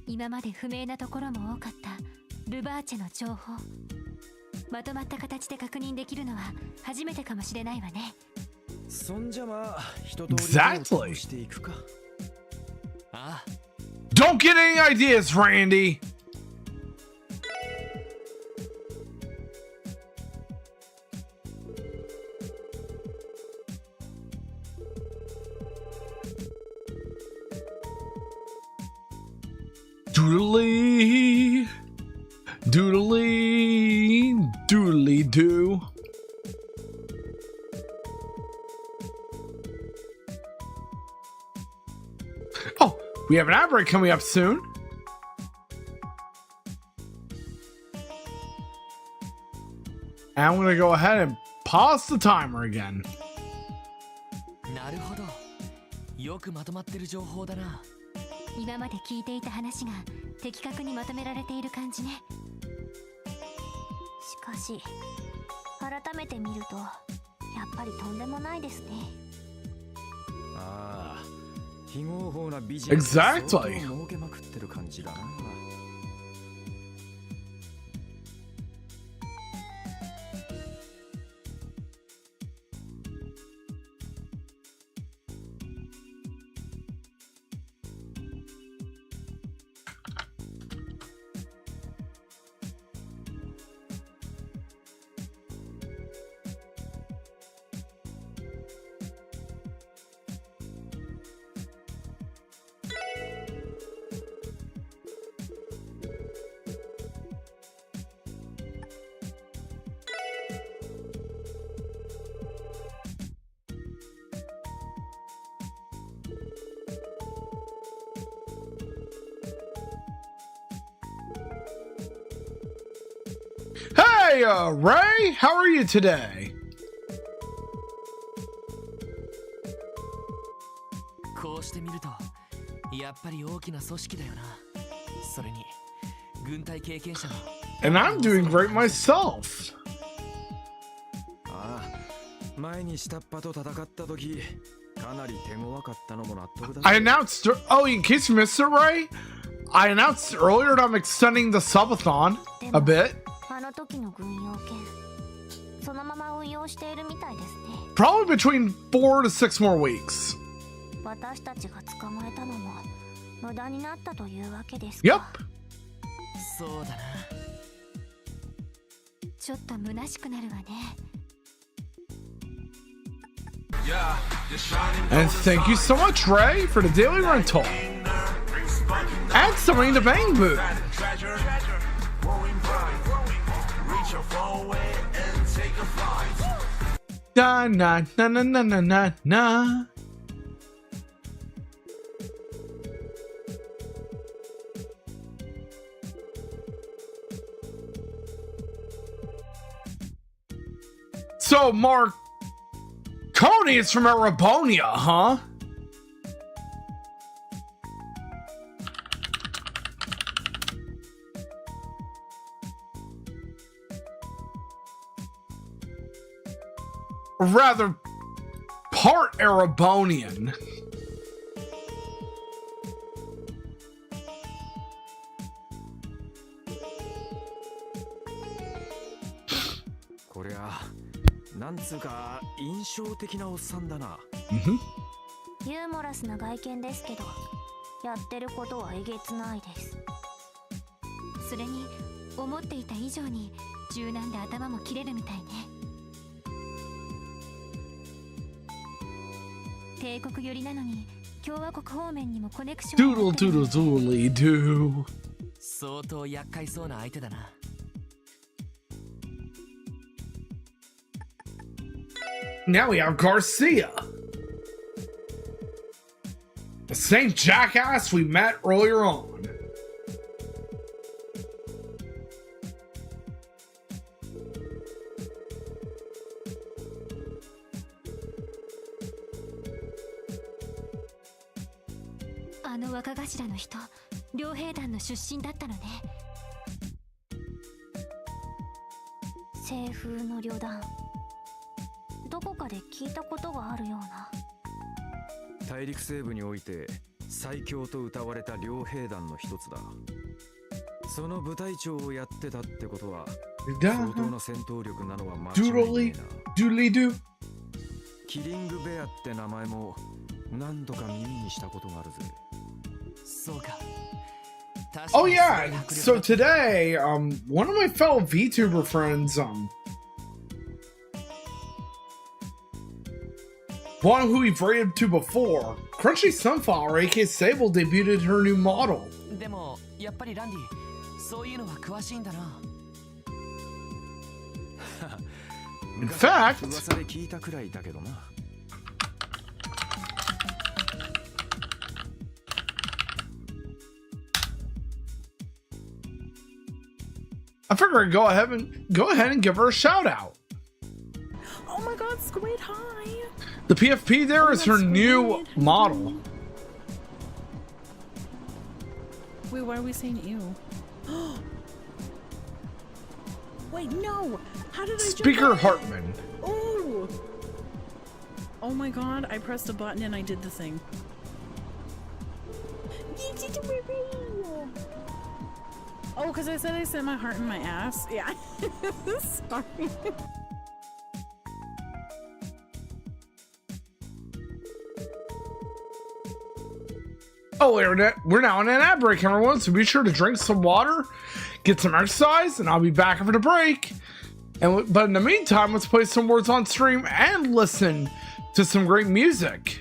S8: 今まで不明なところも多かったルバーチェの情報、まとまった形で確認できるのは初めてかもしれないわね。
S5: そんじゃまあ一通り
S3: Exactly.
S5: 手をしていくか。
S4: ああ、
S3: Don't get any ideas, Randy. Doodly, doodly, doodly doo. Oh, we have an ad break coming up soon. And I'm going to go ahead and pause the timer again.
S4: なるほど。よくまとまってる情報だな。
S8: 今まで聞いていた話が的確にまとめられている感じね。
S7: しかし改めて見るとやっぱりとんでもないですね。
S5: ああ、非合法なビジネスを
S3: Exactly.
S5: 儲けまくってる感じだな。
S3: Hey, Ray, how are you today?
S4: こうしてみるとやっぱり大きな組織だよな。それに軍隊経験者の
S3: And I'm doing great myself.
S5: ああ、前に下っ端と戦った時、かなり手強かったのも納得だ。
S3: I announced, oh, in case you missed it, Ray, I announced earlier that I'm extending the subathon a bit.
S7: あの時の軍用犬そのまま運用しているみたいですね。
S3: Probably between 4 to 6 more weeks.
S7: 私たちが捕まえたのも無駄になったというわけですか。
S3: Yep.
S4: そうだな。
S8: ちょっと虚しくなるわね。
S1: Yeah, you're shining
S3: And thank you so much, Ray, for the daily rental. And summoning the Bang Boot.
S1: treasure, growing bright. Reach your phone way and take a flight.
S3: Na na na na na na na na. So Marconi is from Arabonia, huh? Rather, part Arabonian.
S5: This こりゃ、なんつうか印象的なおっさんだな。
S7: ユーモラスな外見ですけどやってることはえげつないです。
S8: それに思っていた以上に柔軟で頭も切れるみたいね。帝国寄りなのに共和国方面にもコネクションを持
S3: Doodle
S8: ってる
S3: doodle doodly doo.
S4: 相当厄介そうな相手だな。
S3: Now we have Garcia. The same jackass we met earlier on.
S8: 「あの若頭の人、両兵団の出身だったのね。
S7: 西風の旅団どこかで聞いたことがあるような。
S5: 大陸西部において最強と謳われた両兵団の一つだ。その部隊長をやってたってことは相当な戦闘力なのは間違いない
S3: Doodly
S5: な。
S3: doodly doo.
S5: キリングベアって名前も何度か耳にしたことがあるぜ。
S4: そうか。
S3: Oh yeah, so today, one of my fellow VTuber friends, one who we've rated to before, Crunchy Sunflower, aka Sable, debuted her new model.
S4: でもやっぱりランディそういうのは詳しいんだな
S3: In fact,
S5: 噂で聞いたくらいだけどな
S3: I figure I'd go ahead and give her a shout out.
S9: Oh my god, Squid, hi!
S3: The PFP there is her new model.
S9: Wait, why are we saying ew? Wait, no! How did I
S3: Speaker
S9: jump
S3: Hartman.
S9: Oh! Oh my god, I pressed a button and I did the thing. Oh, because I said I sent my heart in my ass? Yeah. Sorry.
S3: Oh, we're now in an ad break, everyone, so be sure to drink some water, get some exercise, and I'll be back after the break. But in the meantime, let's play some words on stream and listen to some great music.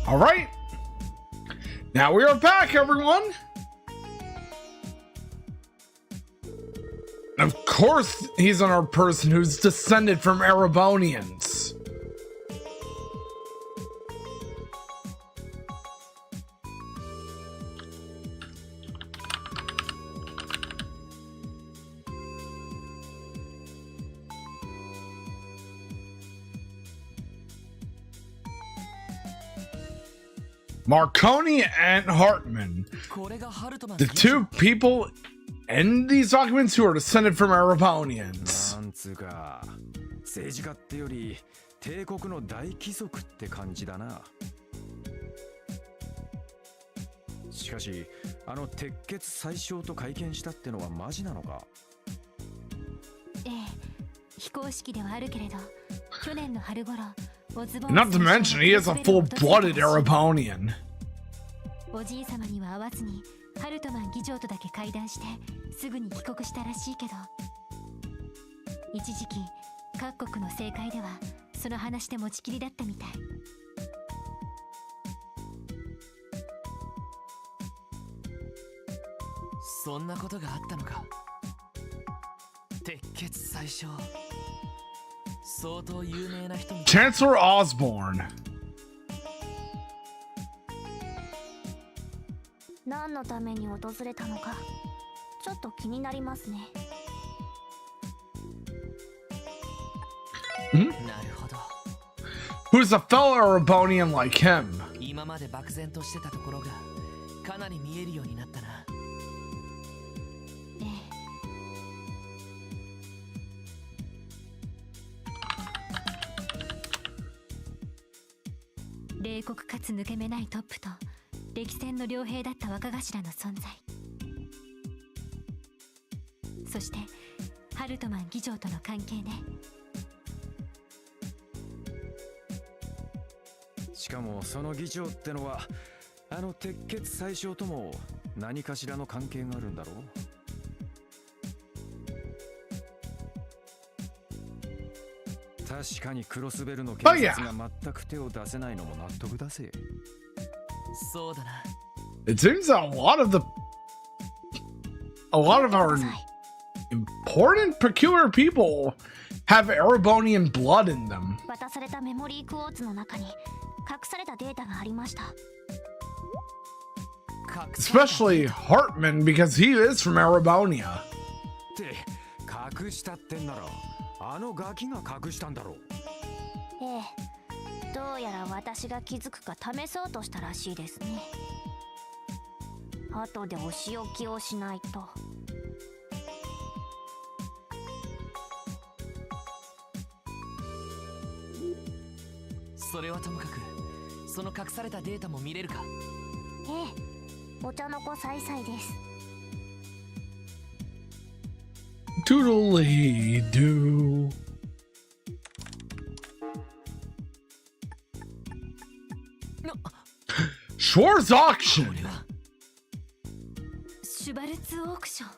S3: All right. Now we are back, everyone. Of course, he's another person who's descended from Erebonians. Marconi and Hartman, the two people in these documents who are descended from Erebonians.
S5: なんつうか政治家ってより帝国の大貴族って感じだな。しかしあの鉄血宰相と会見したってのはマジなのか？
S8: ええ、非公式ではあるけれど、去年の春頃オズボ
S3: Not to mention, he is a full-blooded Erebonian.
S8: おじい様には会わずにハルトマン議長とだけ会談してすぐに帰国したらしいけど、一時期各国の政界ではその話で持ちきりだったみたい。
S4: そんなことがあったのか。鉄血宰相、相当有名な人に。
S3: Chancellor Osborne.
S7: 何のために訪れたのかちょっと気になりますね。
S4: なるほど。
S3: Who's a fellow Erebonian like him?
S4: 今まで漠然としてたところがかなり見えるようになったな。
S8: ええ、冷酷かつ抜け目ないトップと歴戦の良兵だった若頭の存在、そしてハルトマン議長との関係ね。
S5: しかもその議長ってのはあの鉄血宰相とも何かしらの関係があるんだろう。確かにクロスベルの警察が全く手を出せないのも納得だぜ。
S4: そうだな。
S3: It seems that a lot of our important, peculiar people have Erebonian blood in them.
S7: 渡されたメモリークォーツの中に隠されたデータがありました。
S3: Especially Hartman, because he is from Erebonia.
S5: って隠したってんならあのガキが隠したんだろう。
S7: ええ、どうやら私が気づくか試そうとしたらしいですね。後でお仕置きをしないと。
S4: それはともかくその隠されたデータも見れるか？
S7: ええ、お茶の子さいさいです。
S3: Doodly doo. Schwartz auction.
S8: シュバルツオークション。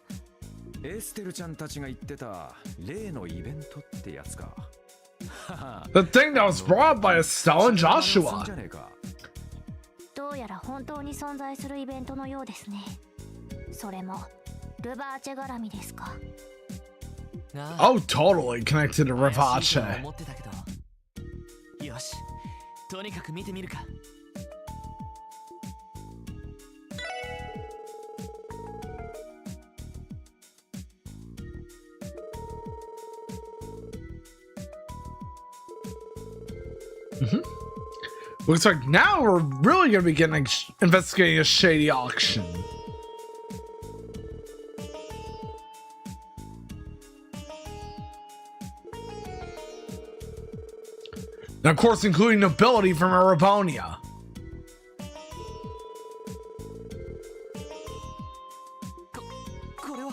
S5: エステルちゃんたちが言ってた例のイベントってやつか。
S3: The thing that was brought by Estelle and Joshua.
S7: どうやら本当に存在するイベントのようですね。それもルバーチェ絡みですか。
S3: Oh, totally connected to Rivace.
S4: 思ってたけど、よし、とにかく見てみるか。
S3: Looks like now we're really going to be investigating a shady auction. And of course, including nobility from Erebonia.
S4: これは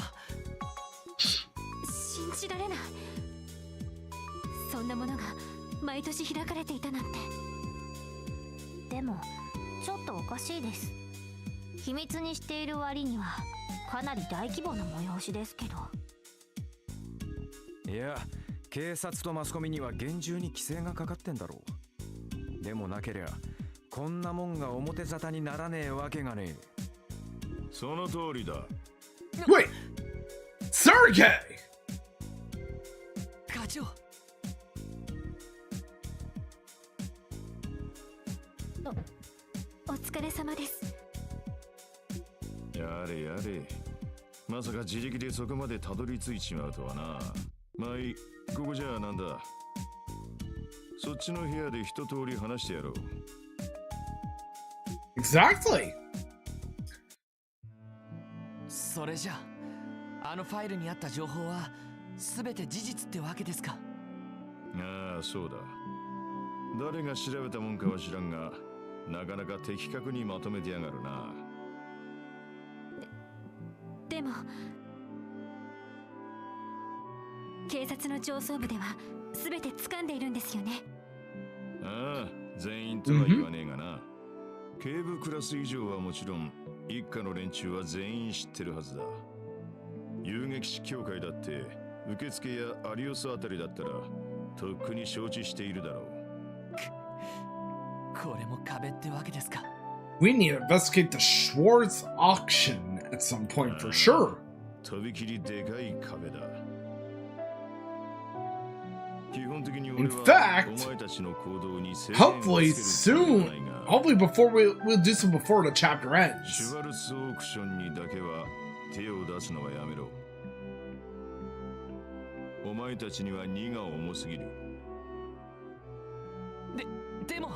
S8: 信じられない。そんなものが毎年開かれていたなんて。
S7: でもちょっとおかしいです。秘密にしている割にはかなり大規模な催しですけど。
S5: いや、警察とマスコミには厳重に規制がかかってんだろう。でもなけりゃこんなもんが表沙汰にならねえわけがねえ。
S10: その通りだ。
S3: Wait! Sergey!
S4: 課長。
S8: お疲れ様です。
S10: やれやれ、まさか自力でそこまでたどり着いちまうとはな。まあいい、ここじゃあなんだ。そっちの部屋で一通り話してやろう。
S3: Exactly.
S4: それじゃあ、あのファイルにあった情報は全て事実ってわけですか？
S10: ああ、そうだ。誰が調べたもんかは知らんが、なかなか的確にまとめてやがるな。
S8: でも警察の上層部では全て掴んでいるんですよね。
S10: ああ、全員とは言わねえがな。警部クラス以上はもちろん、一家の連中は全員知ってるはずだ。遊撃士協会だって受付やアリオスあたりだったらとっくに承知しているだろう。
S4: これも壁ってわけですか。
S3: We need to investigate the Schwartz auction at some point for sure.
S10: とびきりでかい壁だ。基本的に
S3: In
S10: 俺は
S3: fact,
S10: お前たちの行動に制限を
S3: hopefully
S10: つけるつもりは
S3: soon,
S10: ないが、
S3: hopefully before we'll do some before the chapter
S10: シ
S3: ends.
S10: ュワルツオークションにだけは手を出すのはやめろ。お前たちには荷が重すぎる。
S4: でも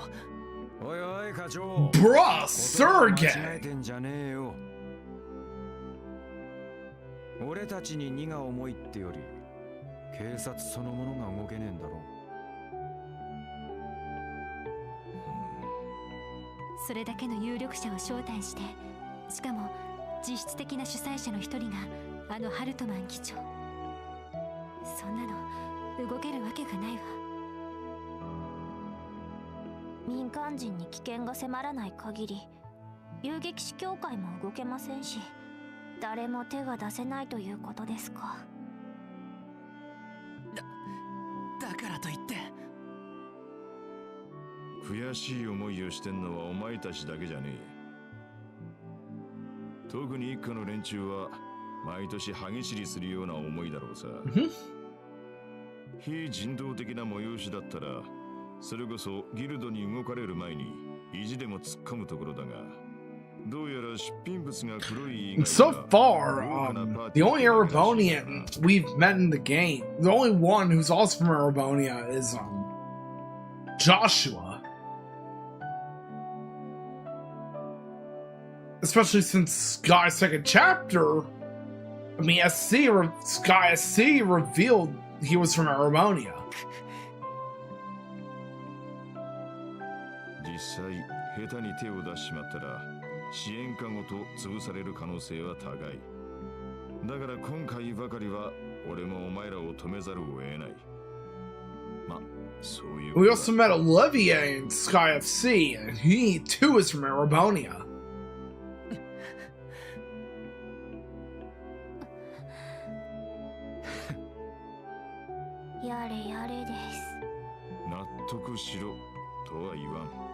S5: おいおい課長、
S3: Bruh,
S5: 間違え
S3: Sergey!
S5: てんじゃねえよ。俺たちに荷が重いってより警察そのものが動けねえんだろ。
S8: それだけの有力者を招待して、しかも実質的な主催者の一人があのハルトマン議長。そんなの動けるわけがないわ。
S7: 民間人に危険が迫らない限り遊撃士協会も動けませんし、誰も手が出せないということですか。
S4: だからといって
S10: 悔しい思いをしてんのはお前たちだけじゃねえ。特に一家の連中は毎年歯ぎしりするような思いだろうさ。非人道的な催しだったら、それこそギルドに動かれる前に意地でも突っ込むところだが、どうやら出品物が黒い以
S3: And
S10: 外
S3: so far, the only Erebonian we've met in the game, the only one who's also from Erebonia is Joshua. Especially since Sky's second chapter, I mean, Sky SC revealed he was from Erebonia.
S10: 実際下手に手を出しちまったら支援課ごと潰される可能性は高い。だから今回ばかりは俺もお前らを止めざるを得ない。ま、そういう。
S3: We also met Olivier in Sky FC, and he too is from Erebonia.
S7: やれやれです。
S10: 納得しろとは言わん。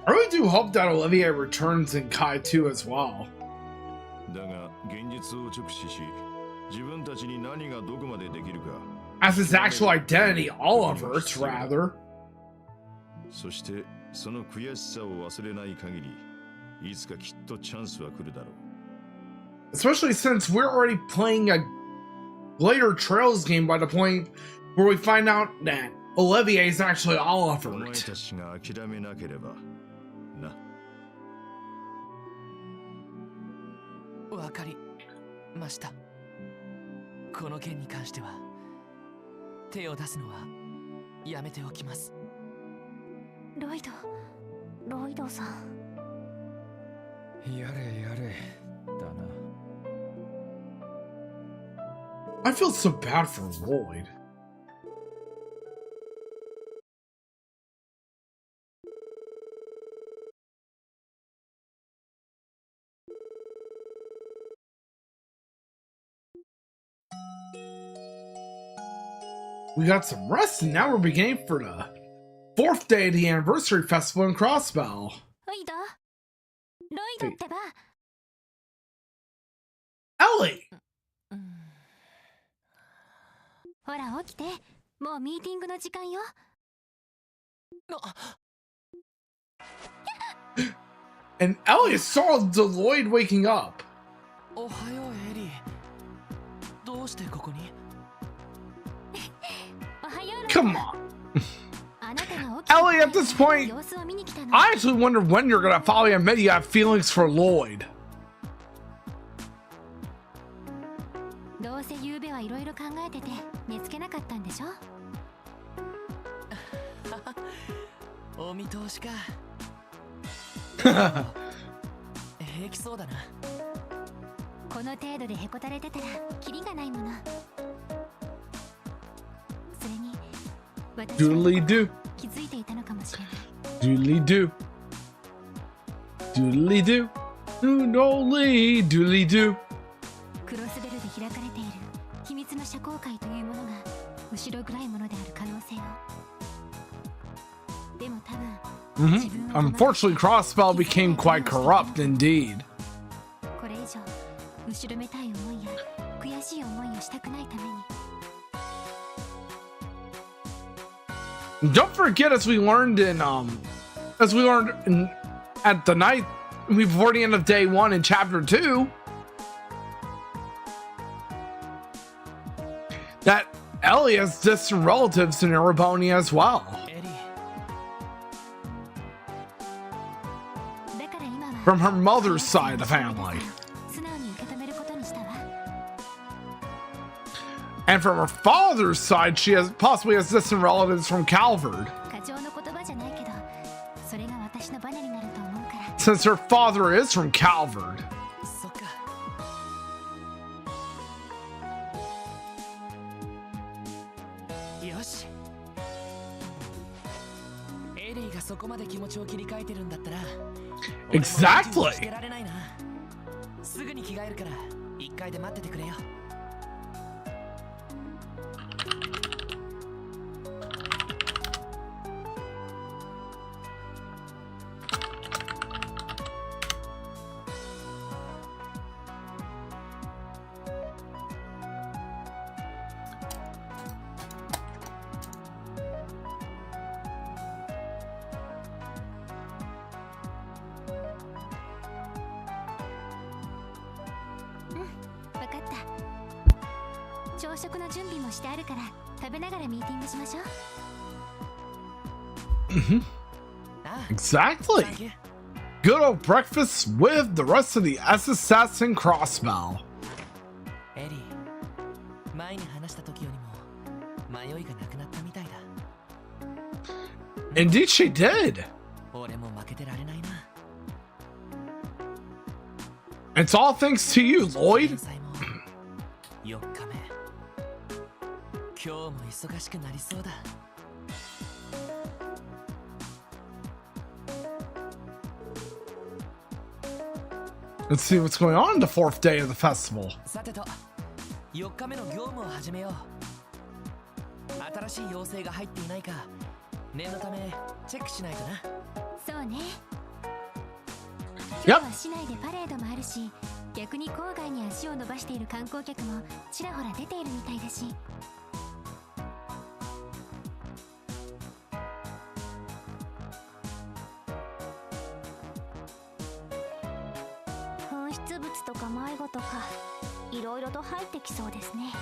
S3: I really do hope that Olivier returns in Kai 2 as well.
S10: だが現実を直視し、自分たちに何がどこまでできるか。
S3: As his actual identity, Oliver's rather.
S10: そしてその悔しさを忘れない限り、いつかきっとチャンスは来るだろう。
S3: Especially since we're already playing a later Trails game by the point where we find out that Olivier is actually
S10: お前
S3: Oliver.
S10: たちが諦めなければな。
S4: わかりました。この件に関しては手を出すのはやめておきます。
S7: ロイドさん。
S5: やれやれだな。
S3: I feel so bad for Lloyd. We got some rest, and now we're beginning for the 4th day of the anniversary festival in Crossbell.
S7: ロイドってば。
S3: Ellie!
S8: ほら起きて、もうミーティングの時間よ。
S3: And Ellie saw Lloyd waking up.
S4: おはようエリー。どうしてここに？
S8: おはよう。
S3: Come on.
S8: あなたが起きて
S3: Ellie, at this point,
S8: 様子を見に来たの。
S3: I actually wonder when you're gonna finally admit you have feelings for Lloyd.
S8: どうせ昨夜はいろいろ考えてて寝つけなかったんでしょ。
S4: お見通しか。平気そうだな。
S8: この程度でへこたれてたらキリがないもの。それに私は
S3: Doodly do.
S8: 気づいていたのかもしれない。
S3: Doodly do. Doodly do. Doodly doodly do.
S8: クロスベルで開かれている秘密の社交界というものが後ろ暗いものである可能性を。でも多分
S3: Unfortunately, Crossbell became quite corrupt indeed.
S8: これ以上後ろめたい思いや悔しい思いをしたくないために。
S3: Don't forget, as we learned at the night before the end of day 1 in chapter 2, that Ellie has distant relatives in Erebony as well.
S8: だから今は
S3: From her mother's side of the family.
S8: 素直に受け止めることにしたわ。
S3: And from her father's side, she possibly has distant relatives from Calvard.
S8: 過剰の言葉じゃないけど、それが私のバネになると思うから。
S3: Since her father is from Calvard.
S4: そっか。よし。エリーがそこまで気持ちを切り替えてるんだったら。
S3: Exactly.
S4: してられないな。すぐに着替えるから1階で待っててくれよ。
S8: わかった。朝食の準備もしてあるから食べながらミーティングしましょう。
S3: Exactly. Good old breakfast with the rest of the SSS and Crossbell.
S4: エリー、前に話した時よりも迷いがなくなったみたいだ。
S3: Indeed, she did.
S4: 俺も負けてられないな。
S3: It's all thanks to you, Lloyd.
S4: 4日目。今日も忙しくなりそうだ。
S3: Let's see what's going on the 4th day of the festival.
S4: さてと、4日目の業務を始めよう。新しい要請が入っていないか、念のためチェックしないとな。
S8: そうね。今日は市内でパレードもあるし、逆に郊外に足を伸ばしている観光客もちらほら出ているみたいだし。
S7: 紛失物とか迷子とかいろいろと入ってきそうですね。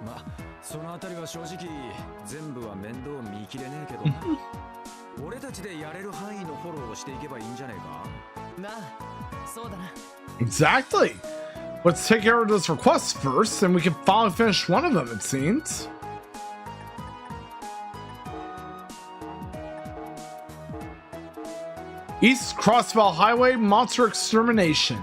S5: ま、そのあたりは正直全部は面倒見きれねえけどな。俺たちでやれる範囲のフォローをしていけばいいんじゃねえか。
S4: なあ、そうだな。
S3: Exactly. Let's take care of those requests first, and we can finally finish one of them, it seems. East Crossville Highway Monster Extermination.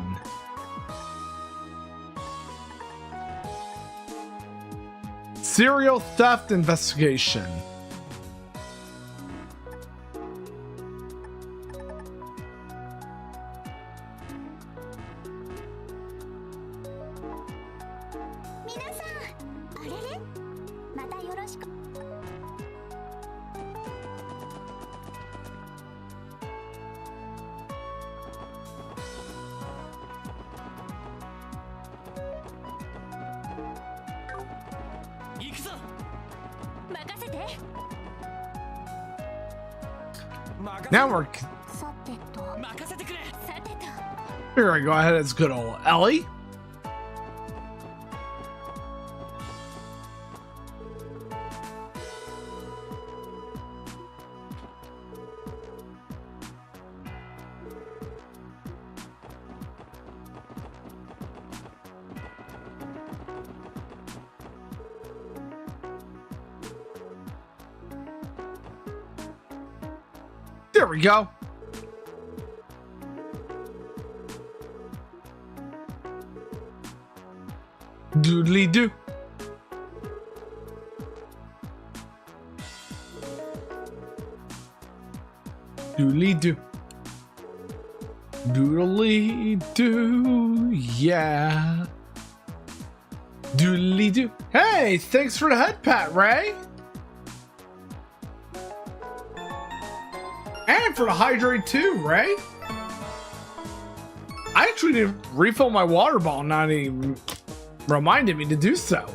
S3: Serial Theft Investigation. Now we're. Here I go ahead. It's good old Ellie. There we go. Doodly doo. Doodly doo. Doodly doo. Yeah. Doodly doo. Hey, thanks for the head pat, Ray. And for the hydrate too, Ray. I actually didn't refill my water bottle, not even reminded me to do so.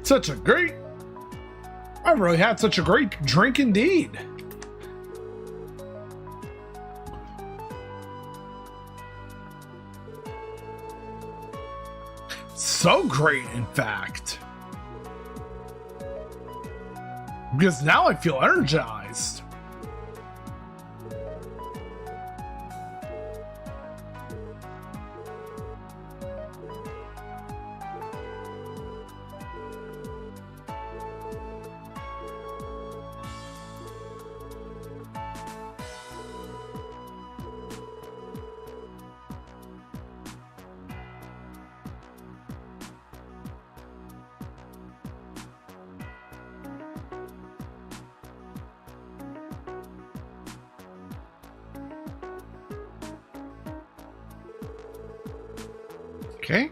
S3: Such a great... I've really had such a great drink indeed. So great, in fact. Because now I feel energized. Okay.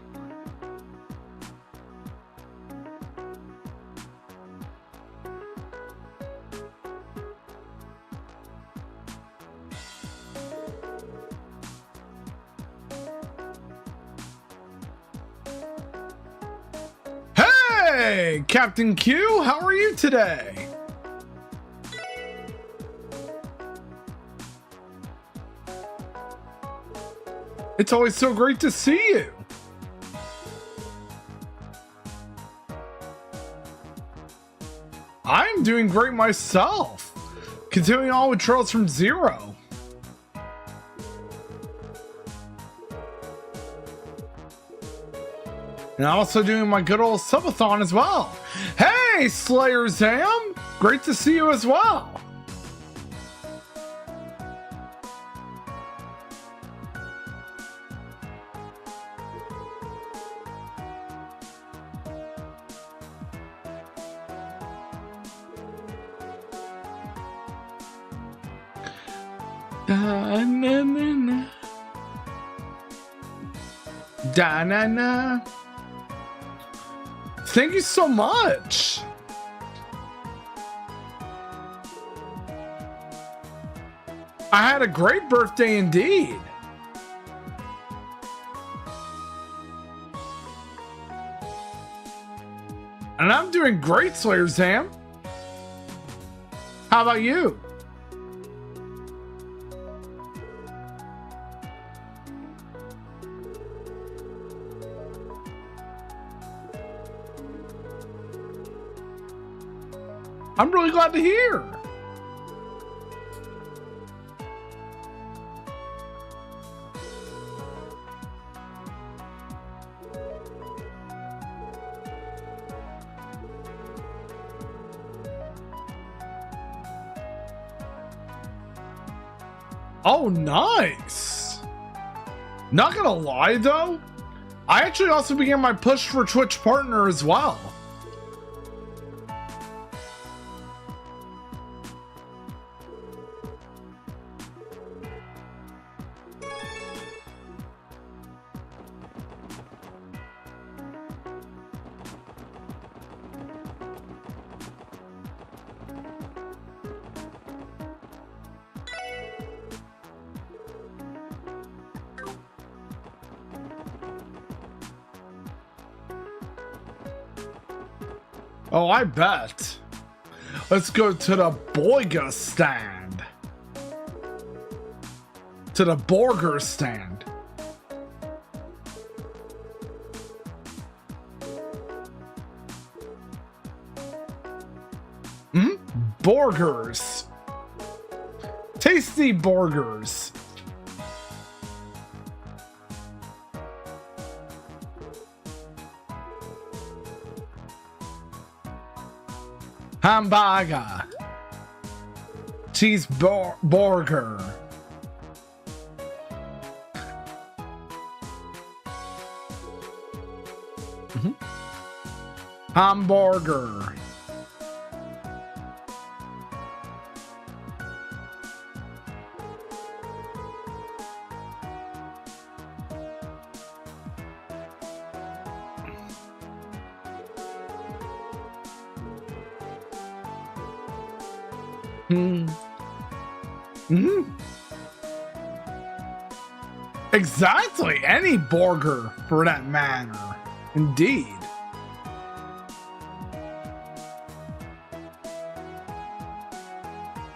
S3: Hey, Captain Q, how are you today? It's always so great to see you. I'm doing great myself. Continuing on with Trails from Zero. And also doing my good old subathon as well. Hey, Slayer Zam! Great to see you as well. Da-na-na-na. Da-na-na. Thank you so much. I had a great birthday indeed. And I'm doing great, Slayer Zam. How about you? I'm really glad to hear. Oh, nice. Not gonna lie though, I actually also began my push for Twitch partner as well. Oh, I bet. Let's go to the Boiga stand. To the Burger stand. Burgers. Tasty burgers. Hamburger. Cheeseburger. Hamburger. Exactly, any burger for that matter. Indeed.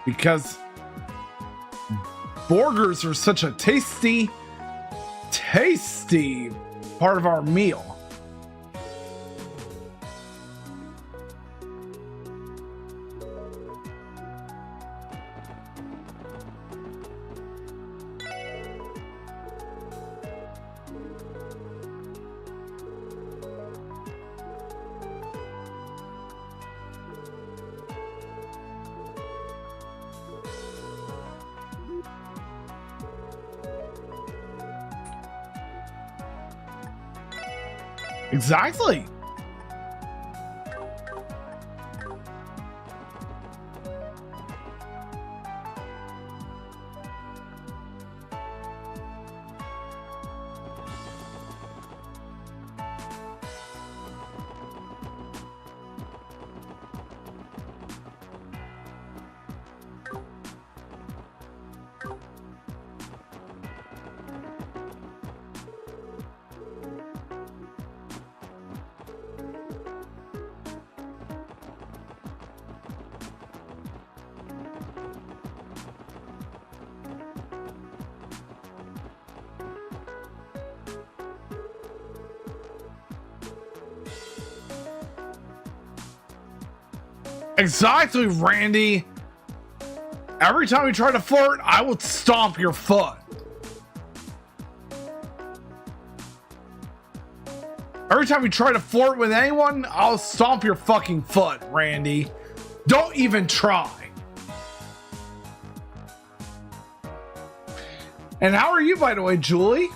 S3: Because burgers are such a tasty part of our meal. Exactly. Exactly, Randy. Every time you try to flirt, I will stomp your foot. Every time you try to flirt with anyone, I'll stomp your fucking foot, Randy. Don't even try. And how are you, by the way, Julie?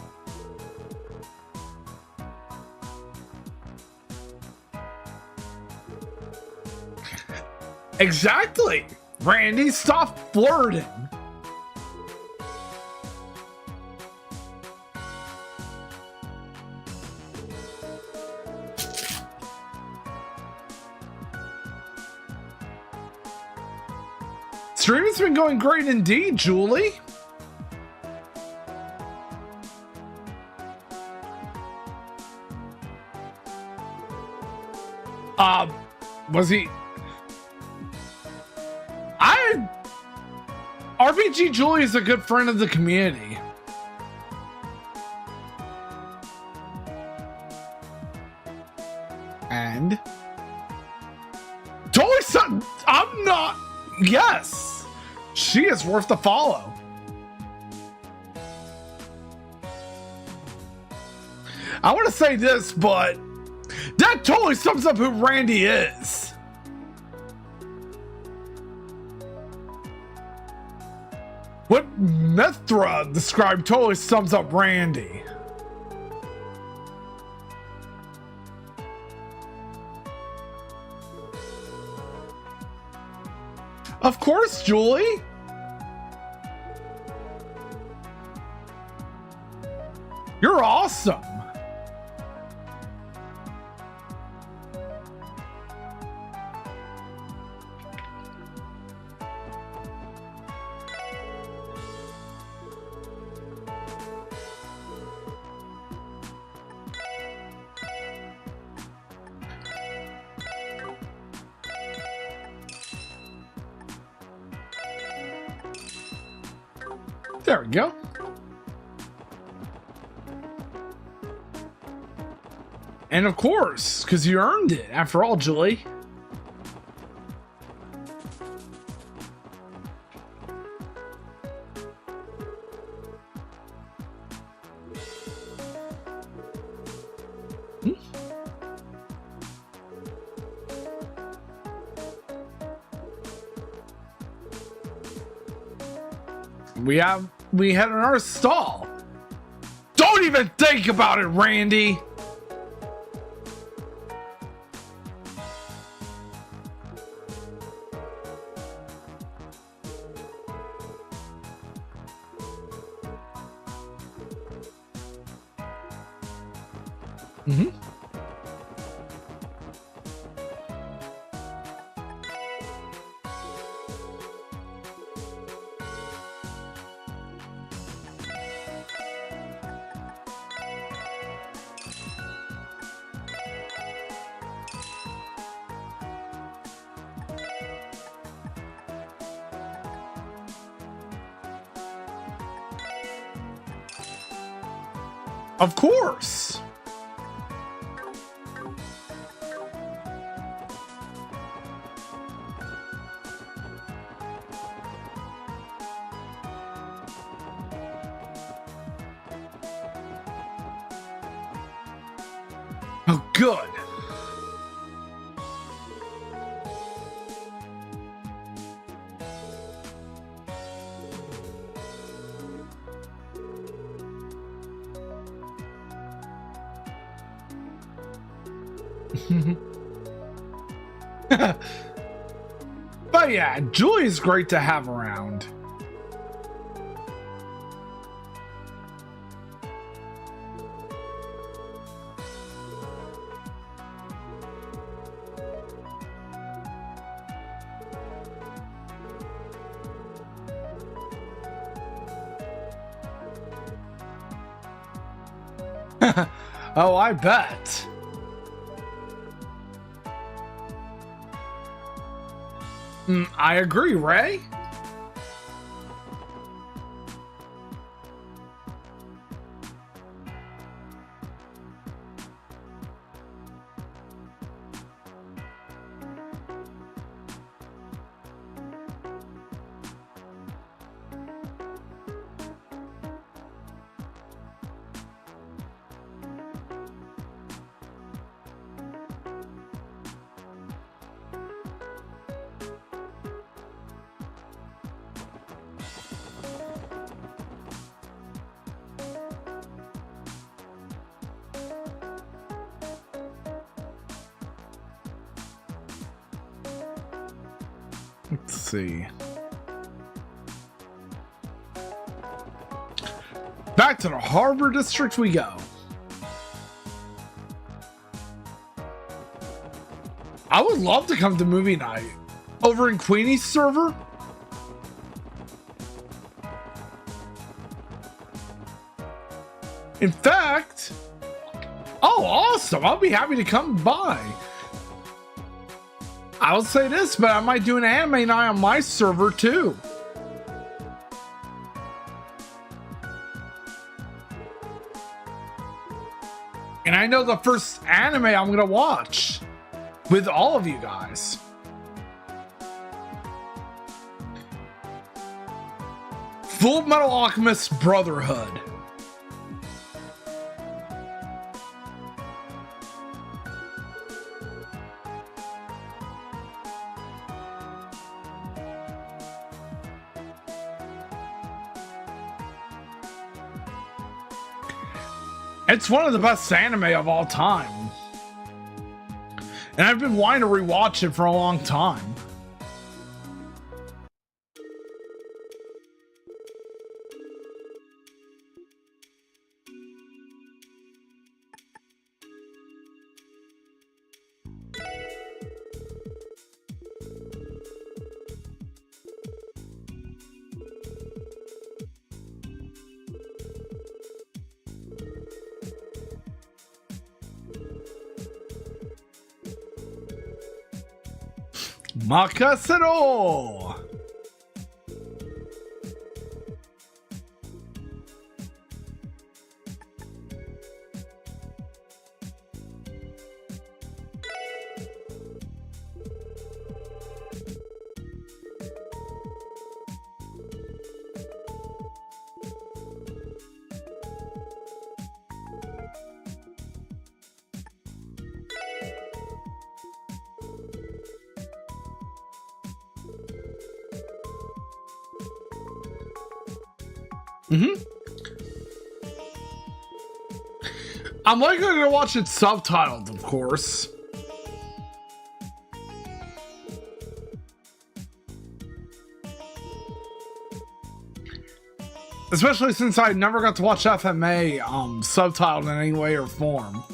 S3: Exactly. Randy, stop flirting. Streaming's been going great indeed, Julie. Was he? RPG Julie is a good friend of the community. And totally I'm not. Yes, she is worth the follow. I want to say this, but that totally sums up who Randy is. What Mithra described totally sums up Randy. Of course, Julie. You're awesome. There we go. And of course, because you earned it, after all, Julie. We had our stall. Don't even think about it, Randy. Of course. Oh, good. But yeah, Julie's great to have around. Oh, I bet. I agree, Ray. Let's see. Back to the Harbor District we go. I would love to come to movie night over in Queenie's server. In fact, oh, awesome. I'll be happy to come by. I would say this, but I might do an anime night on my server too. And I know the first anime I'm gonna watch with all of you guys. Full Metal Alchemist Brotherhood. It's one of the best anime of all time. And I've been wanting to rewatch it for a long time. Makasero! I'm likely going to watch it subtitled, of course. Especially since I never got to watch FMA subtitled in any way or form.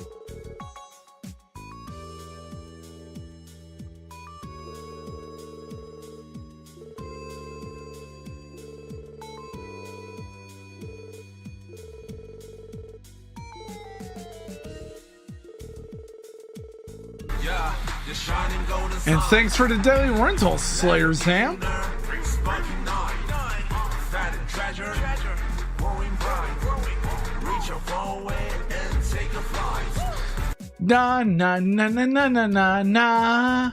S3: And thanks for the daily rental, Slayer Sam. Na na na na na na na na.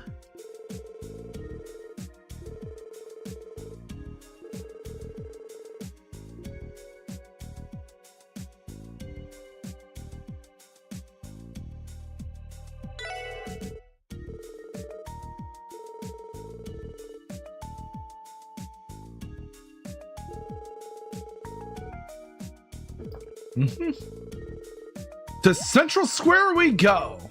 S3: To Central Square we go.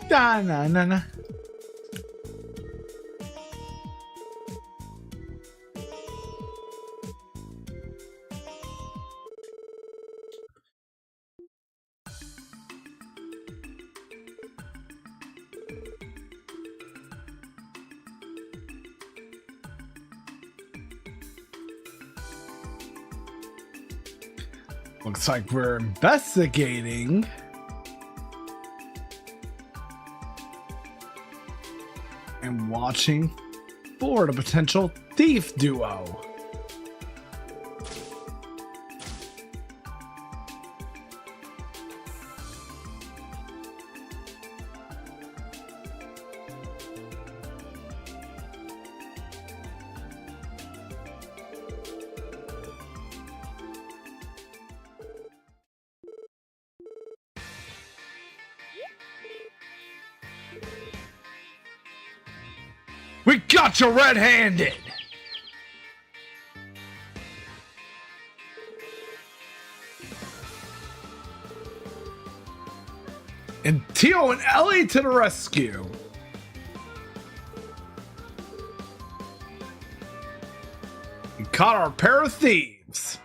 S3: Na na na na. Looks like we're investigating and watching for the potential thief duo. We got you red-handed! And Tio and Ellie to the rescue. We caught our pair of thieves.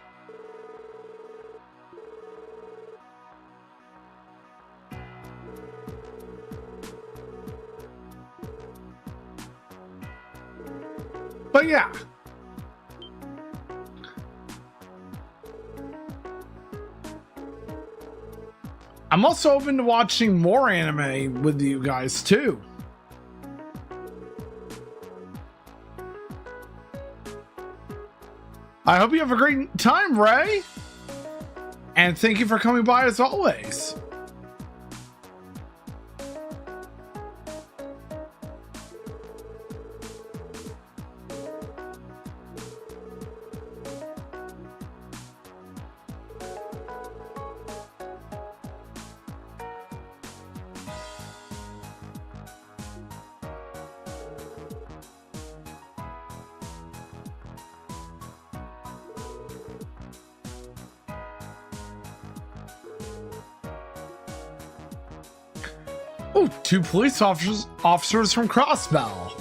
S3: But yeah. I'm also open to watching more anime with you guys too. I hope you have a great time, Ray. And thank you for coming by as always. Oh, 2 police officers from Crossbell.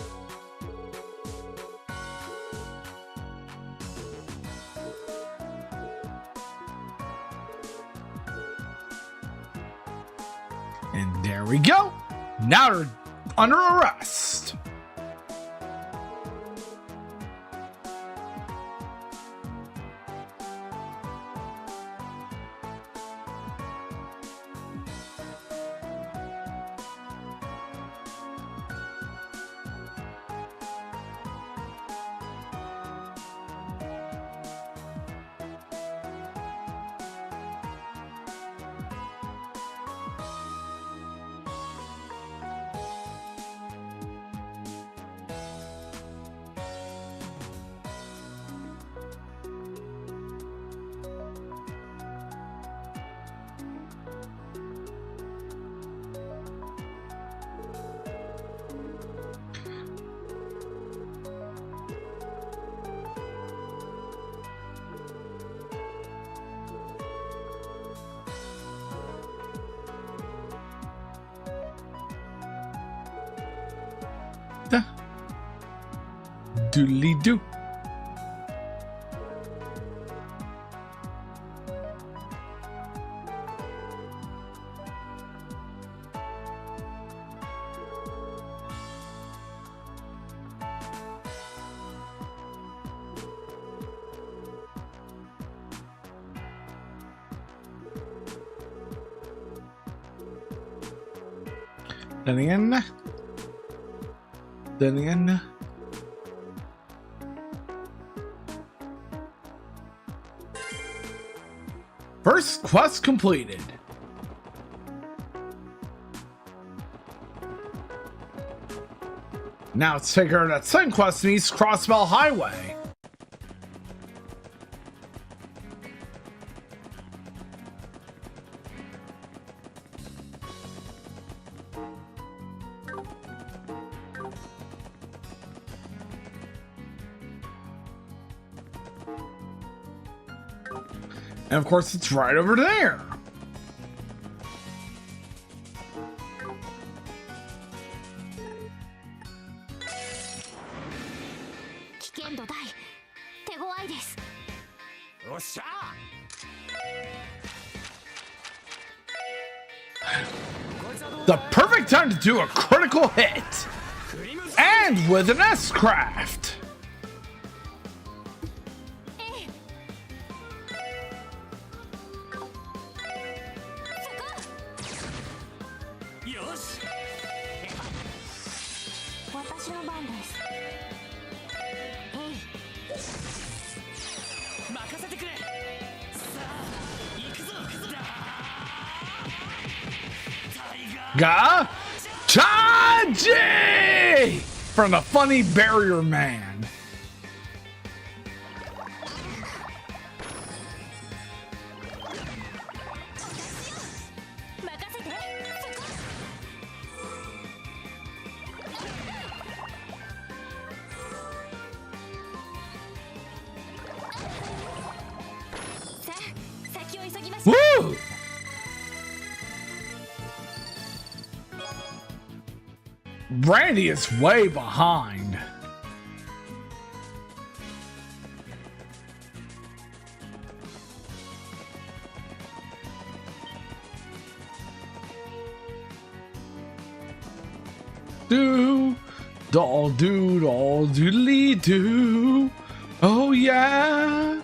S3: And there we go. Now they're under arrest. Doodly doo. Then again. First quest completed. Now let's take her to that second quest in East Crossbell Highway. And of course, it's right over there. The perfect time to do a critical hit. And with an S-Craft. Chaji! From the funny barrier man. Woo! Randy is way behind. Do, doll, doodly do. Oh yeah.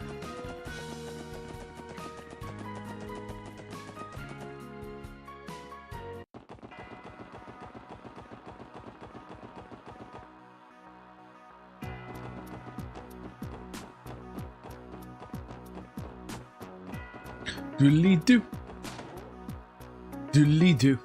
S3: Doodly doo. Doodly doo.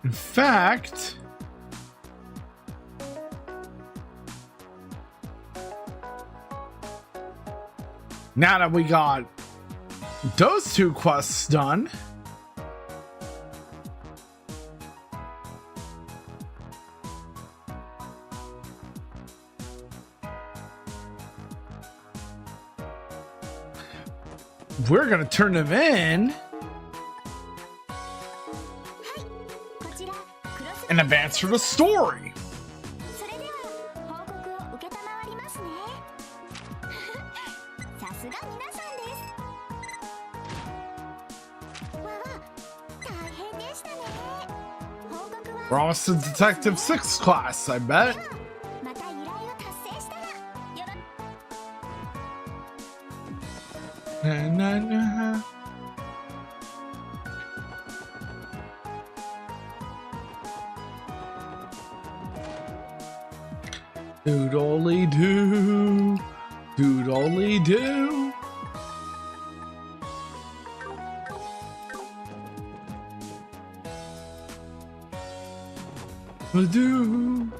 S3: In fact, now that we got those two quests done, we're gonna turn them in and advance through the story. We're almost to Detective 6 class, I bet. Na, na, na. Doodly doo, doodly doo. Do.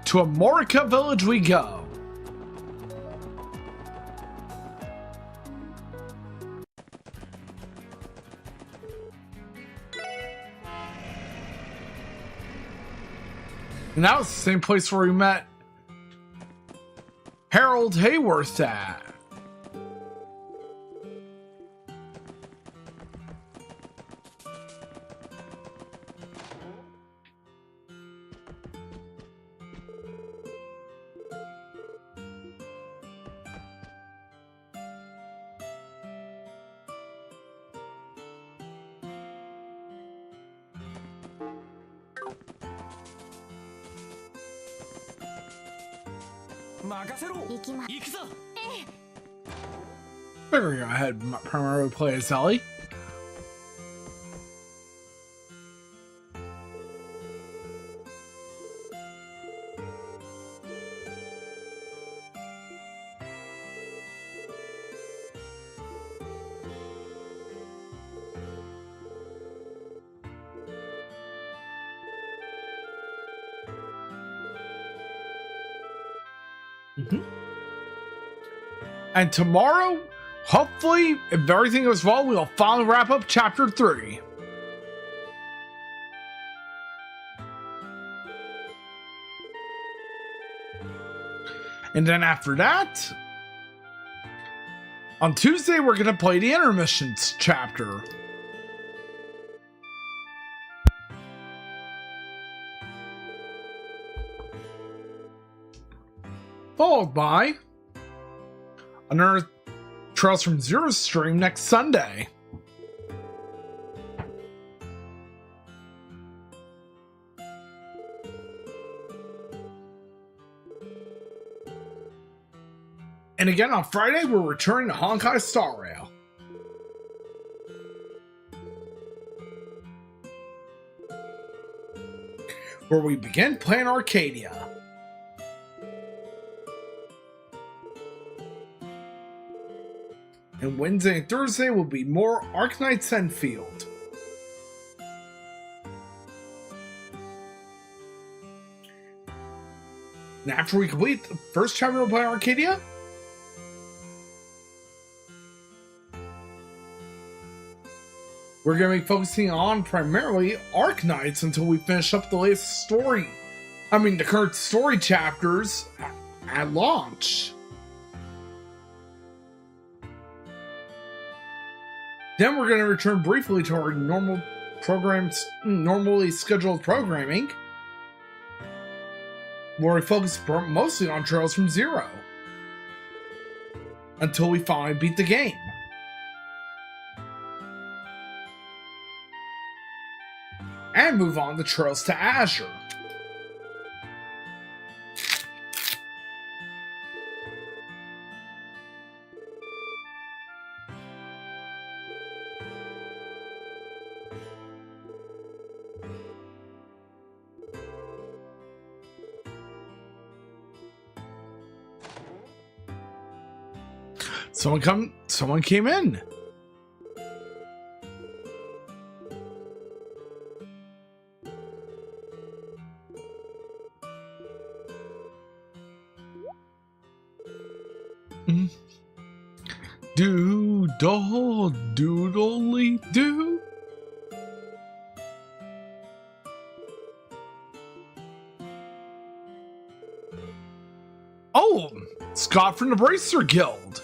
S3: To Amorica Village we go. And that was the same place where we met Harold Hayworth at. Figuring I had primarily play as Ellie. And tomorrow, hopefully, if everything goes well, we'll finally wrap up chapter 3. And then after that, on Tuesday, we're going to play the intermissions chapter. Followed by another Trails from Zero stream next Sunday. And again on Friday, we're returning to Honkai Star Rail. Where we begin playing Arcadia. And Wednesday and Thursday will be more Arknights Enfield. And after we complete the first chapter of Play Arcadia, we're going to be focusing on primarily Arknights until we finish up the latest story. I mean, the current story chapters at launch. Then we're going to return briefly to our normally scheduled programming, where we focus mostly on Trails from Zero, until we finally beat the game. And move on to Trails to Azure. Someone came in. Doodle doodly doo. Oh, Scott from the Bracer Guild.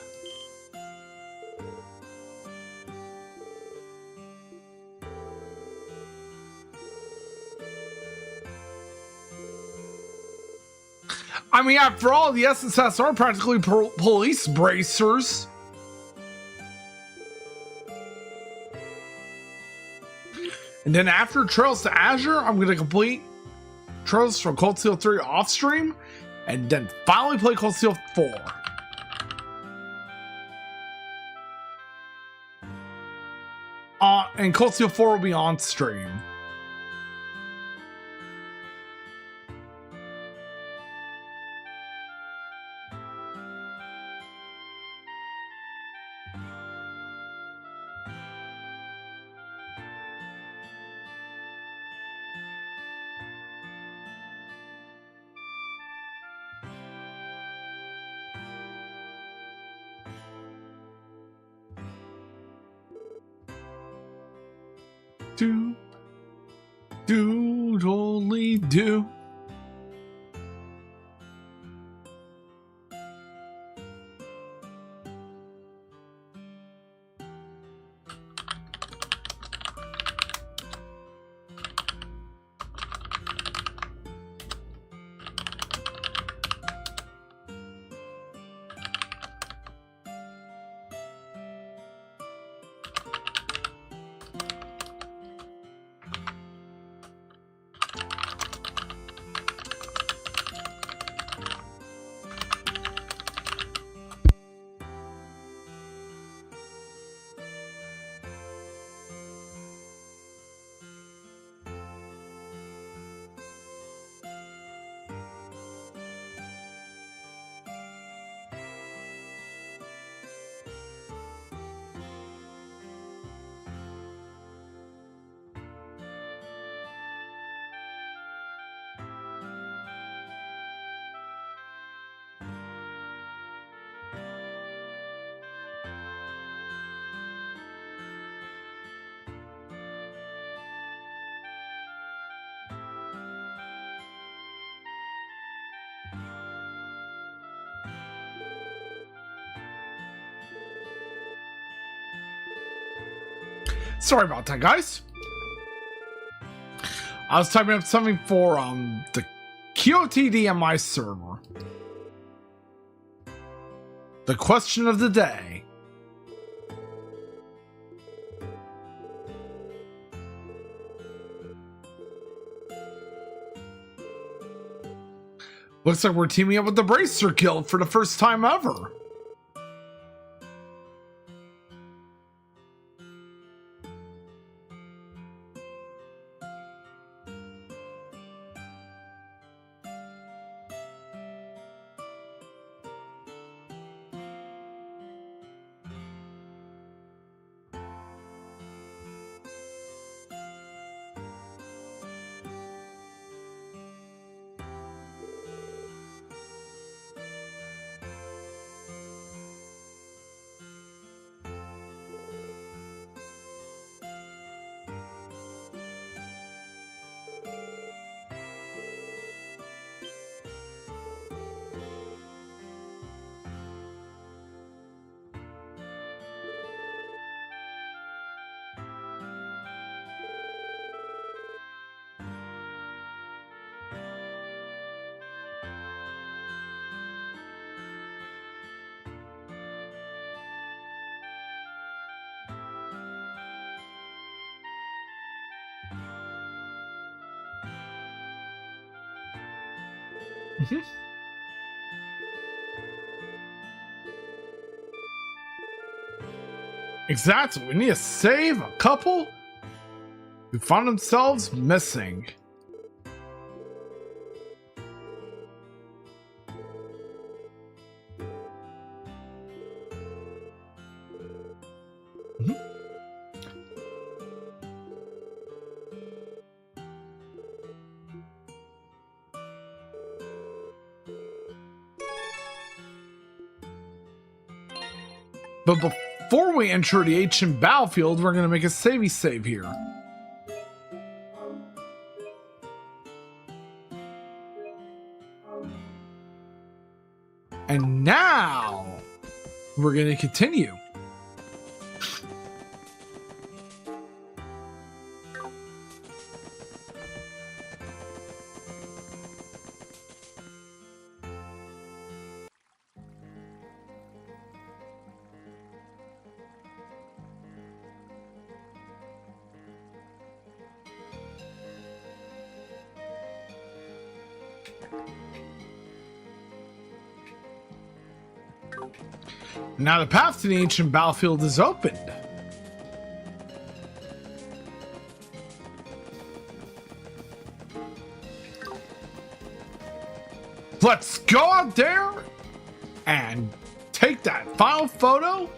S3: I mean, after all, the SSS are practically police bracers. And then after Trails to Azure, I'm going to complete Trails from Cold Steel 3 off stream, and then finally play Cold Steel 4. And Cold Steel 4 will be on stream. Do doodly do. Sorry about that, guys. I was typing up something for the QOTDMI server. The question of the day. Looks like we're teaming up with the Bracer Guild for the first time ever. Exactly. We need to save a couple who found themselves missing. But before we enter the ancient battlefield, we're going to make a save here. And now we're going to continue. Now the path to the ancient battlefield is opened. Let's go out there and take that final photo.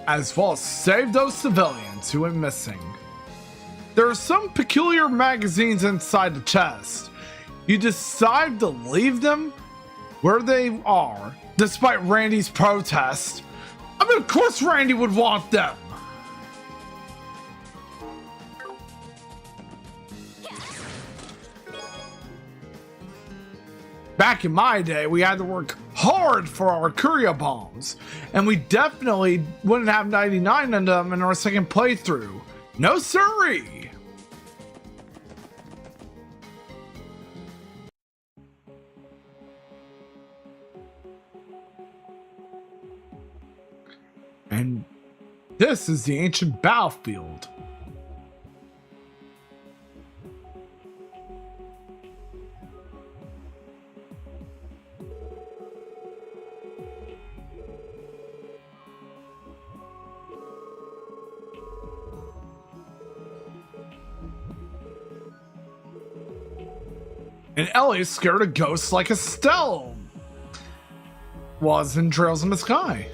S3: As well as save those civilians who went missing. There are some peculiar magazines inside the chest. You decide to leave them where they are, despite Randy's protest. I mean, of course Randy would want them. Back in my day, we had to work hard for our courier bombs, and we definitely wouldn't have 99 on them in our second playthrough. No siree! And this is the ancient battlefield. And Ellie scared a ghost like Estelle was in Trails in the Sky.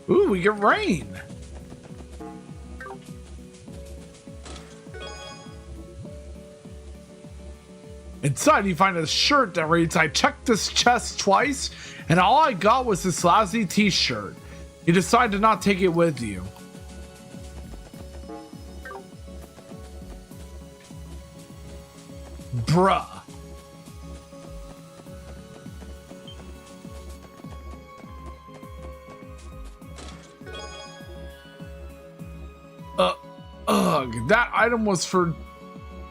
S3: Ooh, we get rain. Inside, you find a shirt that reads, "I checked this chest twice, and all I got was this lousy t-shirt." You decide to not take it with you. Bruh. Ugh, that item was for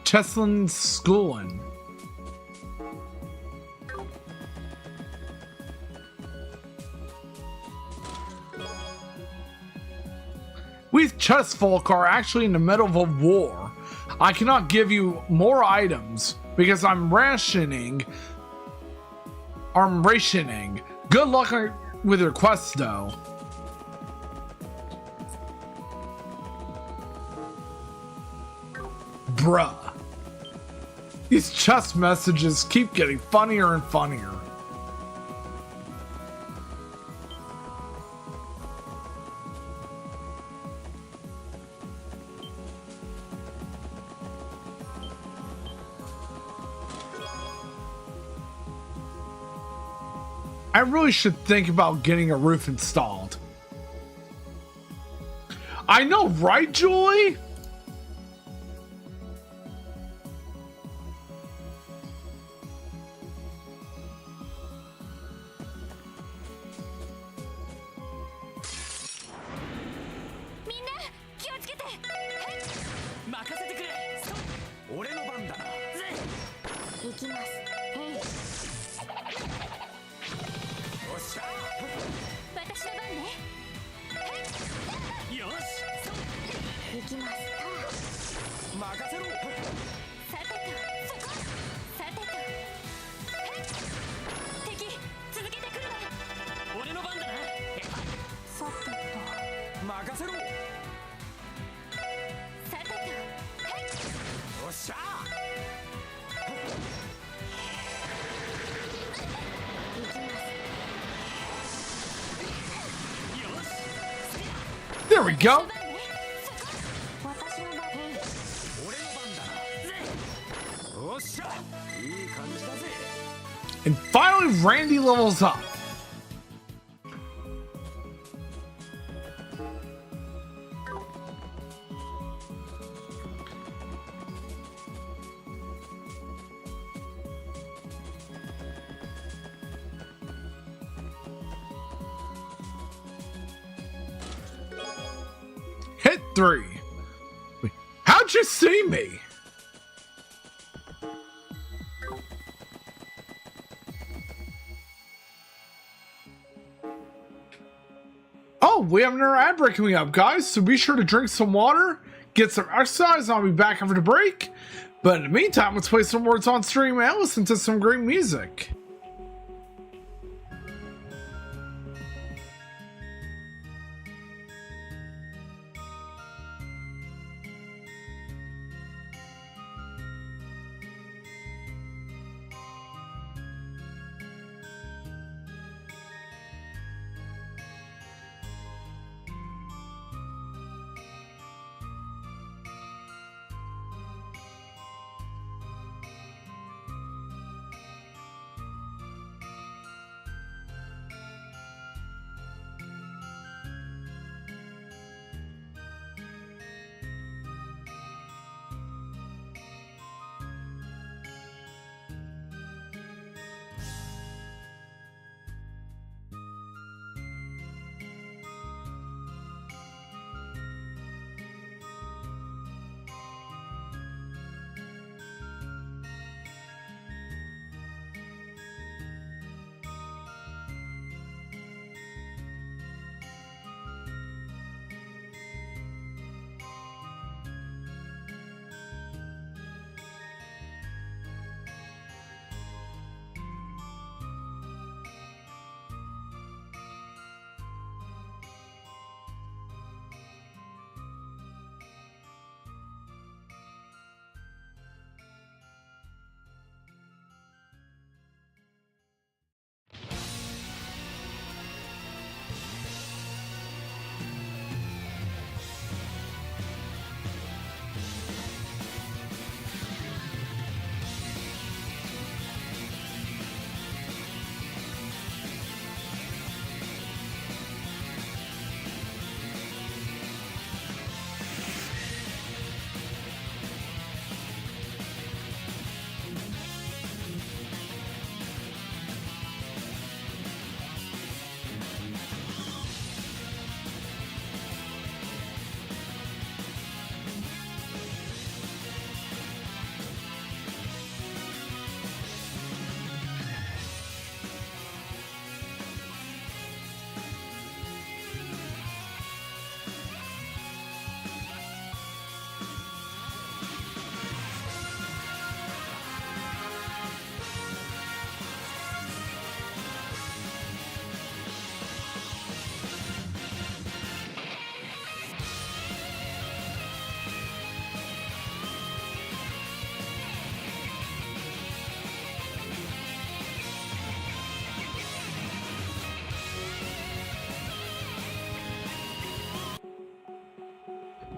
S3: Cheslin schooling. We chess folk are actually in the middle of a war. I cannot give you more items because I'm rationing. Good luck with your quest though. Bruh. These chess messages keep getting funnier and funnier. I really should think about getting a roof installed. I know, right, Julie? There we go. And finally, Randy levels up. Hit 3. Wait, how'd you see me? Oh, we have another ad break coming up, guys, so be sure to drink some water, get some exercise, and I'll be back after the break. But in the meantime, let's play some words on stream and listen to some great music.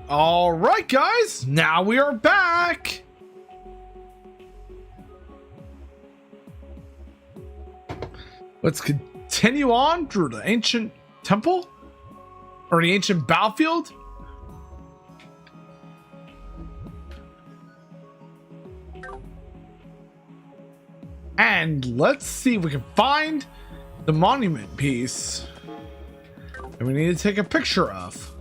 S3: All right, guys, now we are back. Let's continue on through the ancient temple or the ancient battlefield. And let's see if we can find the monument piece that we need to take a picture of.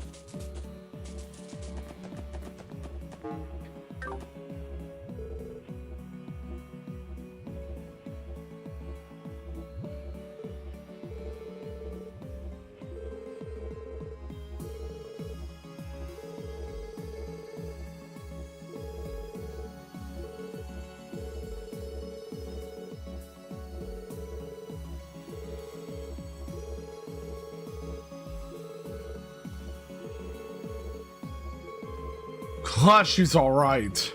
S3: Glad she's all right.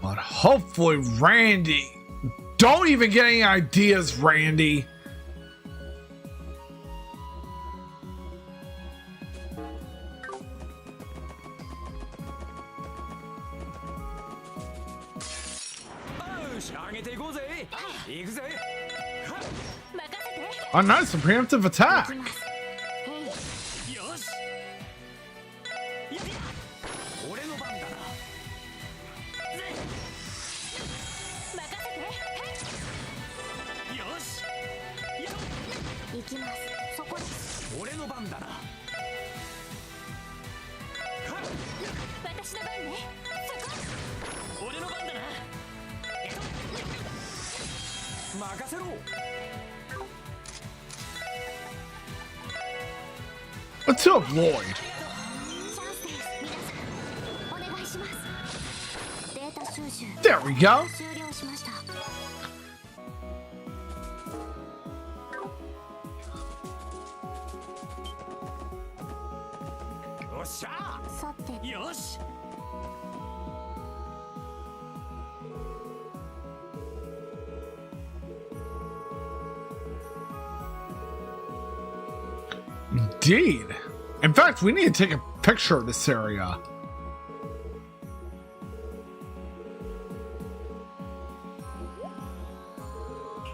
S3: But hopefully, Randy. Don't even get any ideas, Randy. A nice and preemptive attack. Let's help Lloyd. There we go. Indeed. In fact, we need to take a picture of this area.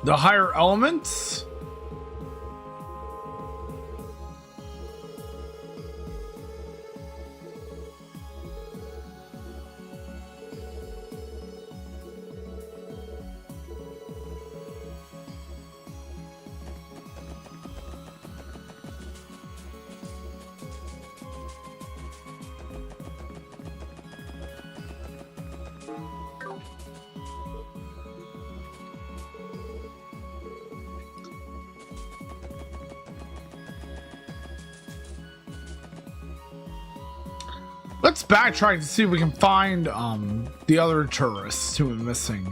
S3: The higher elements. Let's backtrack to see if we can find the other tourists who are missing.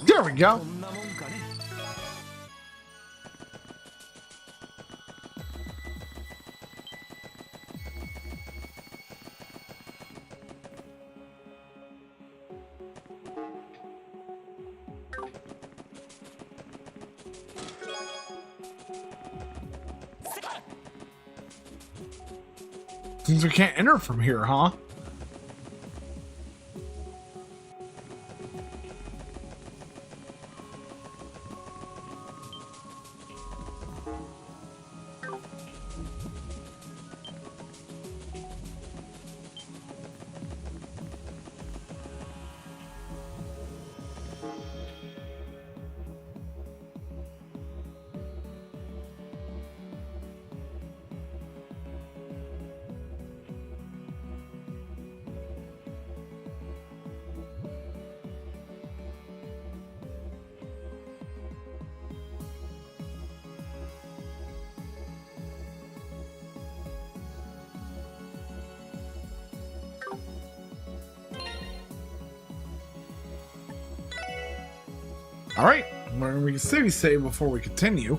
S3: There we go. Since we can't enter from here, huh? All right, we can save before we continue.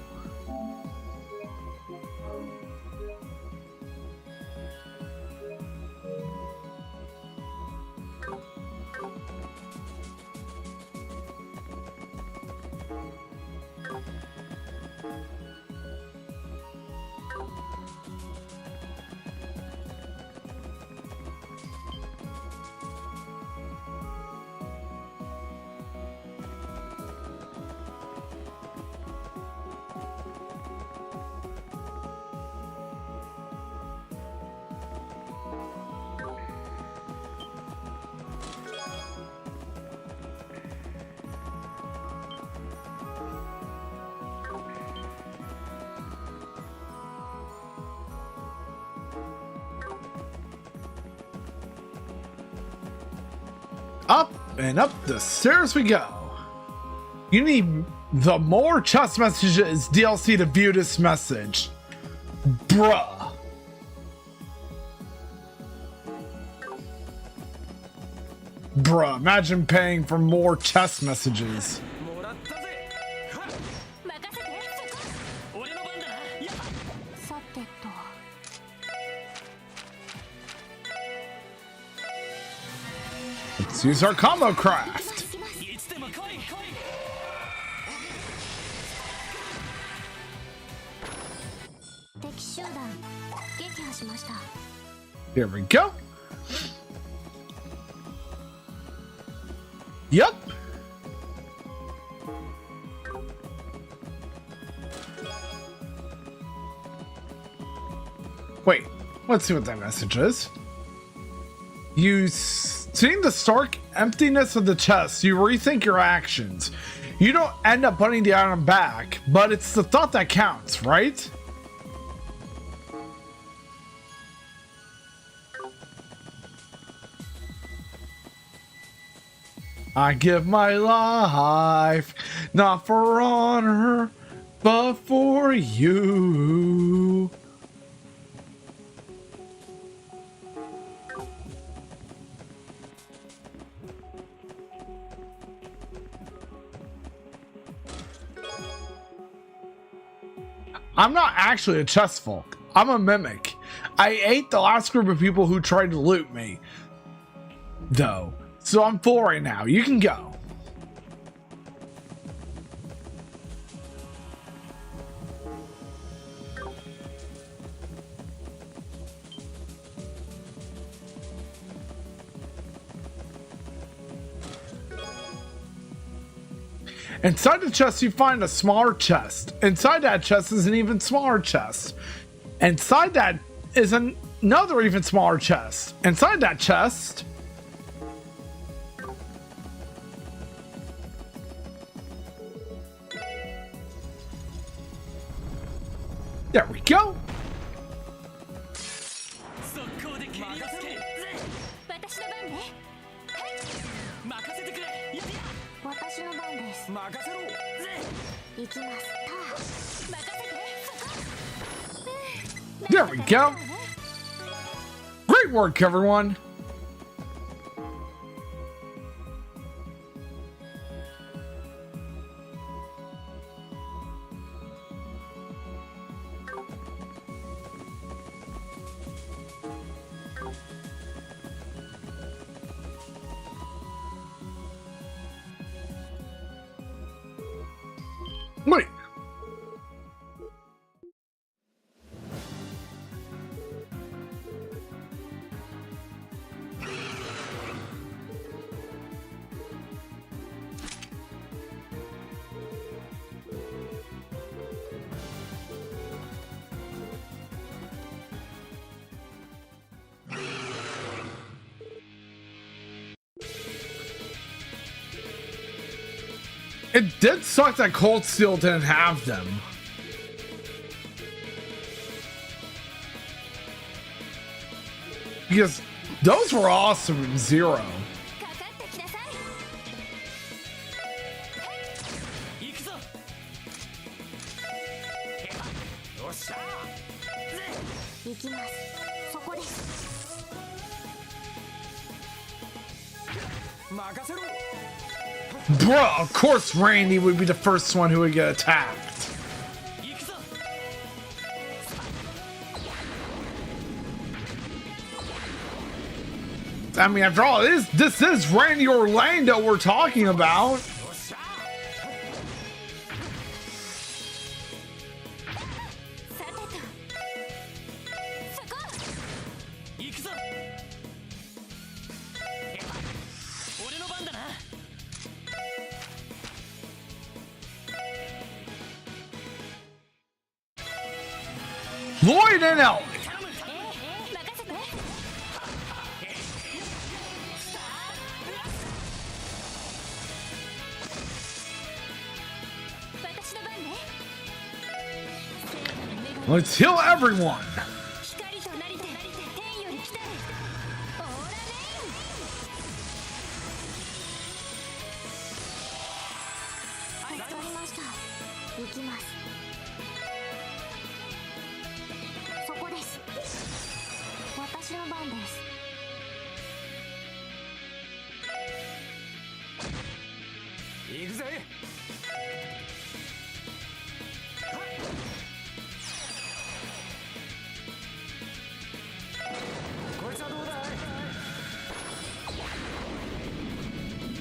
S3: Up and up the stairs we go. You need the more chest messages DLC to view this message. Bruh. Bruh, imagine paying for more chest messages.
S7: さてと。
S3: Let's use our combo craft.
S4: いつでも来い来い。
S7: 敵集団撃破しました。
S3: Here we go. Yup. Wait, let's see what that message is. Seeing the stark emptiness of the chest, you rethink your actions. You don't end up putting the item back, but it's the thought that counts, right? I give my life, not for honor, but for you. I'm not actually a chess folk. I'm a mimic. I ate the last group of people who tried to loot me, though. So I'm full right now. You can go. Inside the chest, you find a smaller chest. Inside that chest is an even smaller chest. Inside that is another even smaller chest. Inside that chest... There we go.
S4: 速攻で蹴りつける。
S7: 私の番ね。
S4: 任せてくれ。
S7: 私の番です。
S4: 任せろ。
S7: 行きます。任せて。
S3: There we go. Great work, everyone. Wait. It did suck that Cold Steel didn't have them. Because those were awesome in Zero.
S4: 行くぞ。よっしゃ。
S7: 行きます。そこです。
S4: 任せろ。
S3: Bruh, of course Randy would be the first one who would get attacked. I mean, after all, this is Randy Orlando we're talking about. Lloyd and Elk. Let's heal everyone.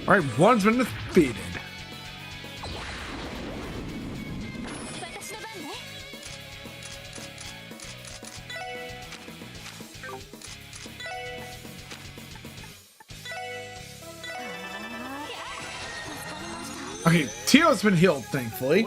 S3: All right, one's been defeated. Okay, Tio's been healed, thankfully.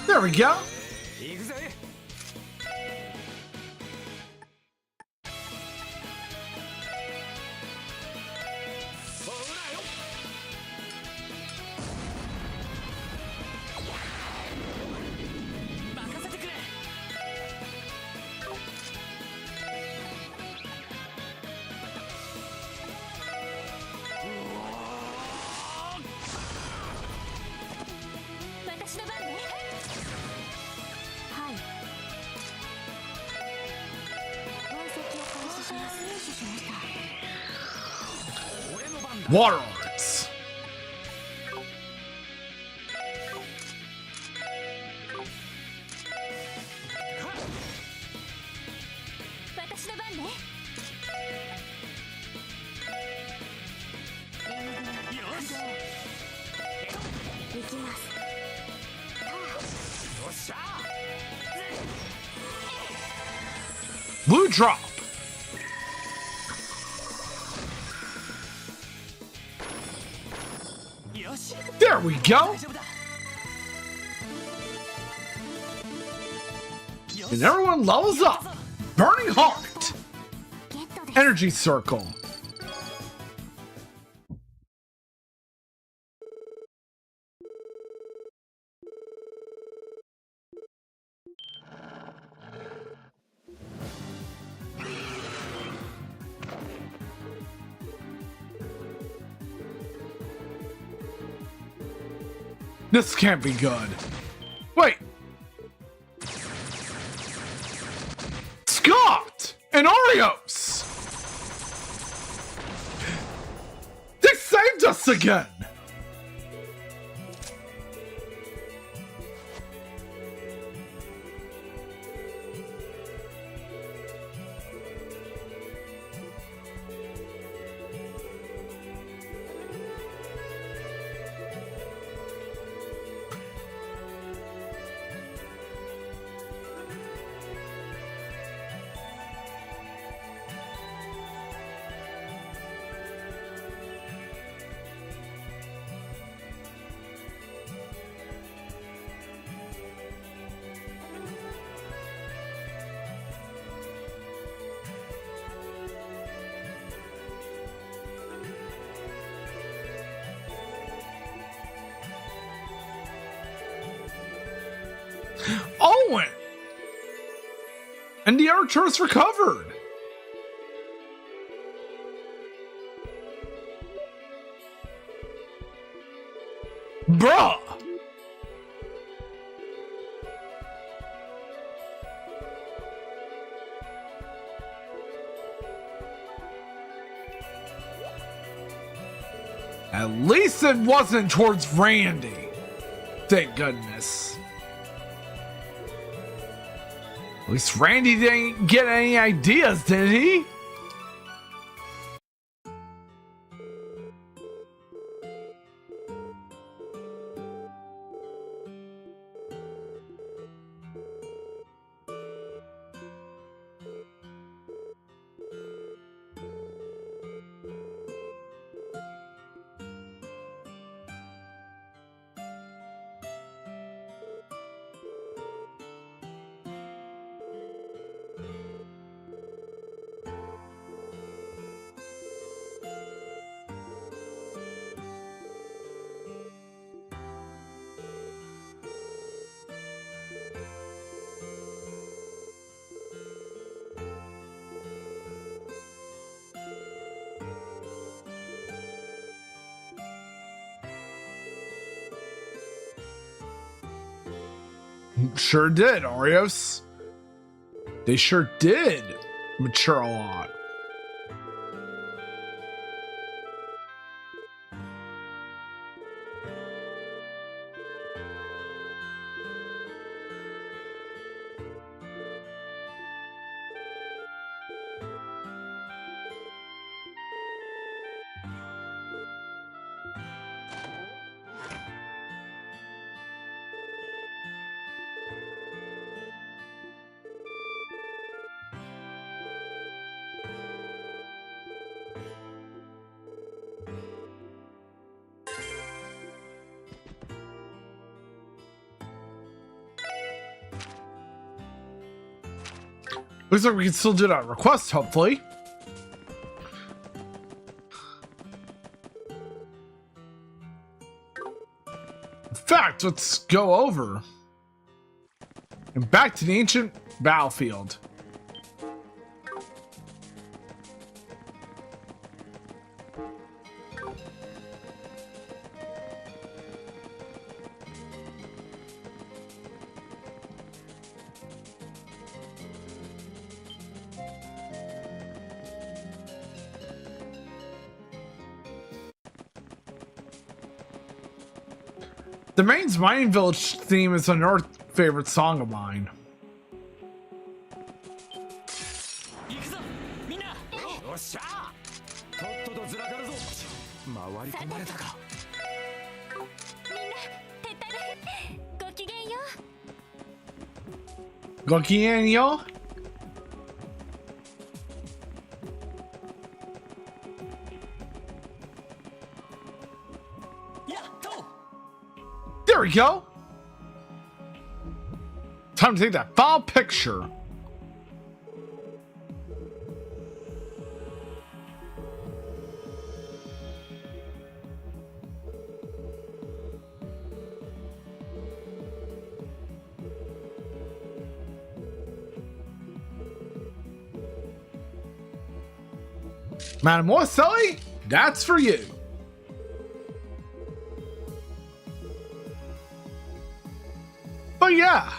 S3: There we go. Water arts. Blue drop. There we go. And everyone levels up. Burning Heart. Energy Circle. This can't be good. Wait. Scott and Oreos. They saved us again. doing? And the archer's recovered. Bruh. At least it wasn't towards Randy. Thank goodness. At least Randy didn't get any ideas, did he? Sure did, Oreos. They sure did mature a lot. Looks like we can still do that request, hopefully. In fact, let's go over and back to the ancient battlefield. The Maine's Mining Village theme is another favorite song of mine. Gokienyo? There we go. Time to take that final picture. Mademoiselle, that's for you. But yeah,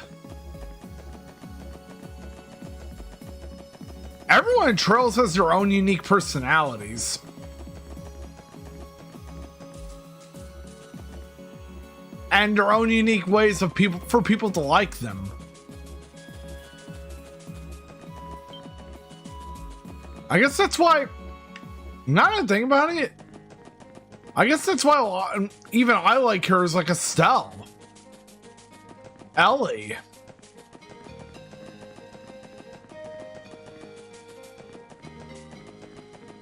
S3: everyone in Trails has their own unique personalities. And their own unique ways of for people to like them. I guess that's why, now that I think about it, I guess that's why even I like her as like Estelle. Ellie.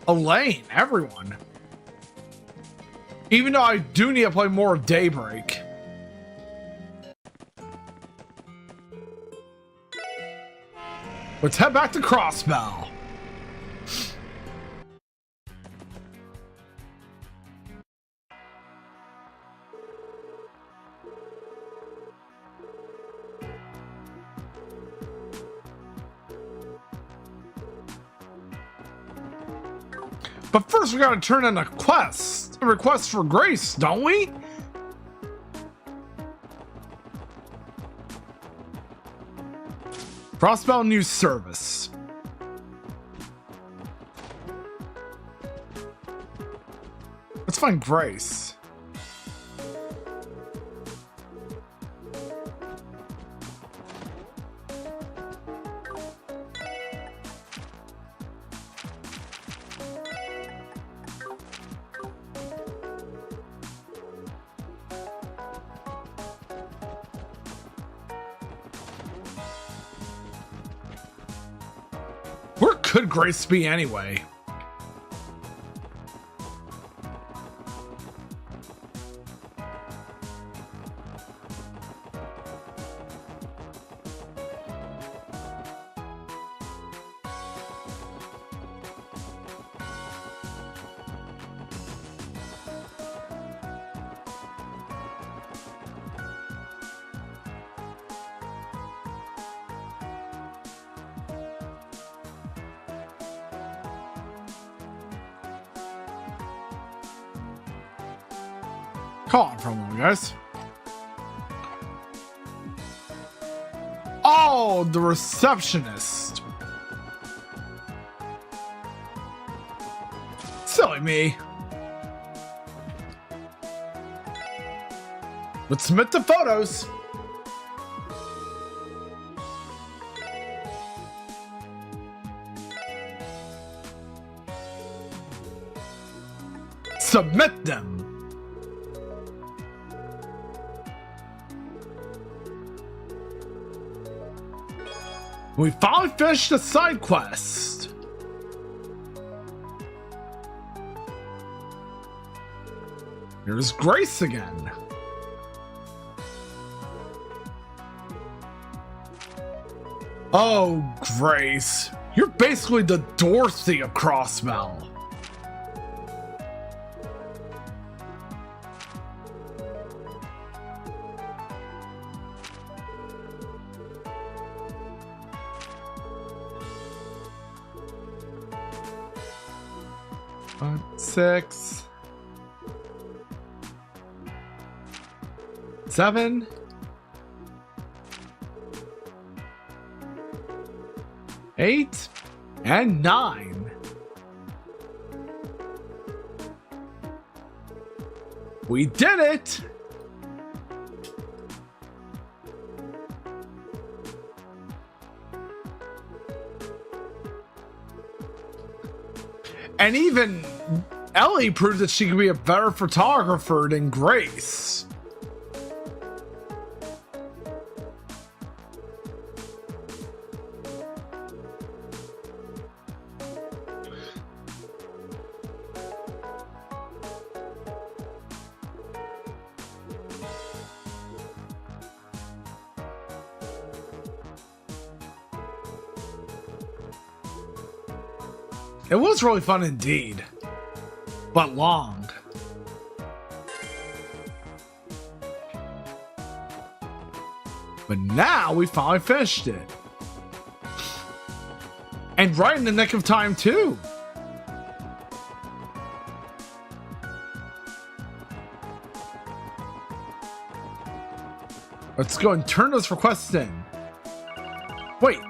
S3: Elaine, everyone. Even though I do need to play more of Daybreak. Let's head back to Crossbell. But first we gotta turn in a request for Grace, don't we? Crossbell News Service. Let's find Grace. Where could Grace be anyway? Call on for a moment, guys. Oh, the receptionist. Silly me. Let's submit the photos. Submit them. We finally finished the side quest. Here's Grace again. Oh, Grace. You're basically the Dorothy of Crossbell. Six, 7, 8, and 9. We did it! And even Ellie proved that she could be a better photographer than Grace. It was really fun indeed, but long. But now we finally finished it. And right in the nick of time too. Let's go and turn those requests in. Wait.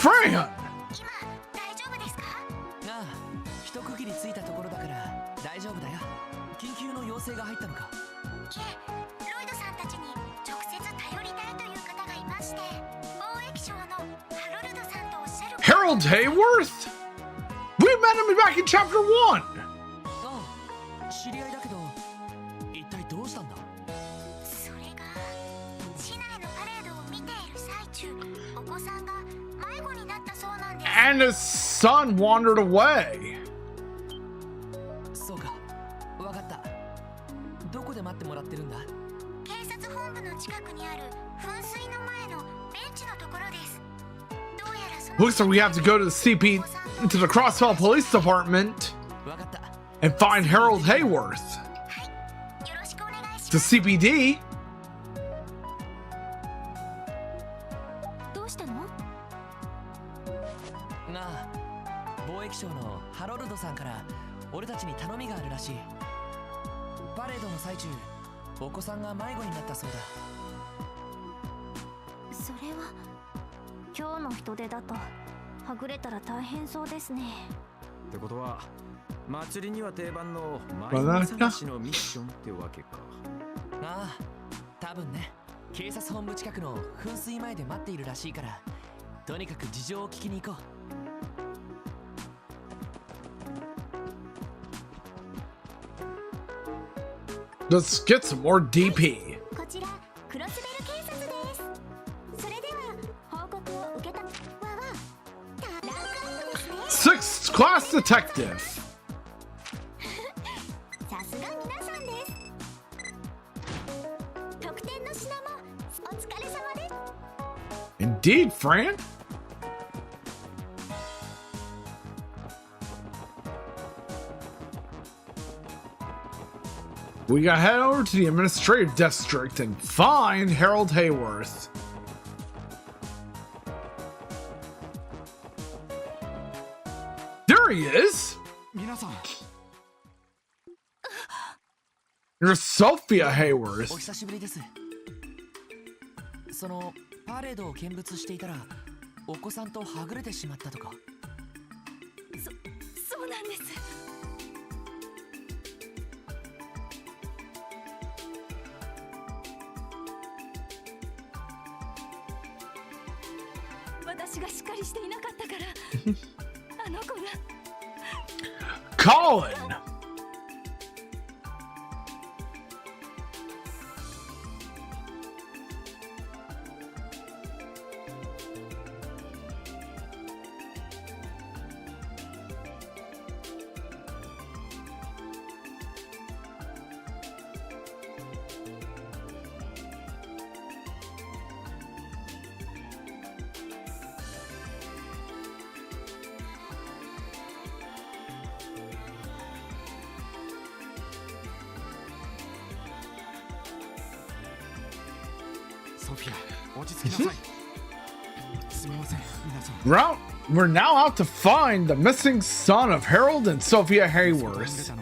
S3: Fran!
S8: ああ、一区切りついたところだから大丈夫だよ。緊急の要請が入ったのか。いえ、ロイドさんたちに直接頼りたいという方がいまして、貿易省のハロルドさんとおっしゃる。
S3: Harold Hayworth? We met him back in chapter 1!
S8: ああ、知り合いだけど、一体どうしたんだ。
S7: それが、市内のパレードを見ている最中、お子さんが
S3: And his son wandered away.
S8: そうか、わかった。どこで待ってもらってるんだ。
S7: 警察本部の近くにある噴水の前のベンチのところです。どうやらその
S3: Looks like we have to go to the to the Crossbell Police Department and find Harold Hayworth. The CPD.
S7: どうしたの？
S4: なあ、貿易商のハロルドさんから俺たちに頼みがあるらしい。パレードの最中、お子さんが迷子になったそうだ。
S7: それは今日の人手だとはぐれたら大変そうですね。
S5: ってことは祭りには定番の迷子探しのミッションってわけか。
S4: ああ、多分ね。警察本部近くの噴水前で待っているらしいから、とにかく事情を聞きに行こ
S3: う。Let's get some more DP.
S7: こちらクロスベル警察です。それでは報告を受けたわわランクアップですね。
S3: Sixth class detective.
S7: さすが皆さんです。特典の品もお疲れ様です。
S3: Indeed, Fran. We gotta head over to the administrative district and find Harold Hayworth. There he is!
S5: 皆さん、
S3: You're Sophia
S4: お
S3: Hayworth.
S4: 久しぶりです。そのパレードを見物していたら、お子さんとはぐれてしまったとか。
S6: そうなんです。私がしっかりしていなかったからあの子が。
S3: Colin! We're now out to find the missing son of Harold and Sophia Hayworth.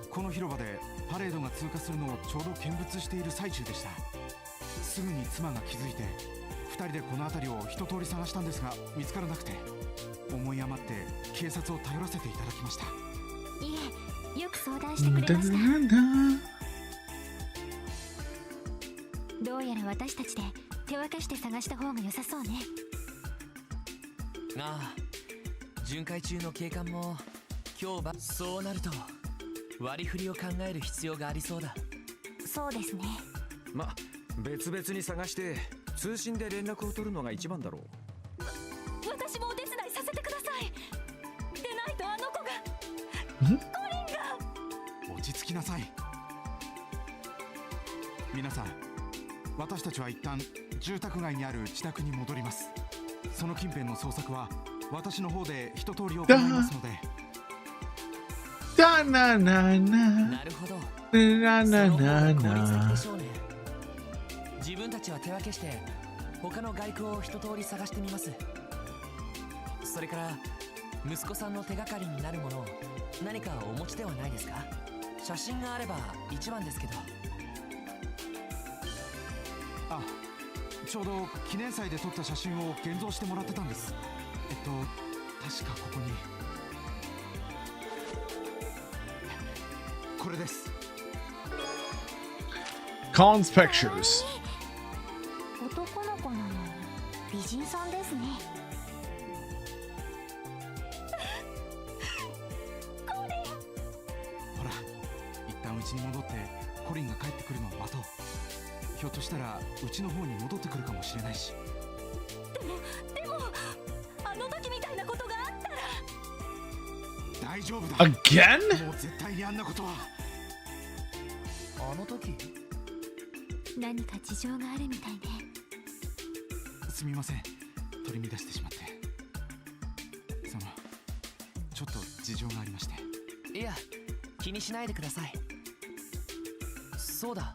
S11: この広場でパレードが通過するのをちょうど見物している最中でした。すぐに妻が気づいて2人でこの辺りを一通り探したんですが見つからなくて、思い余って警察を頼らせていただきました。
S8: いえ、よく相談してくれました。どうやら私たちで手分けして探した方が良さそうね。
S4: ああ、巡回中の警官も今日はそうなると割り振りを考える必要がありそうだ。
S7: そうですね。
S5: ま、別々に探して通信で連絡を取るのが一番だろう。
S6: 私もお手伝いさせてください。でないとあの子がコリンが。
S11: 落ち着きなさい。皆さん、私たちは一旦住宅街にある自宅に戻ります。その近辺の捜索は私の方で一通り行いますので。
S3: Da na na na.
S4: なるほど。
S3: Na na na
S4: その方が効率的
S3: na.
S4: でしょうね。自分たちは手分けして他の外区を一通り探してみます。それから息子さんの手がかりになるものを何かお持ちではないですか？写真があれば一番ですけど。
S11: あ、ちょうど記念祭で撮った写真を現像してもらってたんです。確かここにこれです。
S3: Colin's pictures.
S7: 男の子なのに美人さんですね。
S11: ほら、一旦家に戻ってコリンが帰ってくるのを待とう。ひょっとしたらうちの方に戻ってくるかもしれないし。
S6: でもあの時みたいなことがあったら。
S11: 大丈夫だ。
S3: Again?
S11: もう絶対にあんなことは。
S4: あの時
S8: 何か事情があるみたいね。
S11: すみません、取り乱してしまって。ちょっと事情がありまして。
S4: いや、気にしないでください。そうだ、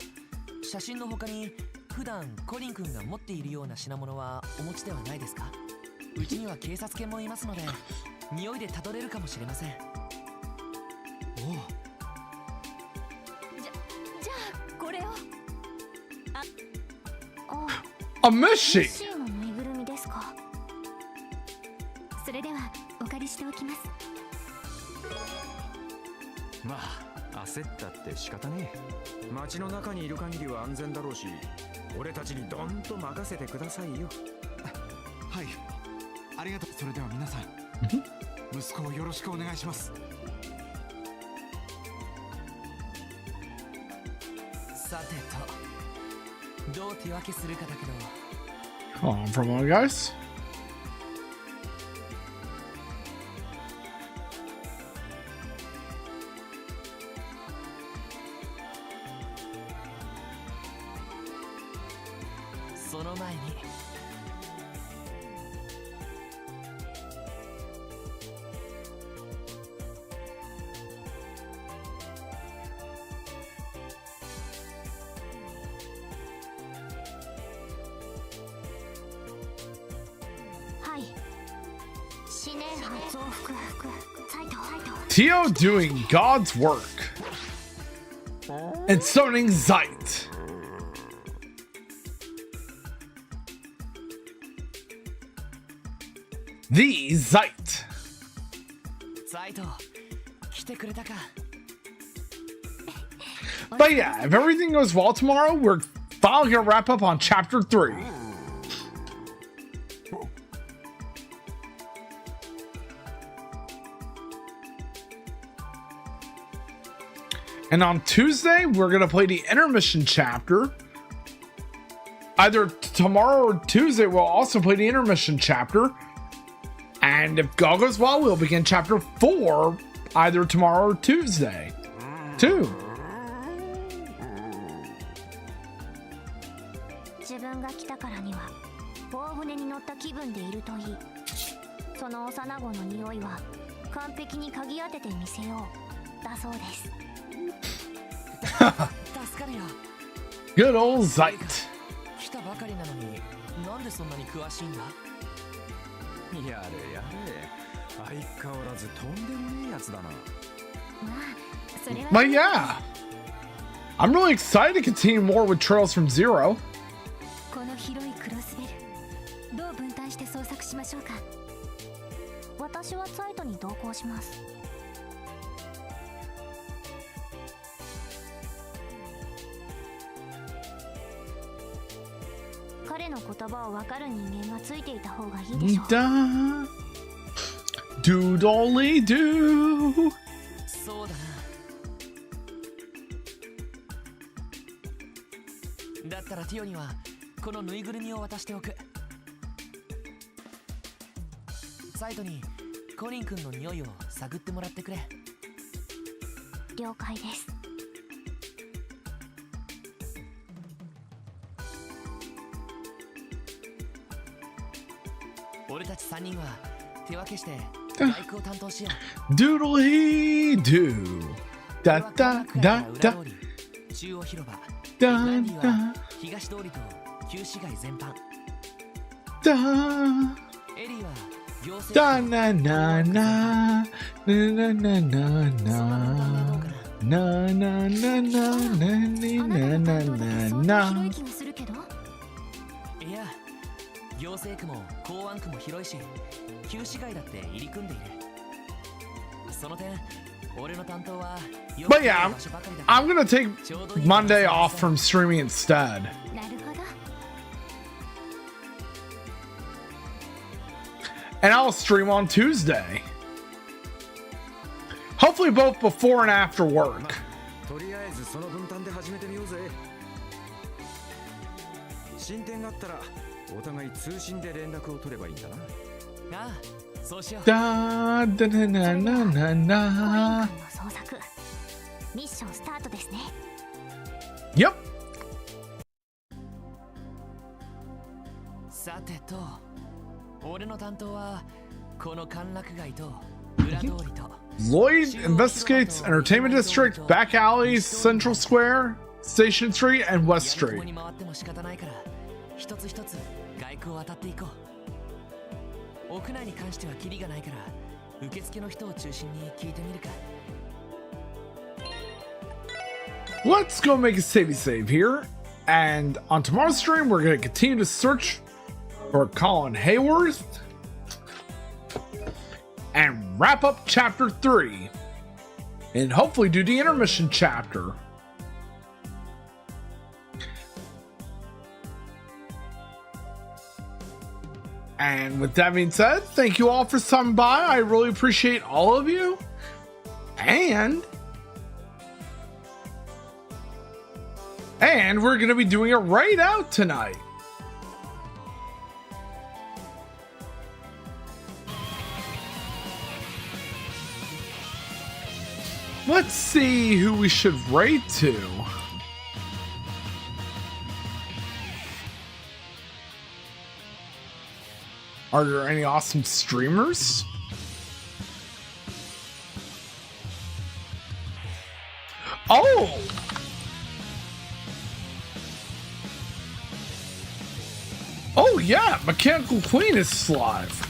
S4: 写真の他に普段コリン君が持っているような品物はお持ちではないですか？うちには警察犬もいますので、匂いでたどれるかもしれません。おう。
S8: じゃあこれを。
S3: A Mishy!
S7: ミッシーのぬいぐるみですか？
S8: それではお借りしておきます。
S5: まあ焦ったって仕方ねえ。街の中にいる限りは安全だろうし、俺たちにドンと任せてくださいよ。
S11: はい、ありがとう。それでは皆さん息子をよろしくお願いします。
S4: さてと、どう手分けするかだけど。
S3: Come on, from on, guys.
S4: その前に
S7: はい。思念波増幅サイト
S3: Tio doing God's work and summoning Zeit. The Zeit.
S4: サイト来てくれたか。
S3: But yeah, if everything goes well tomorrow, we're finally gonna wrap up on chapter 3. And on Tuesday, we're gonna play the intermission chapter. Either tomorrow or Tuesday, we'll also play the intermission chapter. And if all goes well, we'll begin chapter 4 either tomorrow or Tuesday. Too.
S7: 自分が来たからには大船に乗った気分でいるといい。その幼子の匂いは完璧に嗅ぎ当ててみせようだそうです。
S4: 助かるよ。
S3: Good old Zeit.
S4: 来たばかりなのに、なんでそんなに詳しいんだ？
S5: やれやれ、相変わらずとんでもねえやつだな。
S8: まあそれは。
S3: But yeah, I'm really excited to continue more with Trails from Zero.
S8: この広いクロスベル、どう分担して捜索しましょうか。
S7: 私はサイトに同行します。彼の言葉を分かる人間がついていた方がいいでしょう。
S3: Da, doodly doo.
S4: そうだな。だったらティオにはこのぬいぐるみを渡しておく。サイトにコリン君の匂いを探ってもらってくれ。
S7: 了解です。
S4: 俺たち3人は手分けしてバイクを担当しよう。
S3: Doodly doo. Da da da da.
S4: 中央広場、
S3: Da
S4: ランディは
S3: da
S4: 東通りと旧市街全般。
S3: da.
S4: エリーは行政
S3: Da na na na na na na na na na na na na na na na
S8: 広い気がするけど。
S4: いや、行政区も公安区も広いし、旧市街だって入り組んでいる。その点、俺の担当は
S3: But yeah, I'm gonna take Monday off from streaming instead.
S8: なるほど。
S3: And I'll stream on Tuesday. Hopefully both before and after work.
S5: とりあえずその分担で始めてみようぜ。進展があったらお互い通信で連絡を取ればいいんだな。
S4: ああ、そうしよう。
S3: Da da da na na na
S7: コリン
S3: na.
S7: 君の捜索、ミッションスタートですね。
S3: Yep.
S4: さてと、俺の担当はこの歓楽街と裏通りと。
S3: Lloyd investigates Entertainment District, back alleys, Central Square, Station Street and West
S4: やり
S3: Street.
S4: とに回っても仕方ないから一つ一つ外区を当たっていこう。屋内に関してはキリがないから受付の人を中心に聞いてみるか。
S3: Let's go make a save here. And on tomorrow's stream, we're going to continue to search for Colin Hayworth and wrap up chapter 3 and hopefully do the intermission chapter. And with that being said, thank you all for stopping by. I really appreciate all of you. And we're going to be doing a raid out tonight. Let's see who we should raid to. Are there any awesome streamers? Oh! Oh yeah, Mechanical Queen is live.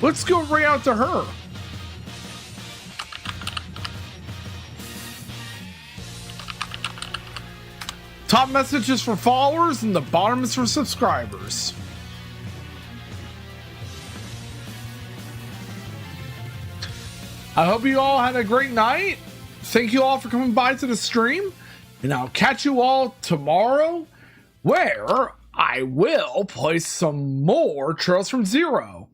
S3: Let's go right out to her. Top message is for followers and the bottom is for subscribers. I hope you all had a great night. Thank you all for coming by to the stream. And I'll catch you all tomorrow, where I will play some more Trails from Zero.